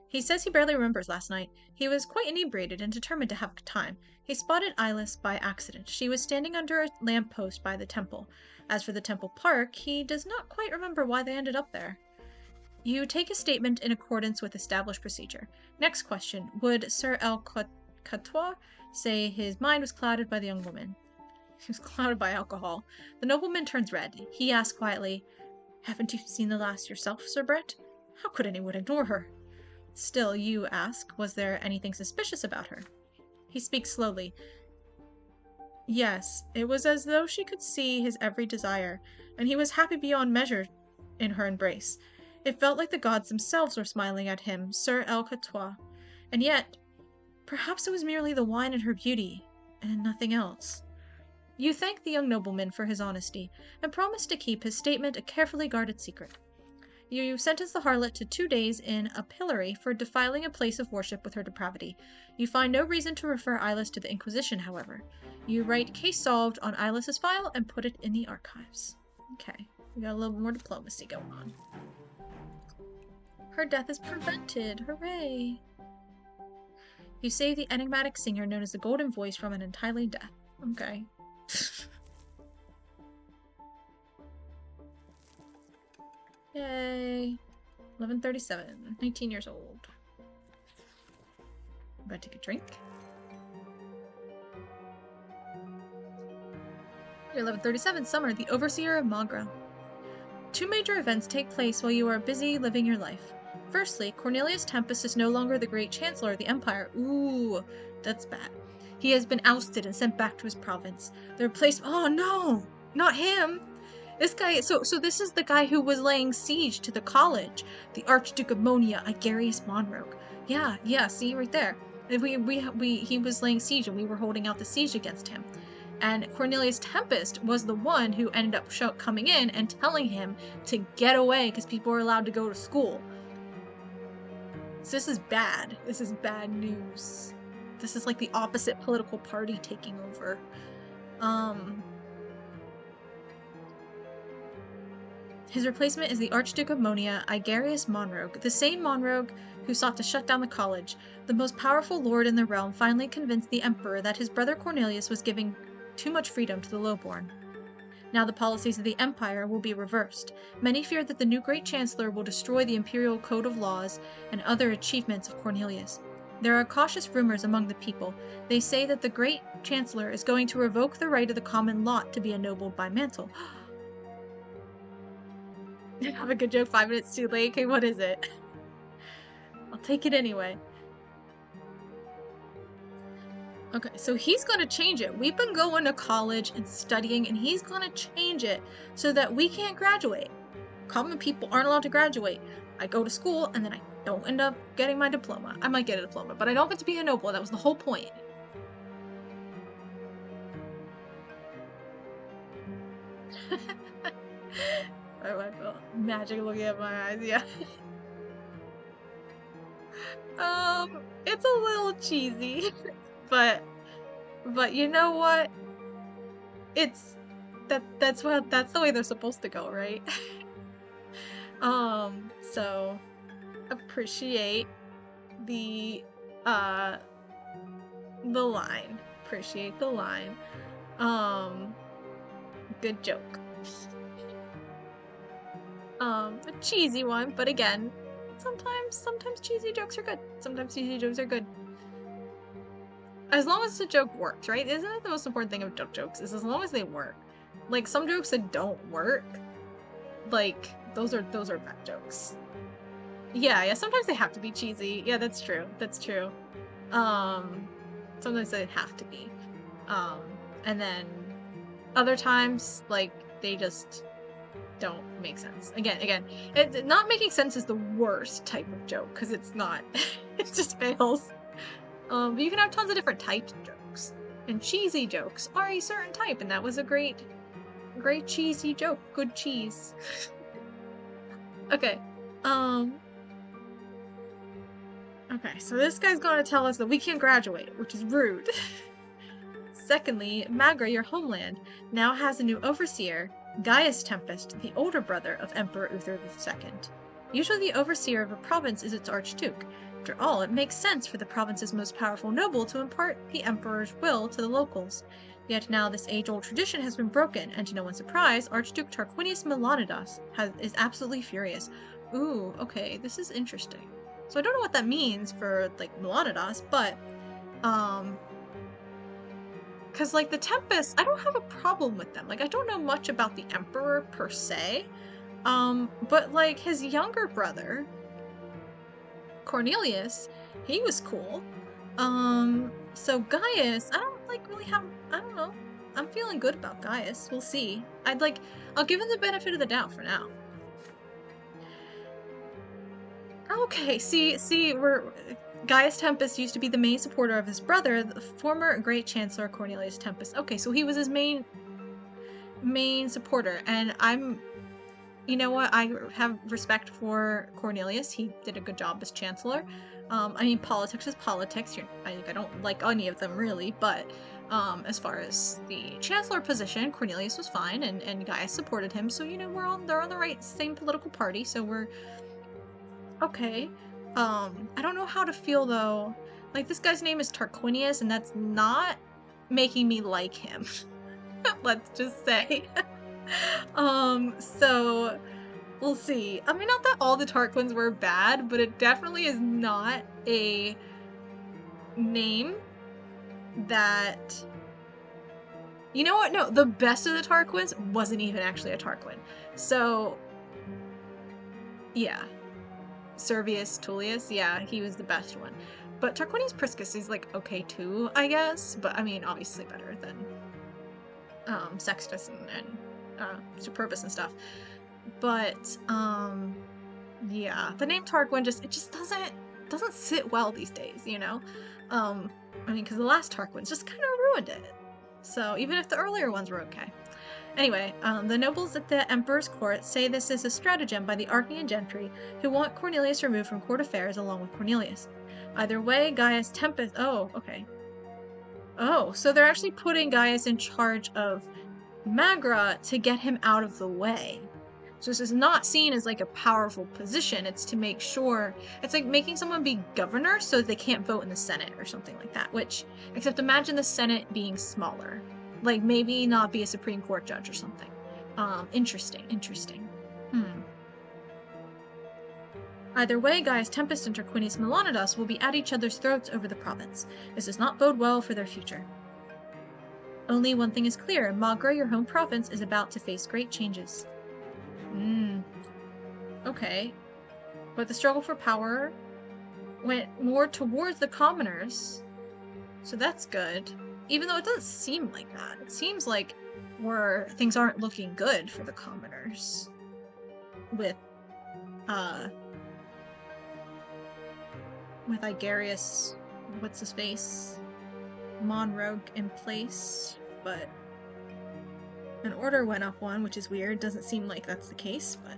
Speaker 1: He says he barely remembers last night. He was quite inebriated and determined to have a good time. He spotted Eyeless by accident. She was standing under a lamppost by the temple. As for the Temple Park, he does not quite remember why they ended up there. You take a statement in accordance with established procedure. Next question. Would Sir Catois say his mind was clouded by the young woman? He was clouded by alcohol. The nobleman turns red. He asks quietly, "Haven't you seen the last yourself, Sir Brett? How could anyone ignore her?" Still, you ask, was there anything suspicious about her? He speaks slowly. Yes, it was as though she could see his every desire, and he was happy beyond measure in her embrace. It felt like the gods themselves were smiling at him, Sir El Catois. And yet, perhaps it was merely the wine and her beauty, and nothing else. You thank the young nobleman for his honesty, and promise to keep his statement a carefully guarded secret. You sentence the harlot to 2 days in a pillory for defiling a place of worship with her depravity. You find no reason to refer Eyeless to the Inquisition, however. You write "case solved" on Eyeless's file and put it in the archives. Okay, we got a little more diplomacy going on. Her death is prevented. Hooray! You save the enigmatic singer known as the Golden Voice from an untimely death. Okay. Yay. 11:37. 19 years old. I'm gonna take a drink. Year 1137, summer, the overseer of Magra. 2 major events take place while you are busy living your life. Firstly, Cornelius Tempest is no longer the great chancellor of the empire. Ooh, that's bad. He has been ousted and sent back to his province. The replacement— oh no! Not him! This guy— so this is the guy who was laying siege to the college. The Archduke of Monia, Igarius Monroe. Yeah, see right there. He was laying siege and we were holding out the siege against him. And Cornelius Tempest was the one who ended up coming in and telling him to get away because people were allowed to go to school. So this is bad. This is bad news. This is like the opposite political party taking over. His replacement is the Archduke of Monia, Igarius Monroe, the same Monroe who sought to shut down the college. The most powerful lord in the realm finally convinced the emperor that his brother Cornelius was giving too much freedom to the lowborn. Now the policies of the empire will be reversed. Many fear that the new great chancellor will destroy the imperial code of laws and other achievements of Cornelius. There are cautious rumors among the people. They say that the great chancellor is going to revoke the right of the common lot to be ennobled by mantle. Have a good joke 5 minutes too late. Okay, what is it? I'll take it anyway. Okay, so he's gonna change it. We've been going to college and studying, and he's gonna change it so that we can't graduate. Common people aren't allowed to graduate. I go to school, and then I don't end up getting my diploma. I might get a diploma, but I don't get to be a noble. That was the whole point. I feel magic looking at my eyes, yeah. It's a little cheesy, but you know what? That's the way they're supposed to go, right? So appreciate the line. Appreciate the line. Good joke. A cheesy one, but again, sometimes cheesy jokes are good. Sometimes cheesy jokes are good. As long as the joke works, right? Isn't that the most important thing of jokes? Is as long as they work. Like some jokes that don't work, like those are bad jokes. Yeah, sometimes they have to be cheesy. Yeah, that's true. That's true. Um Sometimes they have to be. Um and then other times like they just don't make sense. Again, not making sense is the worst type of joke because it's not. It just fails. But you can have tons of different types of jokes, and cheesy jokes are a certain type, and that was a great cheesy joke. Good cheese. Okay. Um. Okay. So this guy's gonna tell us that we can't graduate, which is rude. Secondly, Magra, your homeland, now has a new overseer, Gaius Tempest, the older brother of Emperor Uther II. Usually the overseer of a province is its archduke. After all, it makes sense for the province's most powerful noble to impart the emperor's will to the locals. Yet now this age-old tradition has been broken, and to no one's surprise, Archduke Tarquinius Melanidas is absolutely furious. Ooh, okay, this is interesting. So I don't know what that means for, like, Melanidas, but, because, like, the Tempests, I don't have a problem with them. Like, I don't know much about the Emperor per se. But, like, his younger brother, Cornelius, he was cool. So Gaius, I don't, like, really have, I don't know. I'm feeling good about Gaius. We'll see. I'll give him the benefit of the doubt for now. Okay, see, Gaius Tempest used to be the main supporter of his brother, the former Great Chancellor Cornelius Tempest. Okay, so he was his main supporter, and you know what, I have respect for Cornelius. He did a good job as chancellor. I mean, politics is politics. I don't like any of them really, but as far as the chancellor position, Cornelius was fine, and Gaius supported him. So you know they're on the right same political party. So we're okay. I don't know how to feel though. Like this guy's name is Tarquinius, and that's not making me like him. Let's just say. So we'll see. I mean, not that all the Tarquins were bad, but it definitely is not a name that. You know what? No, the best of the Tarquins wasn't even actually a Tarquin. So, yeah. Servius Tullius, yeah, he was the best one. But Tarquinius Priscus is like okay too, I guess. But I mean, obviously better than Sextus and Superbus and stuff. But yeah, the name Tarquin just doesn't sit well these days, you know. I mean, because the last Tarquins just kind of ruined it. So even if the earlier ones were okay. Anyway, the nobles at the emperor's court say this is a stratagem by the Archaean gentry who want Cornelius removed from court affairs along with Cornelius. Either way, Gaius Tempest. Oh, okay. Oh, so they're actually putting Gaius in charge of Magra to get him out of the way. So this is not seen as like a powerful position. It's to make sure it's like making someone be governor so they can't vote in the Senate or something like that. Which, except imagine the Senate being smaller, like maybe not be a Supreme Court judge or something. Interesting. Either way, Gaius Tempest and Tarquinius Melanidas will be at each other's throats over the province. This does not bode well for their future. Only one thing is clear: Magra, your home province, is about to face great changes. Okay. But the struggle for power went more towards the commoners, so that's good. Even though it doesn't seem like that. It seems like things aren't looking good for the commoners. With Igarius, what's his face? Monroe in place, but an order went up one, which is weird. Doesn't seem like that's the case, but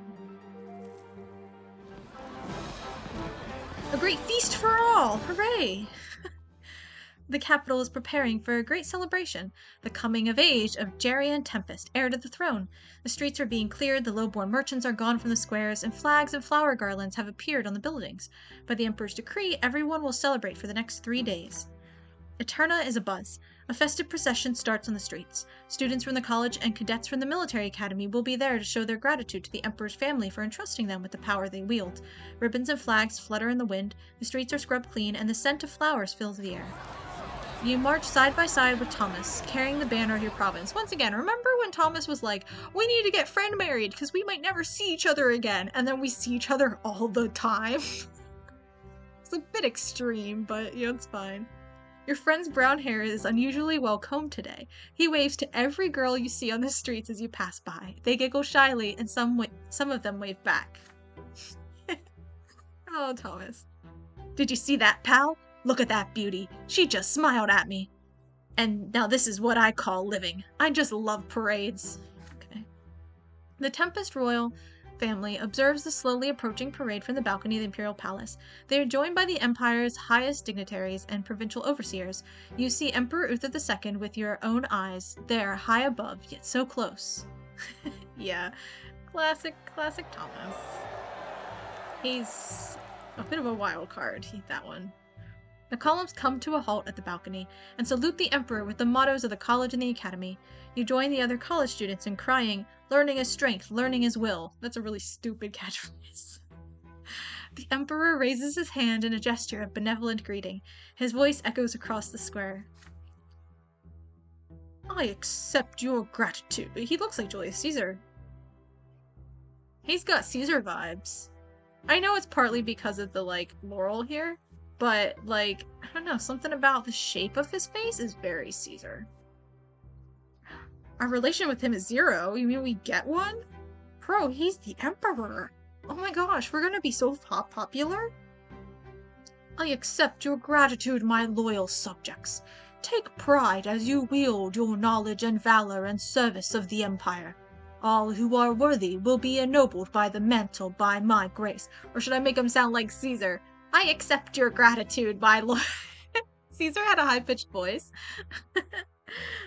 Speaker 1: a great feast for all! Hooray! The capital is preparing for a great celebration, the coming of age of Gerion Tempest, heir to the throne. The streets are being cleared, the low-born merchants are gone from the squares, and flags and flower garlands have appeared on the buildings. By the Emperor's decree, everyone will celebrate for the next 3 days. Eterna is abuzz. A festive procession starts on the streets. Students from the college and cadets from the military academy will be there to show their gratitude to the Emperor's family for entrusting them with the power they wield. Ribbons and flags flutter in the wind, the streets are scrubbed clean, and the scent of flowers fills the air. You march side by side with Thomas, carrying the banner of your province. Once again, remember when Thomas was like, we need to get friend married because we might never see each other again, and then we see each other all the time? It's a bit extreme, but it's fine. Your friend's brown hair is unusually well combed today. He waves to every girl you see on the streets as you pass by. They giggle shyly, and some of them wave back. Oh, Thomas. Did you see that, pal? Look at that beauty. She just smiled at me. And now this is what I call living. I just love parades. Okay. The Tempest Royal family observes the slowly approaching parade from the balcony of the Imperial Palace. They are joined by the Empire's highest dignitaries and provincial overseers. You see Emperor Uther II with your own eyes, there, high above, yet so close. Yeah, classic Thomas. He's a bit of a wild card, that one. The columns come to a halt at the balcony and salute the Emperor with the mottos of the college and the academy. You join the other college students in crying, "Learning is strength, learning is will." That's a really stupid catchphrase. The Emperor raises his hand in a gesture of benevolent greeting. His voice echoes across the square. I accept your gratitude. He looks like Julius Caesar. He's got Caesar vibes. I know it's partly because of the, laurel here, but, I don't know, something about the shape of his face is very Caesar. Our relation with him is 0. You mean we get one? Bro, he's the Emperor. Oh my gosh, we're gonna be so popular? I accept your gratitude, my loyal subjects. Take pride as you wield your knowledge and valor in service of the Empire. All who are worthy will be ennobled by the mantle by my grace. Or should I make him sound like Caesar? I accept your gratitude, my lord. Caesar had a high-pitched voice.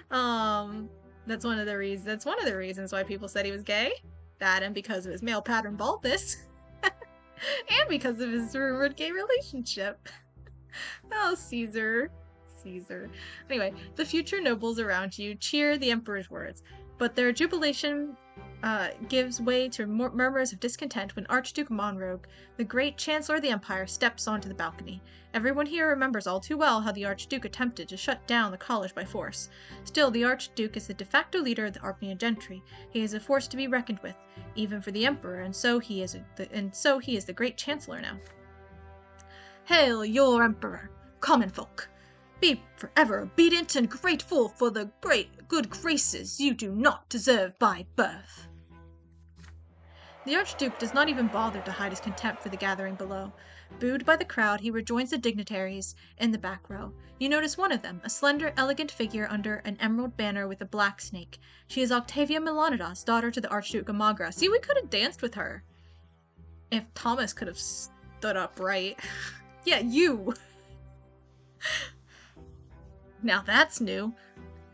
Speaker 1: That's one of the reasons why people said he was gay. That and because of his male pattern baldness. And because of his rumored gay relationship. Oh, Caesar. Anyway, the future nobles around you cheer the Emperor's words, but their jubilation gives way to murmurs of discontent when Archduke Monroe, the great Chancellor of the Empire, steps onto the balcony. Everyone here remembers all too well how the Archduke attempted to shut down the college by force. Still, the Archduke is the de facto leader of the Orkneyan gentry. He is a force to be reckoned with, even for the Emperor, and so he is the great Chancellor now. Hail your Emperor, common folk! Be forever obedient and grateful for the great good graces you do not deserve by birth. The Archduke does not even bother to hide his contempt for the gathering below. Booed by the crowd, he rejoins the dignitaries in the back row. You notice one of them, a slender, elegant figure under an emerald banner with a black snake. She is Octavia Melanidas, daughter to the Archduke of Magra. See, we could have danced with her. If Thomas could have stood up right. Yeah, you! Now that's new.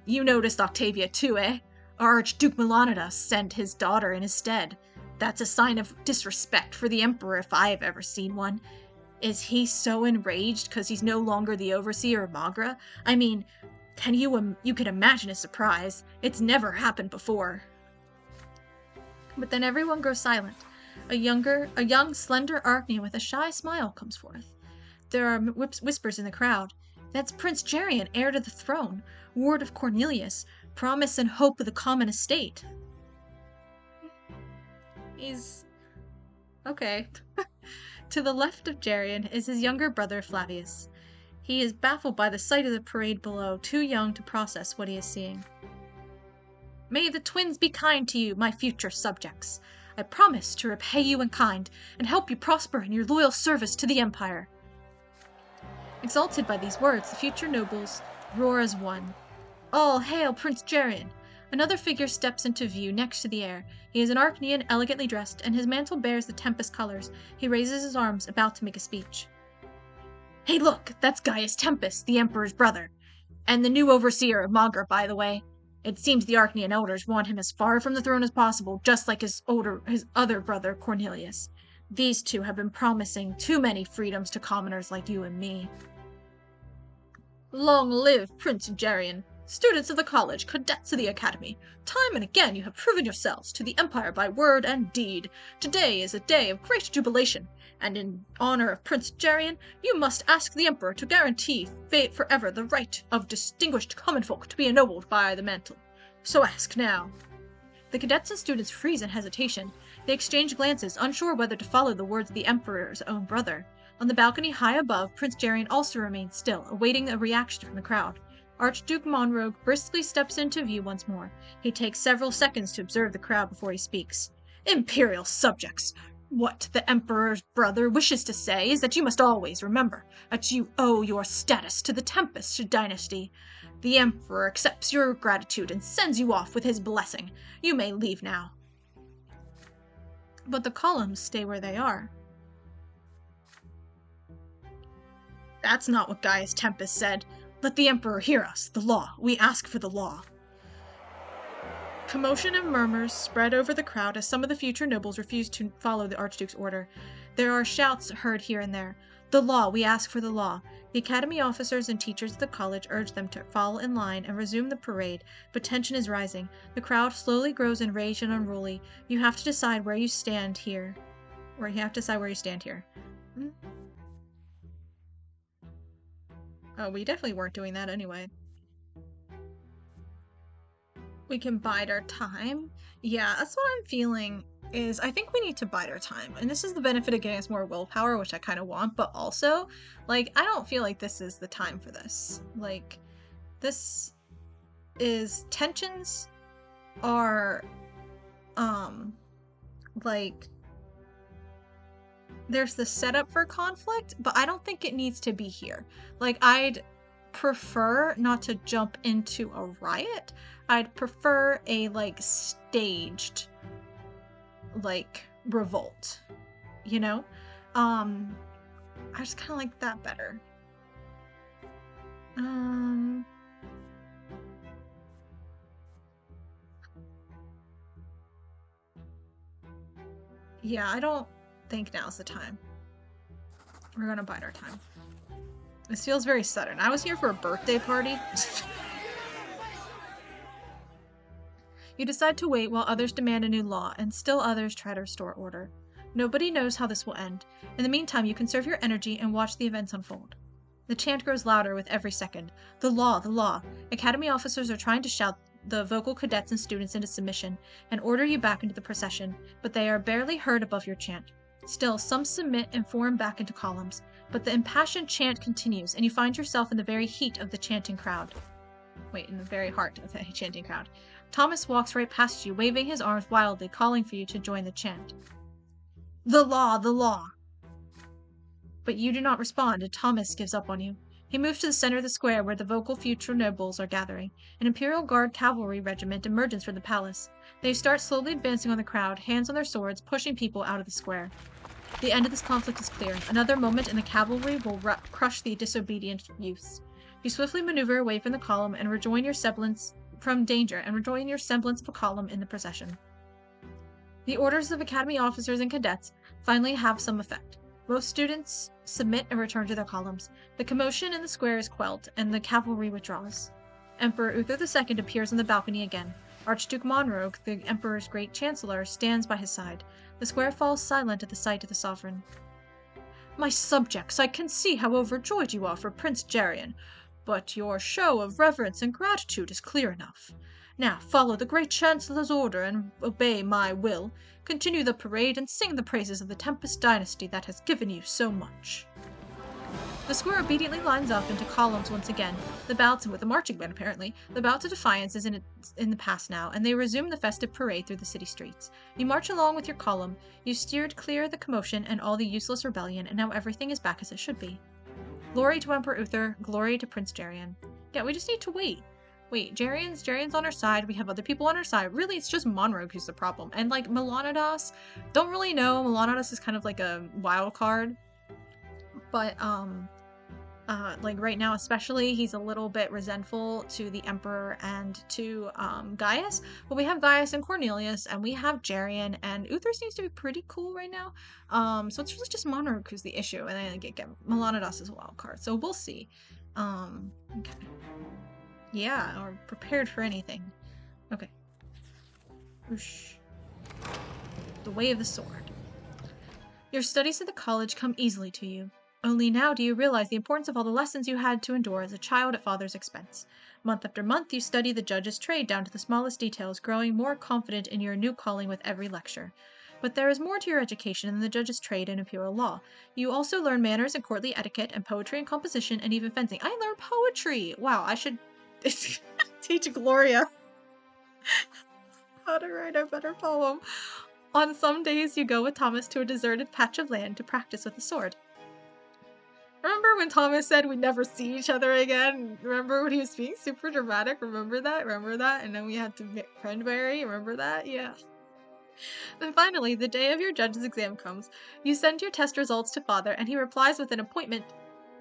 Speaker 1: You noticed Octavia too, eh? Archduke Melanidas sent his daughter in his stead. That's a sign of disrespect for the Emperor if I have ever seen one. Is he so enraged because he's no longer the overseer of Magra? I mean, you can imagine his surprise. It's never happened before. But then everyone grows silent. A young, slender Orkney with a shy smile comes forth. There are whispers in the crowd. That's Prince Geryon, heir to the throne, ward of Cornelius, promise and hope of the common estate. He's... okay. To the left of Geryon is his younger brother Flavius. He is baffled by the sight of the parade below, too young to process what he is seeing. May the twins be kind to you, my future subjects. I promise to repay you in kind and help you prosper in your loyal service to the Empire. Exalted by these words, the future nobles roar as one. All hail Prince Geryon! Another figure steps into view next to the heir. He is an Orkneyan, elegantly dressed, and his mantle bears the Tempest colors. He raises his arms, about to make a speech. Hey look, that's Gaius Tempest, the Emperor's brother. And the new overseer of Magra, by the way. It seems the Orkneyan elders want him as far from the throne as possible, just like his other brother, Cornelius. These two have been promising too many freedoms to commoners like you and me. Long live Prince Geryon, Students of the college, cadets of the academy, time and again you have proven yourselves to the Empire by word and deed. Today is a day of great jubilation, and in honor of Prince Jarian, you must ask the Emperor to guarantee forever the right of distinguished common folk to be ennobled by the mantle. So ask now. The cadets and students freeze in hesitation. They exchange glances, unsure whether to follow the words of the Emperor's own brother. On the balcony high above, Prince Jarian also remains still, awaiting a reaction from the crowd. Archduke Monroe briskly steps into view once more. He takes several seconds to observe the crowd before he speaks. Imperial subjects, what the Emperor's brother wishes to say is that you must always remember that you owe your status to the Tempest dynasty. The Emperor accepts your gratitude and sends you off with his blessing. You may leave now. But the columns stay where they are. That's not what Gaius Tempest said. Let the Emperor hear us. The law. We ask for the law. Commotion and murmurs spread over the crowd as some of the future nobles refuse to follow the Archduke's order. There are shouts heard here and there. The law. We ask for the law. The academy officers and teachers of the college urge them to fall in line and resume the parade, but tension is rising. The crowd slowly grows enraged and unruly. You have to decide where you stand here. Oh, we definitely weren't doing that anyway. We can bide our time. Yeah, that's what I'm feeling is I think we need to bide our time. And this is the benefit of getting us more willpower, which I kind of want, but also, like, I don't feel like this is the time for this. Like, this is tensions are like there's the setup for conflict, but I don't think it needs to be here. Like, I'd prefer not to jump into a riot. I'd prefer a, like, staged, like, revolt, you know? I just kind of like that better. Yeah, I don't think now's the time. We're gonna bide our time. This feels very sudden. I was here for a birthday party. You decide to wait while others demand a new law, and still others try to restore order. Nobody knows how this will end. In the meantime, you conserve your energy and watch the events unfold. The chant grows louder with every second. The law, the law. Academy officers are trying to shout the vocal cadets and students into submission and order you back into the procession, but they are barely heard above your chant. Still, some submit and form back into columns, but the impassioned chant continues, and you find yourself in the very heat of the chanting crowd. In the very heart of the chanting crowd. Thomas walks right past you, waving his arms wildly, calling for you to join the chant. The law, the law! But you do not respond, and Thomas gives up on you. He moves to the center of the square where the vocal future nobles are gathering. An Imperial Guard cavalry regiment emerges from the palace. They start slowly advancing on the crowd, hands on their swords, pushing people out of the square. The end of this conflict is clear. Another moment and the cavalry will crush the disobedient youths. You swiftly maneuver away from the column and rejoin your semblance of a column in the procession. The orders of Academy officers and cadets finally have some effect. Most students submit and return to their columns. The commotion in the square is quelled, and the cavalry withdraws. Emperor Uther II appears on the balcony again. Archduke Monroe, the Emperor's great chancellor, stands by his side. The square falls silent at the sight of the sovereign. My subjects, I can see how overjoyed you are for Prince Jarian, but your show of reverence and gratitude is clear enough. Now follow the great chancellor's order and obey my will. Continue the parade and sing the praises of the Tempest dynasty that has given you so much. The square obediently lines up into columns once again. With a marching band apparently, the bout of defiance is in the past now, and they resume the festive parade through the city streets. You march along with your column. You steered clear of the commotion and all the useless rebellion, and now everything is back as it should be. Glory to Emperor Uther, glory to Prince Jarian. Yeah, we just need to wait. Jarian's on our side. We have other people on our side. Really, it's just Monroe who's the problem. And, like, Melanidas, don't really know. Melanidas is kind of like a wild card. But, like, right now especially, he's a little bit resentful to the Emperor and to, Gaius. But we have Gaius and Cornelius, and we have Jarian, and Uther seems to be pretty cool right now. So it's really just Monroe who's the issue, and then get Melanidas as a wild card. So we'll see. Okay. Yeah, or prepared for anything. Okay. Whoosh. The way of the sword. Your studies at the college come easily to you. Only now do you realize the importance of all the lessons you had to endure as a child at father's expense. Month after month, you study the judge's trade down to the smallest details, growing more confident in your new calling with every lecture. But there is more to your education than the judge's trade and imperial law. You also learn manners and courtly etiquette and poetry and composition and even fencing. I learned poetry! Wow, I should teach Gloria how to write a better poem. On some days, you go with Thomas to a deserted patch of land to practice with the sword. Remember when Thomas said we'd never see each other again? Remember when he was being super dramatic? Remember that? Remember that? And then we had to get Cranberry? Remember that? Yeah. Then finally, the day of your judge's exam comes. You send your test results to father, and he replies with an appointment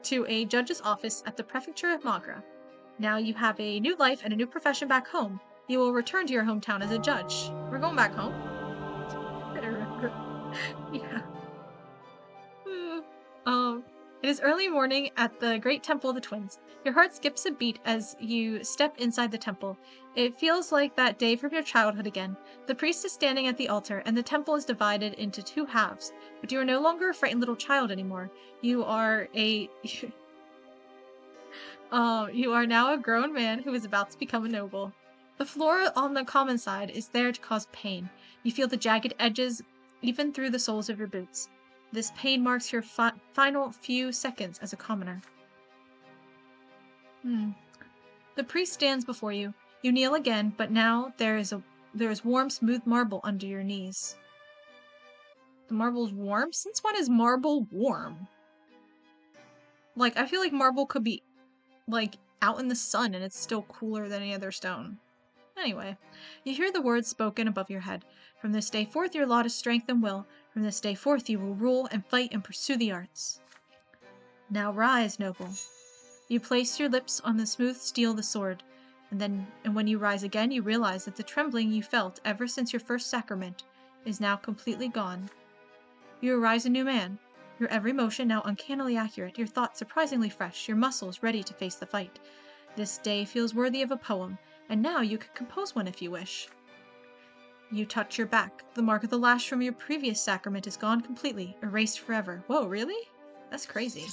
Speaker 1: to a judge's office at the prefecture of Magra. Now you have a new life and a new profession back home. You will return to your hometown as a judge. We're going back home? I remember. Yeah. Um, it is early morning at the Great Temple of the Twins. Your heart skips a beat as you step inside the temple. It feels like that day from your childhood again. The priest is standing at the altar, and the temple is divided into two halves. But you are no longer a frightened little child anymore. You are a you are now a grown man who is about to become a noble. The floor on the common side is there to cause pain. You feel the jagged edges even through the soles of your boots. This pain marks your final few seconds as a commoner. The priest stands before you. You kneel again, but now there is warm, smooth marble under your knees. The marble's warm? Since when is marble warm? Like, I feel like marble could be, like, out in the sun and it's still cooler than any other stone. Anyway, you hear the words spoken above your head. From this day forth your lot is strength and will. From this day forth you will rule and fight and pursue the arts. Now rise, noble. You place your lips on the smooth steel of the sword, and when you rise again you realize that the trembling you felt ever since your first sacrament is now completely gone. You arise a new man, your every motion now uncannily accurate, your thoughts surprisingly fresh, your muscles ready to face the fight. This day feels worthy of a poem, and now you can compose one if you wish. You touch your back. The mark of the lash from your previous sacrament is gone completely, erased forever. Whoa, really? That's crazy.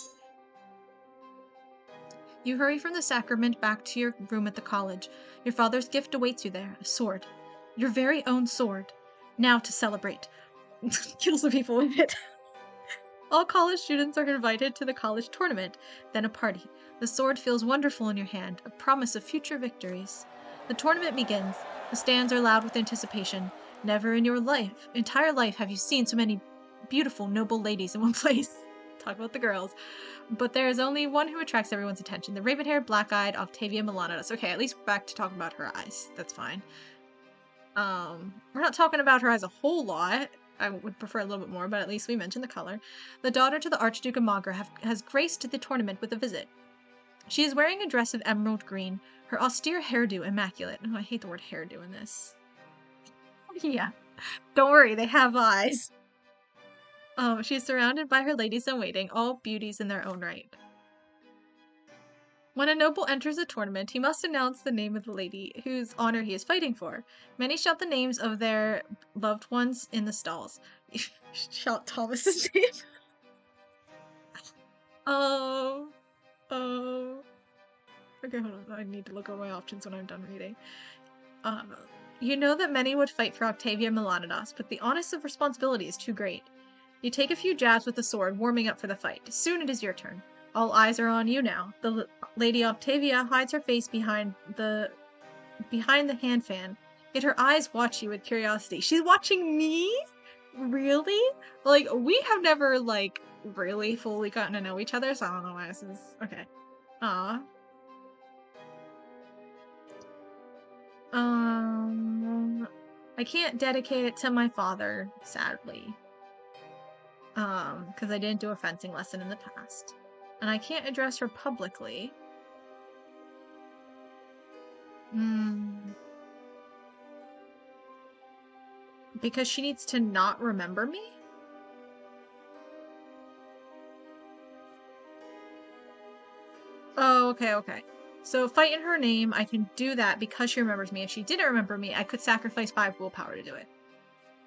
Speaker 1: You hurry from the sacrament back to your room at the college. Your father's gift awaits you there, a sword. Your very own sword. Now to celebrate. Kill some people with it. All college students are invited to the college tournament, then a party. The sword feels wonderful in your hand, a promise of future victories. The tournament begins. The stands are loud with anticipation. Never in your entire life, have you seen so many beautiful, noble ladies in one place. Talk about the girls. But there is only one who attracts everyone's attention, the raven-haired, black-eyed Octavia Milanatus. Okay, at least we're back to talking about her eyes. That's fine. We're not talking about her as a whole lot. I would prefer a little bit more, but at least we mentioned the color. The daughter to the Archduke of Magra has graced the tournament with a visit. She is wearing a dress of emerald green, her austere hairdo immaculate. Oh, I hate the word hairdo in this. Yeah. Don't worry, they have eyes. She is surrounded by her ladies in waiting, all beauties in their own right. When a noble enters a tournament, he must announce the name of the lady whose honor he is fighting for. Many shout the names of their loved ones in the stalls. Shout Thomas's name. Oh. Okay, hold on. I need to look over my options when I'm done reading. You know that many would fight for Octavia Milanados, but the onus of responsibility is too great. You take a few jabs with the sword, warming up for the fight. Soon it is your turn. All eyes are on you now. The Lady Octavia hides her face behind the hand fan. Yet her eyes watch you with curiosity. She's watching me? Really? Like, we have never, like, really fully gotten to know each other, so I don't know why this is... Okay. Aw. I can't dedicate it to my father, sadly. Because I didn't do a fencing lesson in the past. And I can't address her publicly. Because she needs to not remember me? Oh, okay. So fight in her name, I can do that because she remembers me. If she didn't remember me, I could sacrifice 5 willpower to do it.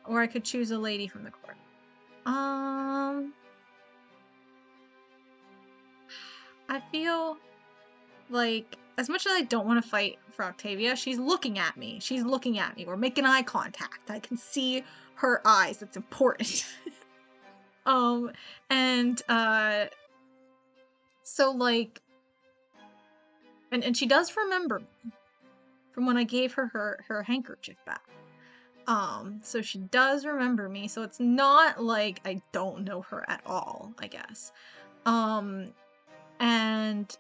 Speaker 1: Or I could choose a lady from the court. I feel like, as much as I don't want to fight for Octavia, she's looking at me. She's looking at me. We're making eye contact. I can see her eyes. That's important. And so like, and she does remember me from when I gave her handkerchief back. So she does remember me, so it's not like I don't know her at all, I guess. And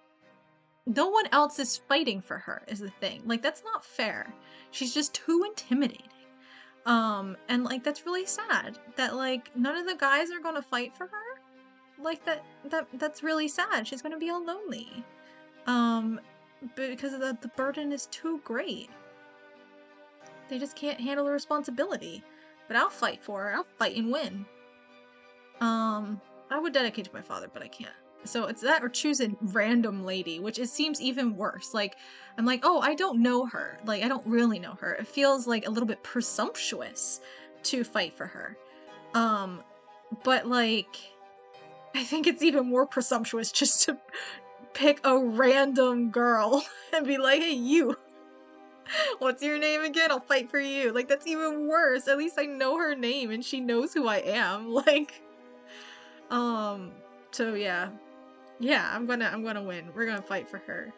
Speaker 1: no one else is fighting for her is the thing. Like, that's not fair. She's just too intimidating. And like, that's really sad that like none of the guys are gonna fight for her. Like that's really sad. She's gonna be all lonely. Because the burden is too great. They just can't handle the responsibility. But I'll fight for her. I'll fight and win. I would dedicate to my father, but I can't. So it's that or choose a random lady, which it seems even worse. Like, I'm like, oh, I don't know her. Like, I don't really know her. It feels like a little bit presumptuous to fight for her. But like, I think it's even more presumptuous just to pick a random girl and be like, hey, you. What's your name again? I'll fight for you. Like, that's even worse. At least I know her name and she knows who I am. Like, so yeah. Yeah, I'm gonna win. We're gonna fight for her.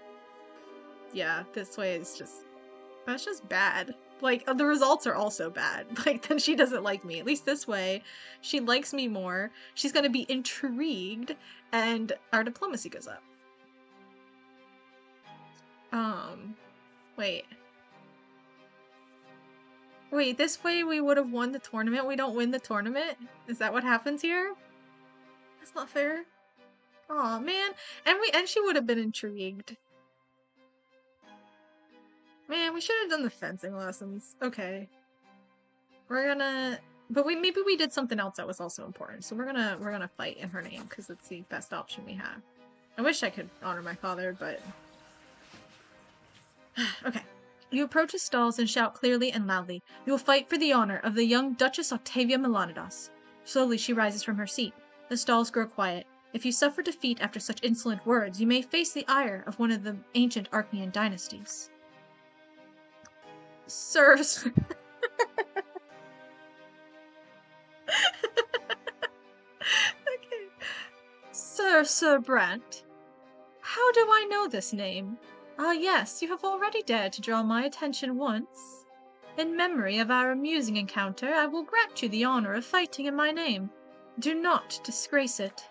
Speaker 1: Yeah, this way is just, that's just bad. Like, the results are also bad. Like, then she doesn't like me. At least this way, she likes me more. She's gonna be intrigued, and our diplomacy goes up. Wait. Wait, this way we would have won the tournament. We don't win the tournament? Is that what happens here? That's not fair. Aw, man. And she would have been intrigued. Man, we should have done the fencing lessons. Okay. We're gonna, but maybe we did something else that was also important. So we're gonna fight in her name because it's the best option we have. I wish I could honor my father, but okay. You approach his stalls and shout clearly and loudly. You will fight for the honor of the young Duchess Octavia Melanidas. Slowly she rises from her seat. The stalls grow quiet. If you suffer defeat after such insolent words, you may face the ire of one of the ancient Archaean dynasties. Sirs. Okay. Sir Brante. How do I know this name? Ah, yes, you have already dared to draw my attention once. In memory of our amusing encounter, I will grant you the honor of fighting in my name. Do not disgrace it.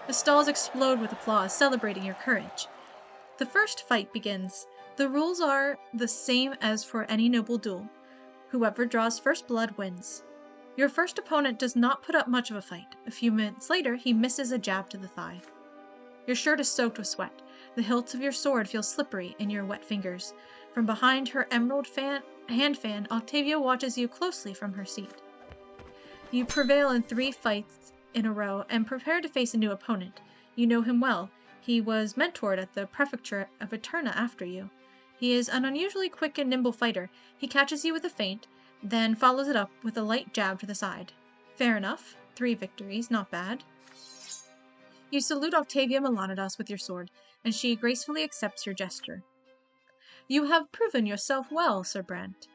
Speaker 1: The stalls explode with applause, celebrating your courage. The first fight begins. The rules are the same as for any noble duel. Whoever draws first blood wins. Your first opponent does not put up much of a fight. A few minutes later, he misses a jab to the thigh. Your shirt is soaked with sweat. The hilt of your sword feels slippery in your wet fingers. From behind her emerald hand fan, Octavia watches you closely from her seat. You prevail in 3 fights in a row and prepare to face a new opponent. You know him well. He was mentored at the prefecture of Eterna after you. He is an unusually quick and nimble fighter. He catches you with a feint, then follows it up with a light jab to the side. Fair enough. 3 victories, not bad. You salute Octavia Melanidas with your sword, and she gracefully accepts your gesture. You have proven yourself well, Sir Brante.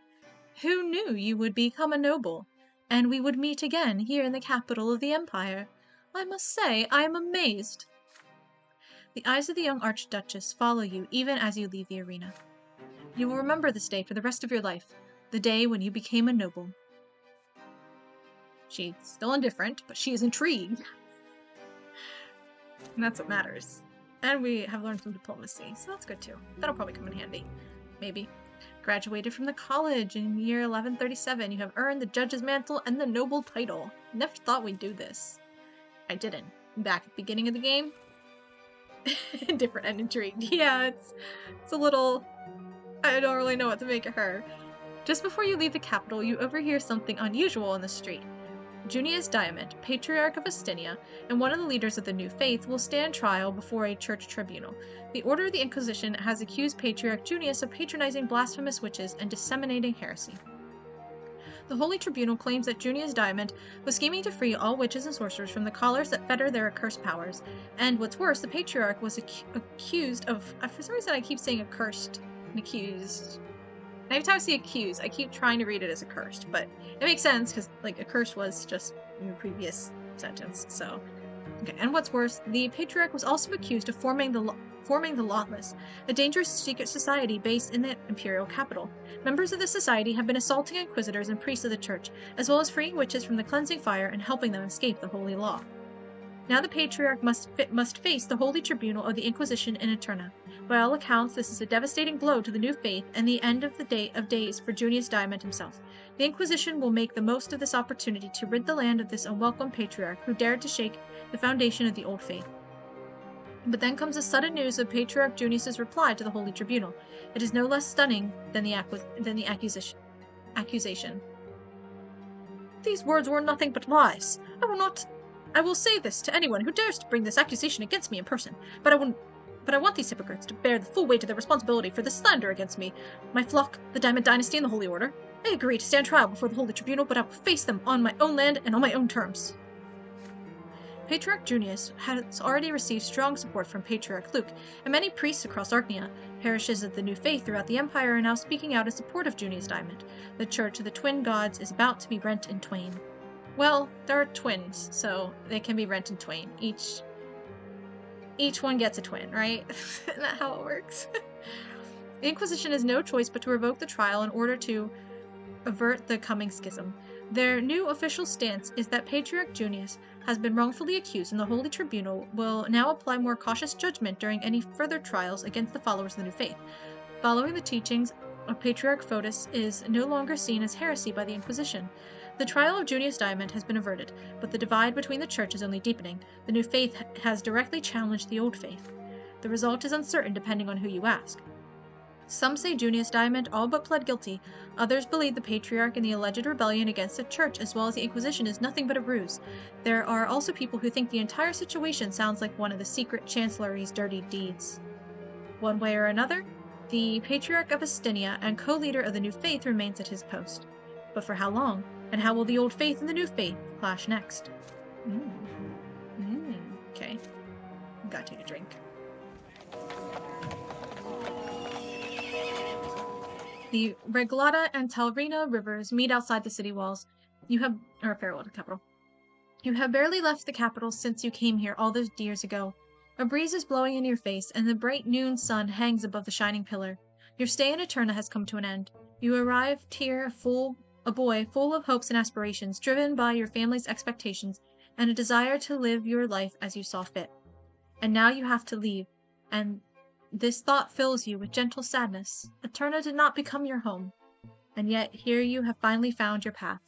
Speaker 1: Who knew you would become a noble, and we would meet again here in the capital of the Empire? I must say I am amazed. The eyes of the young Archduchess follow you even as you leave the arena. You will remember this day for the rest of your life, the day when you became a noble. She's still indifferent, but she is intrigued. And that's what matters. And we have learned some diplomacy, so that's good too. That'll probably come in handy. Maybe. Graduated from the college in year 1137. You have earned the judge's mantle and the noble title. Never thought we'd do this. I didn't. Back at the beginning of the game. Indifferent and intrigued. Yeah, it's a little... I don't really know what to make of her. Just before you leave the capital, you overhear something unusual in the street. Junius Diamant, Patriarch of Astynia, and one of the leaders of the New Faith, will stand trial before a church tribunal. The Order of the Inquisition has accused Patriarch Junius of patronizing blasphemous witches and disseminating heresy. The Holy Tribunal claims that Junius Diamant was scheming to free all witches and sorcerers from the collars that fetter their accursed powers. And what's worse, the Patriarch was accused of. For some reason, I keep saying accursed and accused. Every time I see accused, I keep trying to read it as accursed, but it makes sense because, like, accursed was just in the previous sentence, so. Okay, and what's worse, the Patriarch was also accused of forming the Lawless, a dangerous secret society based in the imperial capital. Members of the society have been assaulting inquisitors and priests of the church, as well as freeing witches from the cleansing fire and helping them escape the holy law. Now the Patriarch must face the Holy Tribunal of the Inquisition in Eterna. By all accounts, this is a devastating blow to the new faith and the end of days for Junius Diamant himself. The Inquisition will make the most of this opportunity to rid the land of this unwelcome Patriarch who dared to shake the foundation of the old faith. But then comes the sudden news of Patriarch Junius's reply to the Holy Tribunal. It is no less stunning than the accusation. These words were nothing but lies. I will say this to anyone who dares to bring this accusation against me in person, but I want these hypocrites to bear the full weight of their responsibility for this slander against me, my flock, the Diamond Dynasty, and the Holy Order. I agree to stand trial before the Holy Tribunal, but I will face them on my own land and on my own terms. Patriarch Junius has already received strong support from Patriarch Luke, and many priests across Archnia. Parishes of the New Faith throughout the Empire are now speaking out in support of Junius Diamant. The Church of the Twin Gods is about to be rent in twain. Well, there are twins, so they can be rent in twain. Each one gets a twin, right? Isn't that how it works? The Inquisition has no choice but to revoke the trial in order to avert the coming schism. Their new official stance is that Patriarch Junius has been wrongfully accused, and the Holy Tribunal will now apply more cautious judgment during any further trials against the followers of the New Faith. Following the teachings of Patriarch Fotis is no longer seen as heresy by the Inquisition. The trial of Junius Diamant has been averted, but the divide between the church is only deepening. The New Faith has directly challenged the Old Faith. The result is uncertain depending on who you ask. Some say Junius Diamant all but pled guilty. Others believe the Patriarch and the alleged rebellion against the Church as well as the Inquisition is nothing but a ruse. There are also people who think the entire situation sounds like one of the secret Chancellery's dirty deeds. One way or another, the Patriarch of Astynia and co-leader of the New Faith remains at his post. But for how long? And how will the Old Faith and the New Faith clash next? Okay. Gotta take a drink. The Reglata and Talrina rivers meet outside the city walls. Farewell to the capital. You have barely left the capital since you came here all those years ago. A breeze is blowing in your face, and the bright noon sun hangs above the shining pillar. Your stay in Eterna has come to an end. You arrived here a boy full of hopes and aspirations, driven by your family's expectations and a desire to live your life as you saw fit. And now you have to leave, and this thought fills you with gentle sadness. Eterna did not become your home, and yet here you have finally found your path.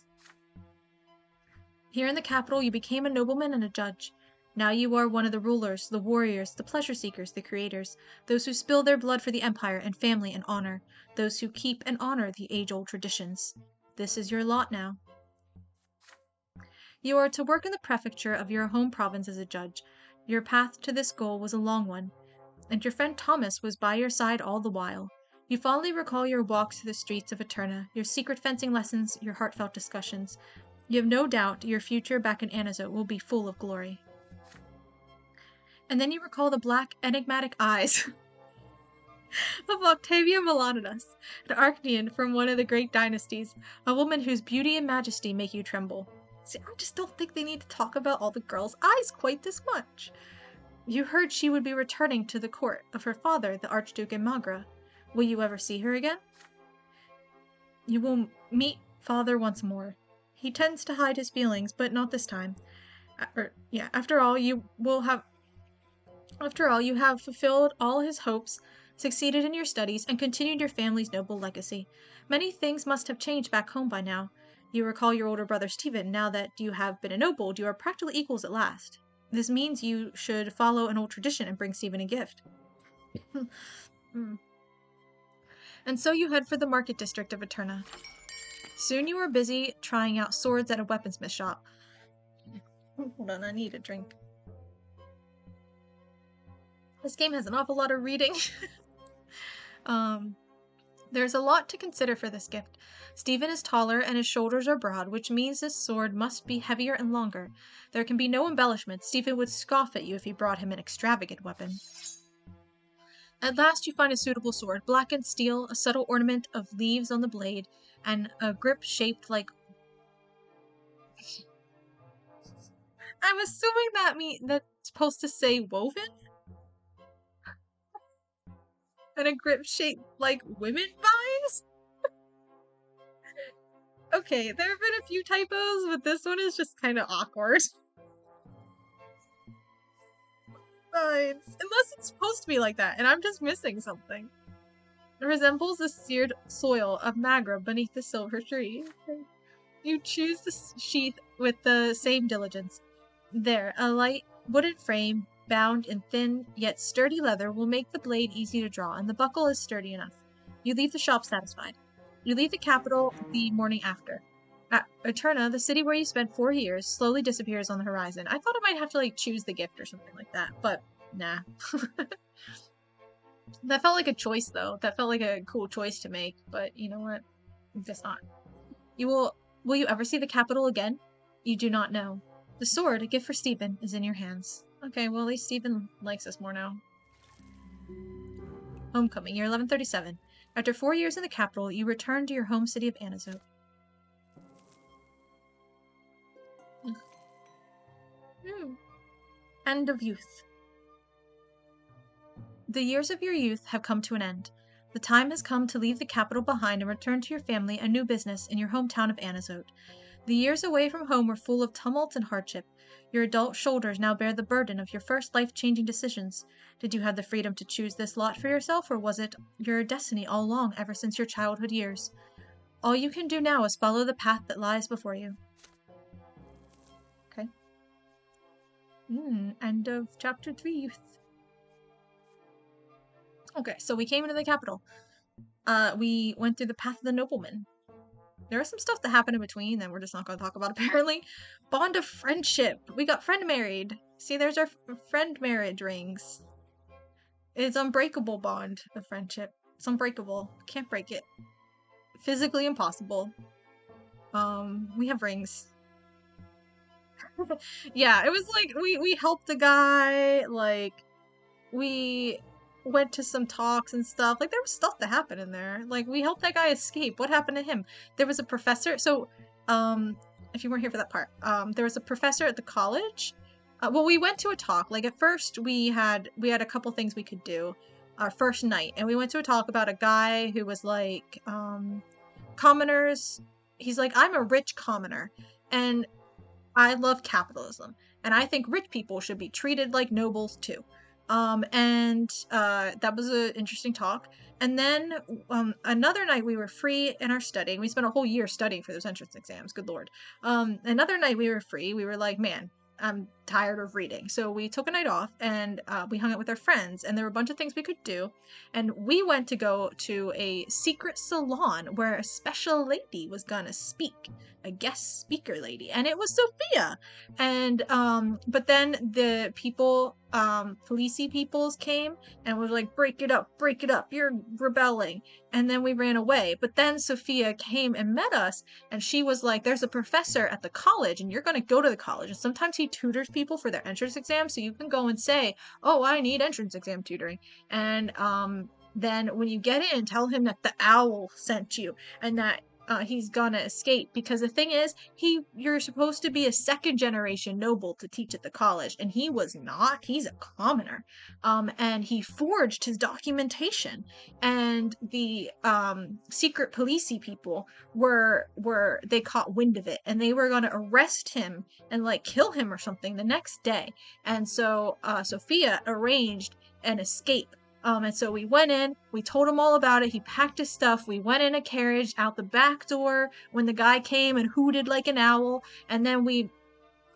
Speaker 1: Here in the capital you became a nobleman and a judge. Now you are one of the rulers, the warriors, the pleasure seekers, the creators, those who spill their blood for the empire and family and honor, those who keep and honor the age-old traditions. This is your lot now. You are to work in the prefecture of your home province as a judge. Your path to this goal was a long one, and your friend Thomas was by your side all the while. You fondly recall your walks through the streets of Eterna, your secret fencing lessons, your heartfelt discussions. You have no doubt your future back in Anazote will be full of glory. And then you recall the black, enigmatic eyes of Octavia Melanidas, an Archnean from one of the great dynasties, a woman whose beauty and majesty make you tremble. See, I just don't think they need to talk about all the girls' eyes quite this much. You heard she would be returning to the court of her father, the Archduke in Magra. Will you ever see her again? You will meet father once more. He tends to hide his feelings, but not this time. After all, you have fulfilled all his hopes, succeeded in your studies, and continued your family's noble legacy. Many things must have changed back home by now. You recall your older brother Stephen. Now that you have been ennobled, you are practically equals at last. This means you should follow an old tradition and bring Stephen a gift. And so you head for the market district of Eterna. Soon you are busy trying out swords at a weaponsmith shop. Hold on, I need a drink. This game has an awful lot of reading. um, There's a lot to consider for this gift. Stephen is taller and his shoulders are broad, which means this sword must be heavier and longer. There can be no embellishment. Stephen would scoff at you if you brought him an extravagant weapon. At last you find a suitable sword, blackened steel, a subtle ornament of leaves on the blade, and a grip shaped like... I'm assuming that's supposed to say woven? And a grip shaped like women vines? Okay, there have been a few typos, but this one is just kind of awkward. Vines. Unless it's supposed to be like that, and I'm just missing something. It resembles the seared soil of Magra beneath the silver tree. You choose the sheath with the same diligence. There, a light wooden frame bound in thin yet sturdy leather will make the blade easy to draw, and the buckle is sturdy enough. You leave the shop satisfied. You leave the capital the morning after. At Eterna, the city where you spent 4 years, slowly disappears on the horizon. I thought I might have to choose the gift or something like that, but nah. That felt like a choice though. That felt like a cool choice to make, but you know what? Guess not. Will you ever see the capital again? You do not know. The sword, a gift for Stephen, is in your hands. Okay, well at least Stephen likes us more now. Homecoming, year 1137. After 4 years in the capital, you return to your home city of Anazote. End of youth. The years of your youth have come to an end. The time has come to leave the capital behind and return to your family and new business in your hometown of Anazote. The years away from home were full of tumult and hardship. Your adult shoulders now bear the burden of your first life-changing decisions. Did you have the freedom to choose this lot for yourself, or was it your destiny all along, ever since your childhood years? All you can do now is follow the path that lies before you. Okay. End of chapter 3, youth. Okay, so we came into the capital. We went through the path of the nobleman. There was some stuff that happened in between that we're just not going to talk about, apparently. Bond of friendship. We got friend married. See, there's our friend marriage rings. It's unbreakable bond of friendship. It's unbreakable. Can't break it. Physically impossible. We have rings. Yeah, it was like, we helped a guy, we went to some talks and stuff. There was stuff that happened in there. We helped that guy escape. What happened to him? There was a professor. So, if you weren't here for that part, there was a professor at the college. Well, we went to a talk. At first, we had a couple things we could do. Our first night, and we went to a talk about a guy who was commoners. He's like, I'm a rich commoner, and I love capitalism, and I think rich people should be treated like nobles too. That was an interesting talk. And then another night we were free in our studying. We spent a whole year studying for those entrance exams. Good Lord. Another night we were free. We were like, man, I'm tired of reading. So we took a night off and we hung out with our friends, and there were a bunch of things we could do. And we went to go to a secret salon where a special lady was gonna speak, a guest speaker lady, and it was Sophia. And but then the people, policey peoples came and was like, break it up, you're rebelling. And then we ran away. But then Sophia came and met us, and she was like, there's a professor at the college, and you're going to go to the college, and sometimes he tutors people for their entrance exams, so you can go and say, oh, I need entrance exam tutoring. And then when you get in, tell him that the owl sent you, and that he's gonna escape, because the thing is, you're supposed to be a second generation noble to teach at the college, and he was not. He's a commoner, and he forged his documentation, and the secret policey people they caught wind of it, and they were gonna arrest him and kill him or something the next day. And so Sophia arranged an escape. And so we went in, we told him all about it, he packed his stuff, we went in a carriage out the back door when the guy came and hooted like an owl, and then we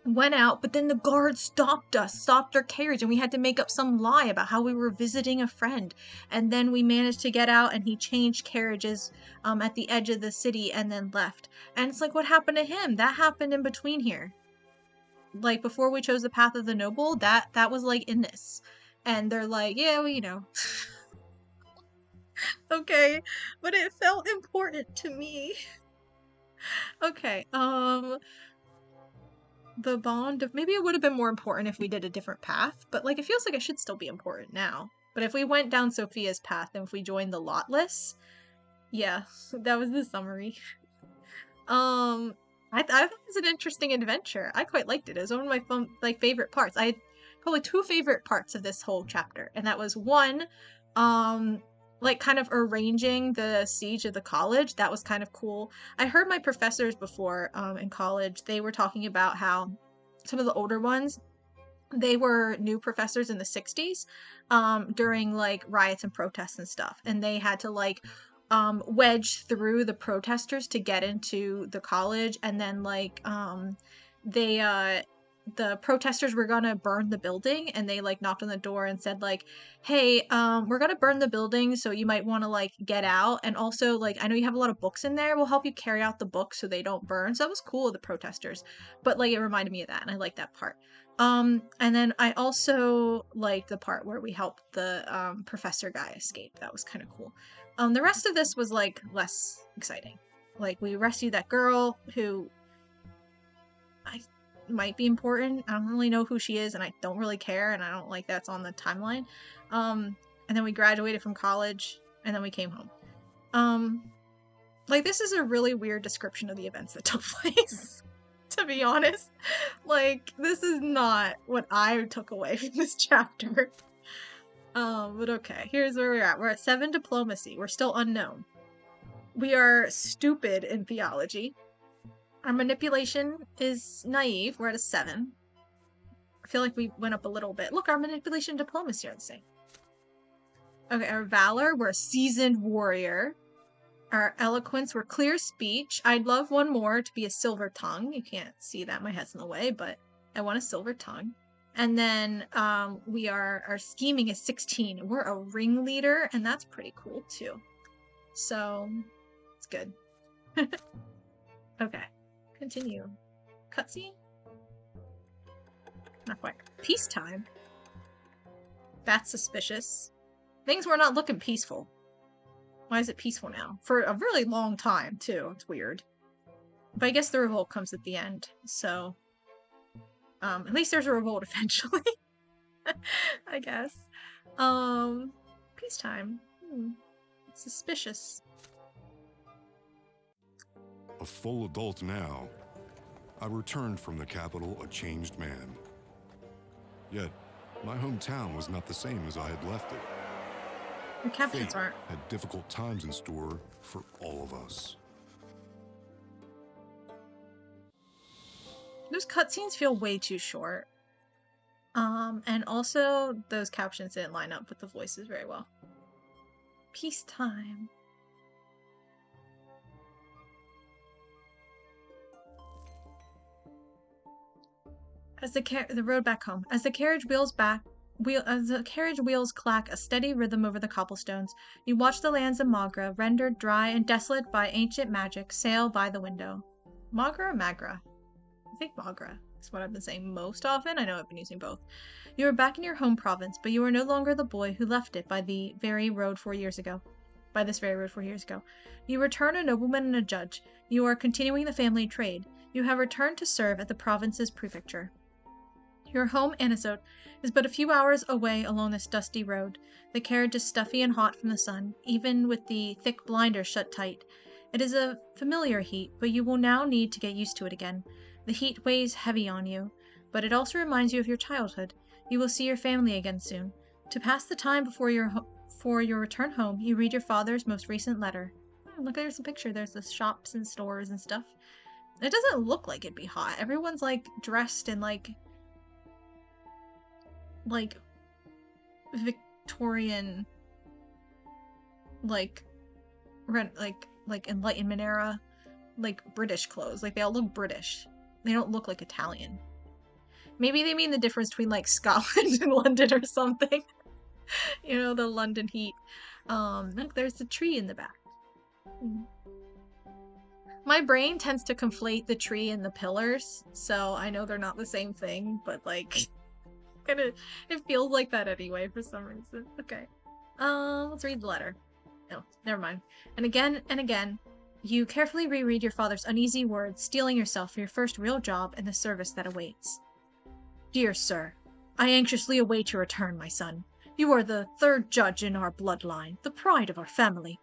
Speaker 1: went out, but then the guard stopped our carriage, and we had to make up some lie about how we were visiting a friend. And then we managed to get out, and he changed carriages at the edge of the city and then left. And it's like, what happened to him? That happened in between here. like before we chose the path of the noble, that was like in this. And they're like, yeah, well, you know. Okay, but it felt important to me. Okay, the bond of, maybe it would have been more important if we did a different path, but like it feels like it should still be important now. But if we went down Sophia's path and if we joined the lotless, yeah, that was the summary. I thought it was an interesting adventure. I quite liked it. It was one of my favorite parts. I had probably two favorite parts of this whole chapter, and that was one, like kind of arranging the siege of the college. That was kind of cool. I heard my professors before, in college, they were talking about how some of the older ones, they were new professors in the 60s, during like riots and protests and stuff, and they had to like wedge through the protesters to get into the college, and then like they the protesters were gonna burn the building, and they like knocked on the door and said like, hey, we're gonna burn the building, so you might want to like get out, and also like I know you have a lot of books in there, we'll help you carry out the books so they don't burn. So that was cool of the protesters, but like it reminded me of that, and I like that part. And then I also liked the part where we helped the professor guy escape. That was kind of cool. The rest of this was like less exciting. Like we rescued that girl who I might be important. I don't really know who she is, and I don't really care, and I don't like that's on the timeline. And then we graduated from college, and then we came home. Like this is a really weird description of the events that took place. To be honest, like this is not what I took away from this chapter. But okay, here's where we're at. We're at 7 diplomacy. We're still unknown. We are stupid in theology. Our manipulation is naive. We're at a 7. I feel like we went up a little bit. Look, our manipulation and diplomacy are the same. Okay, our valor, we're a seasoned warrior. Our eloquence, we're clear speech. I'd love one more to be a silver tongue. You can't see that, my head's in the way, but I want a silver tongue. And then our scheming is 16. We're a ringleader, and that's pretty cool too. So it's good. Okay, continue. Cutscene? Not quite. Peacetime? That's suspicious. Things were not looking peaceful. Why is it peaceful now? For a really long time, too. It's weird. But I guess the revolt comes at the end, so... at least there's a revolt eventually. I guess. Peacetime. Suspicious.
Speaker 2: A full adult now, I returned from the capital a changed man. Yet, my hometown was not the same as I had left it.
Speaker 1: The captions
Speaker 2: Fate
Speaker 1: aren't.
Speaker 2: had difficult times in store for all of us.
Speaker 1: Those cutscenes feel way too short. And also those captions didn't line up with the voices very well. Peacetime. As the road back home, as the carriage wheels clack a steady rhythm over the cobblestones, you watch the lands of Magra, rendered dry and desolate by ancient magic, sail by the window. Magra or Magra? I think Magra is what I've been saying most often. I know I've been using both. You are back in your home province, but you are no longer the boy who left it by this very road 4 years ago. You return a nobleman and a judge. You are continuing the family trade. You have returned to serve at the province's prefecture. Your home, Anisote, is but a few hours away along this dusty road. The carriage is stuffy and hot from the sun, even with the thick blinders shut tight. It is a familiar heat, but you will now need to get used to it again. The heat weighs heavy on you, but it also reminds you of your childhood. You will see your family again soon. To pass the time before your return home, you read your father's most recent letter. Look, there's a picture. There's the shops and stores and stuff. It doesn't look like it'd be hot. Everyone's like dressed in like Victorian, like Enlightenment era, like British clothes. Like they all look British. They don't look like Italian. Maybe they mean the difference between like Scotland and London or something. You know, the London heat. Look, there's a tree in the back. My brain tends to conflate the tree and the pillars, so I know they're not the same thing, but like, kinda, it feels like that anyway for some reason. Okay. Let's read the letter. No, never mind. And again, you carefully reread your father's uneasy words, steeling yourself for your first real job and the service that awaits. Dear sir, I anxiously await your return, my son. You are the third judge in our bloodline, the pride of our family.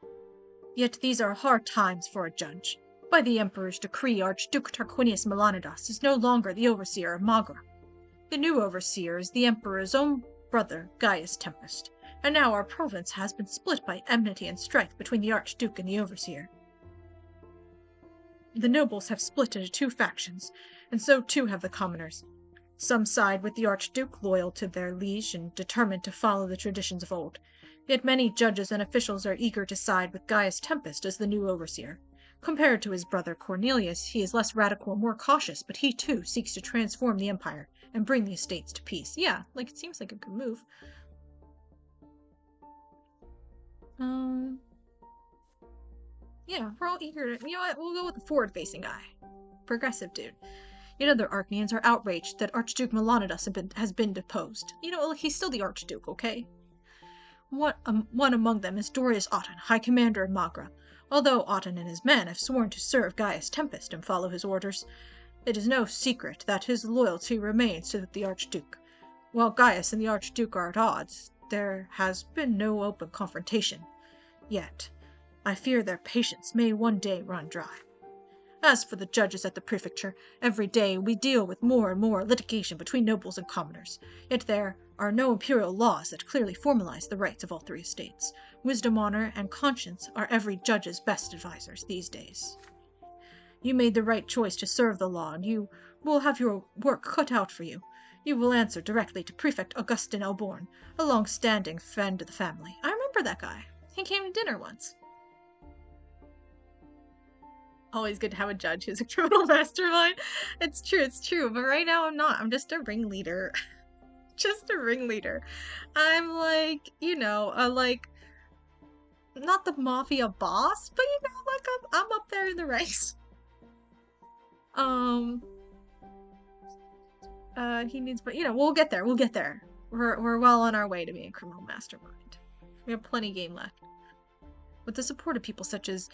Speaker 1: Yet these are hard times for a judge. By the Emperor's decree, Archduke Tarquinius Melanidas is no longer the overseer of Magra. The new overseer is the Emperor's own brother, Gaius Tempest, and now our province has been split by enmity and strife between the Archduke and the overseer. The nobles have split into two factions, and so too have the commoners. Some side with the Archduke, loyal to their liege and determined to follow the traditions of old. Yet many judges and officials are eager to side with Gaius Tempest as the new overseer. Compared to his brother Cornelius, he is less radical and more cautious, but he too seeks to transform the empire and bring the estates to peace. Yeah, like it seems like a good move. Yeah, we're all eager to. You know what? We'll go with the forward-facing guy, progressive dude. Yet other Archnians are outraged that Archduke Melanidas has been deposed. You know, he's still the Archduke, okay? One among them is Dorius Otten, High Commander in Magra. Although Otten and his men have sworn to serve Gaius Tempest and follow his orders, it is no secret that his loyalty remains to the Archduke. While Gaius and the Archduke are at odds, there has been no open confrontation. Yet, I fear their patience may one day run dry. As for the judges at the prefecture, every day we deal with more and more litigation between nobles and commoners. Yet there are no imperial laws that clearly formalize the rights of all three estates. Wisdom, honor, and conscience are every judge's best advisors these days. You made the right choice to serve the law, and you will have your work cut out for you. You will answer directly to Prefect Augustin Alborn, a long-standing friend of the family. I remember that guy. He came to dinner once. Always good to have a judge who's a criminal mastermind. It's true. But right now I'm not. I'm just a ringleader. Just a ringleader. I'm like, like, not the mafia boss, but like I'm up there in the ranks. He needs, but we'll get there. We're well on our way to being a criminal mastermind. We have plenty of game left. With the support of people such as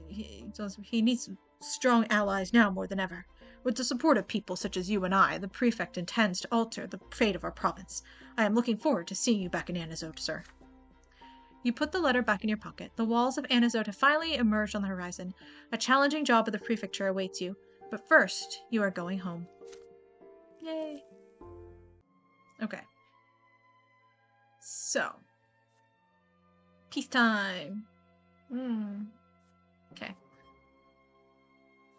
Speaker 1: he needs strong allies now more than ever. With the support of people such as you and I, the prefect intends to alter the fate of our province. I am looking forward to seeing you back in Anazote, sir. You put the letter back in your pocket. The walls of Anazote have finally emerged on the horizon. A challenging job at the prefecture awaits you. But first, you are going home. Yay. Okay. So. Peacetime. Okay.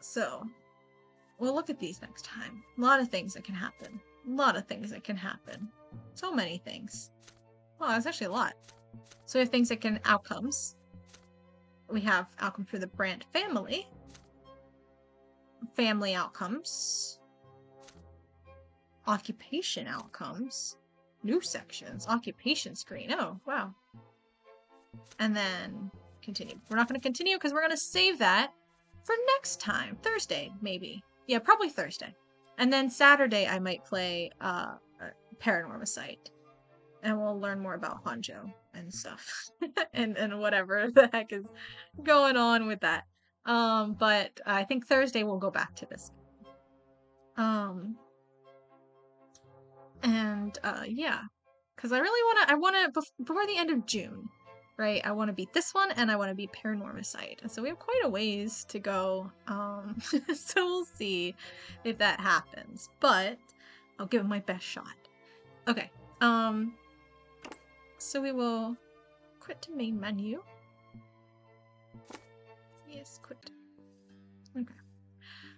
Speaker 1: So, we'll look at these next time. A lot of things that can happen. So many things. Well, that's actually a lot. So we have things that can outcomes. We have outcomes for the Brante family. Family outcomes. Occupation outcomes. New sections. Occupation screen. Oh, wow. And then continue. We're not going to continue because we're going to save that for next time. Thursday, maybe. Yeah, probably Thursday. And then Saturday I might play Paranormicite. And we'll learn more about Hanjo and stuff. and whatever the heck is going on with that. But I think Thursday we'll go back to this. Yeah. Because I really want to, before the end of June, right? I want to beat this one, and I want to beat Paranormicite. And so we have quite a ways to go. So we'll see if that happens. But I'll give it my best shot. Okay. So we will quit to main menu. Yes, quit. Okay.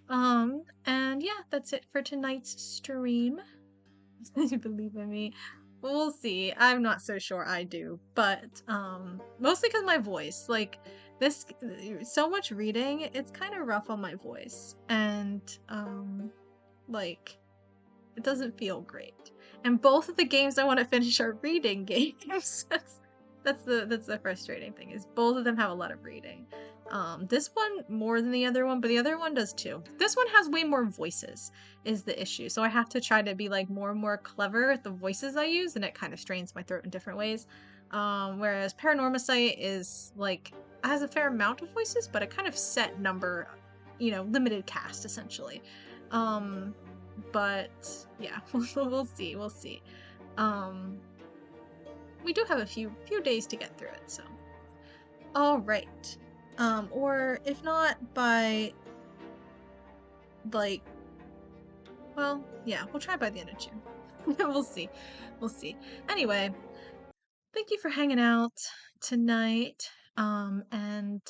Speaker 1: And yeah, that's it for tonight's stream. You believe in me? We'll see. I'm not so sure I do, but mostly because my voice, like this, so much reading, it's kind of rough on my voice, and like it doesn't feel great. And both of the games I want to finish are reading games. That's the frustrating thing, is both of them have a lot of reading. This one more than the other one, but the other one does too. This one has way more voices, is the issue. So I have to try to be like more and more clever at the voices I use, and it kind of strains my throat in different ways. Whereas Paranormasight is like has a fair amount of voices, but a kind of set number, limited cast essentially. Um, but yeah, we'll see, we'll see. Um, we do have a few days to get through it, so. All right. Or if not by like, well, yeah, we'll try by the end of June. We'll see. We'll see. Anyway, thank you for hanging out tonight. And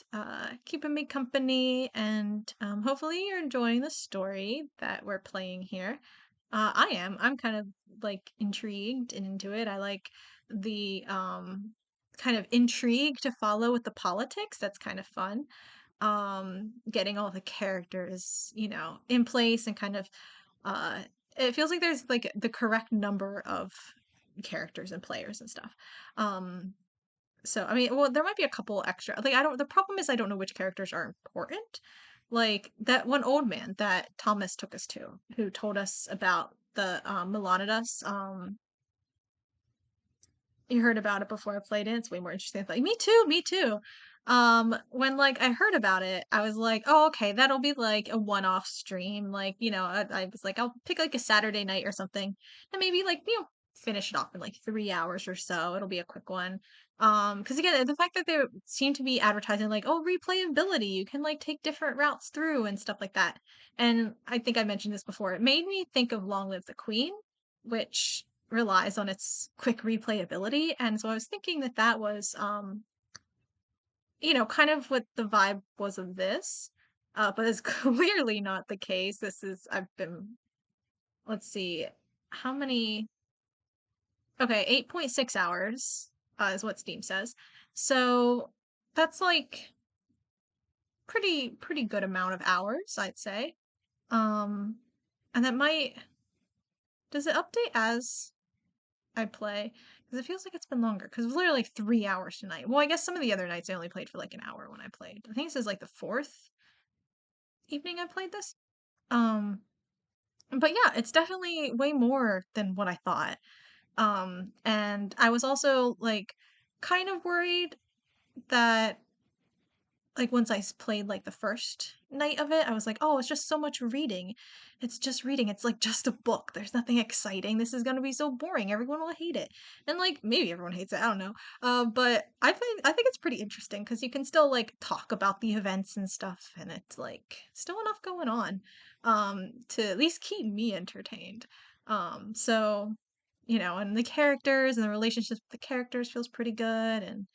Speaker 1: keeping me company, and hopefully you're enjoying the story that we're playing here. I am. I'm kind of like intrigued and into it. I like the kind of intrigue to follow with the politics. That's kind of fun. Getting all the characters, in place, and kind of uh it feels like there's like the correct number of characters and players and stuff. Um so I mean, well, there might be a couple extra. Like I don't the problem is I don't know which characters are important. Like that one old man that Thomas took us to, who told us about the Melanidas. You heard about it before I played it. It's way more interesting. It's like, me too, me too. When like I heard about it, I was like, oh, okay, that'll be like a one-off stream. Like, I was like, I'll pick like a Saturday night or something, and maybe like, finish it off in like 3 hours or so. It'll be a quick one. Because again, the fact that they seem to be advertising like, oh, replayability, you can like take different routes through and stuff like that. And I think I mentioned this before. It made me think of Long Live the Queen, which relies on its quick replayability. And so I was thinking that that was, kind of what the vibe was of this. But it's clearly not the case. I've been, let's see, how many? Okay, 8.6 hours is what Steam says. So that's like pretty good amount of hours, I'd say. Um, and that does it update as I play? Because it feels like it's been longer. Because it was literally like 3 hours tonight. Well, I guess some of the other nights I only played for like an hour when I played. I think this is like the fourth evening I played this. Um, but yeah, it's definitely way more than what I thought. And I was also like kind of worried that like once played like the first night of it, I was like, oh, it's just so much reading. It's just reading. It's like just a book. There's nothing exciting. This is gonna be so boring. Everyone will hate it. And like maybe everyone hates it. I don't know. But I think it's pretty interesting because you can still like talk about the events and stuff, and it's like still enough going on, to at least keep me entertained. So and the characters and the relationships with the characters feels pretty good, and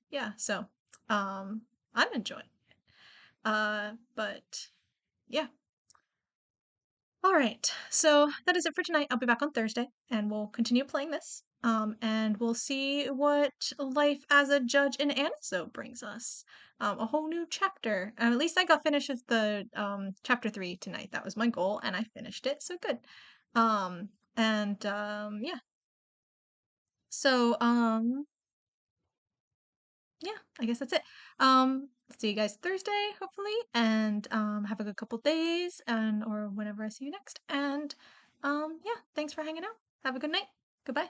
Speaker 1: yeah, so um I'm enjoying it. But yeah. All right. So that is it for tonight. I'll be back on Thursday and we'll continue playing this. And we'll see what life as a judge in Aniso brings us. A whole new chapter. At least I got finished with the chapter 3 tonight. That was my goal, and I finished it. So good. And yeah. So yeah, I guess that's it. See you guys Thursday, hopefully, and have a good couple days, and or whenever I see you next. And yeah, thanks for hanging out. Have a good night. Goodbye.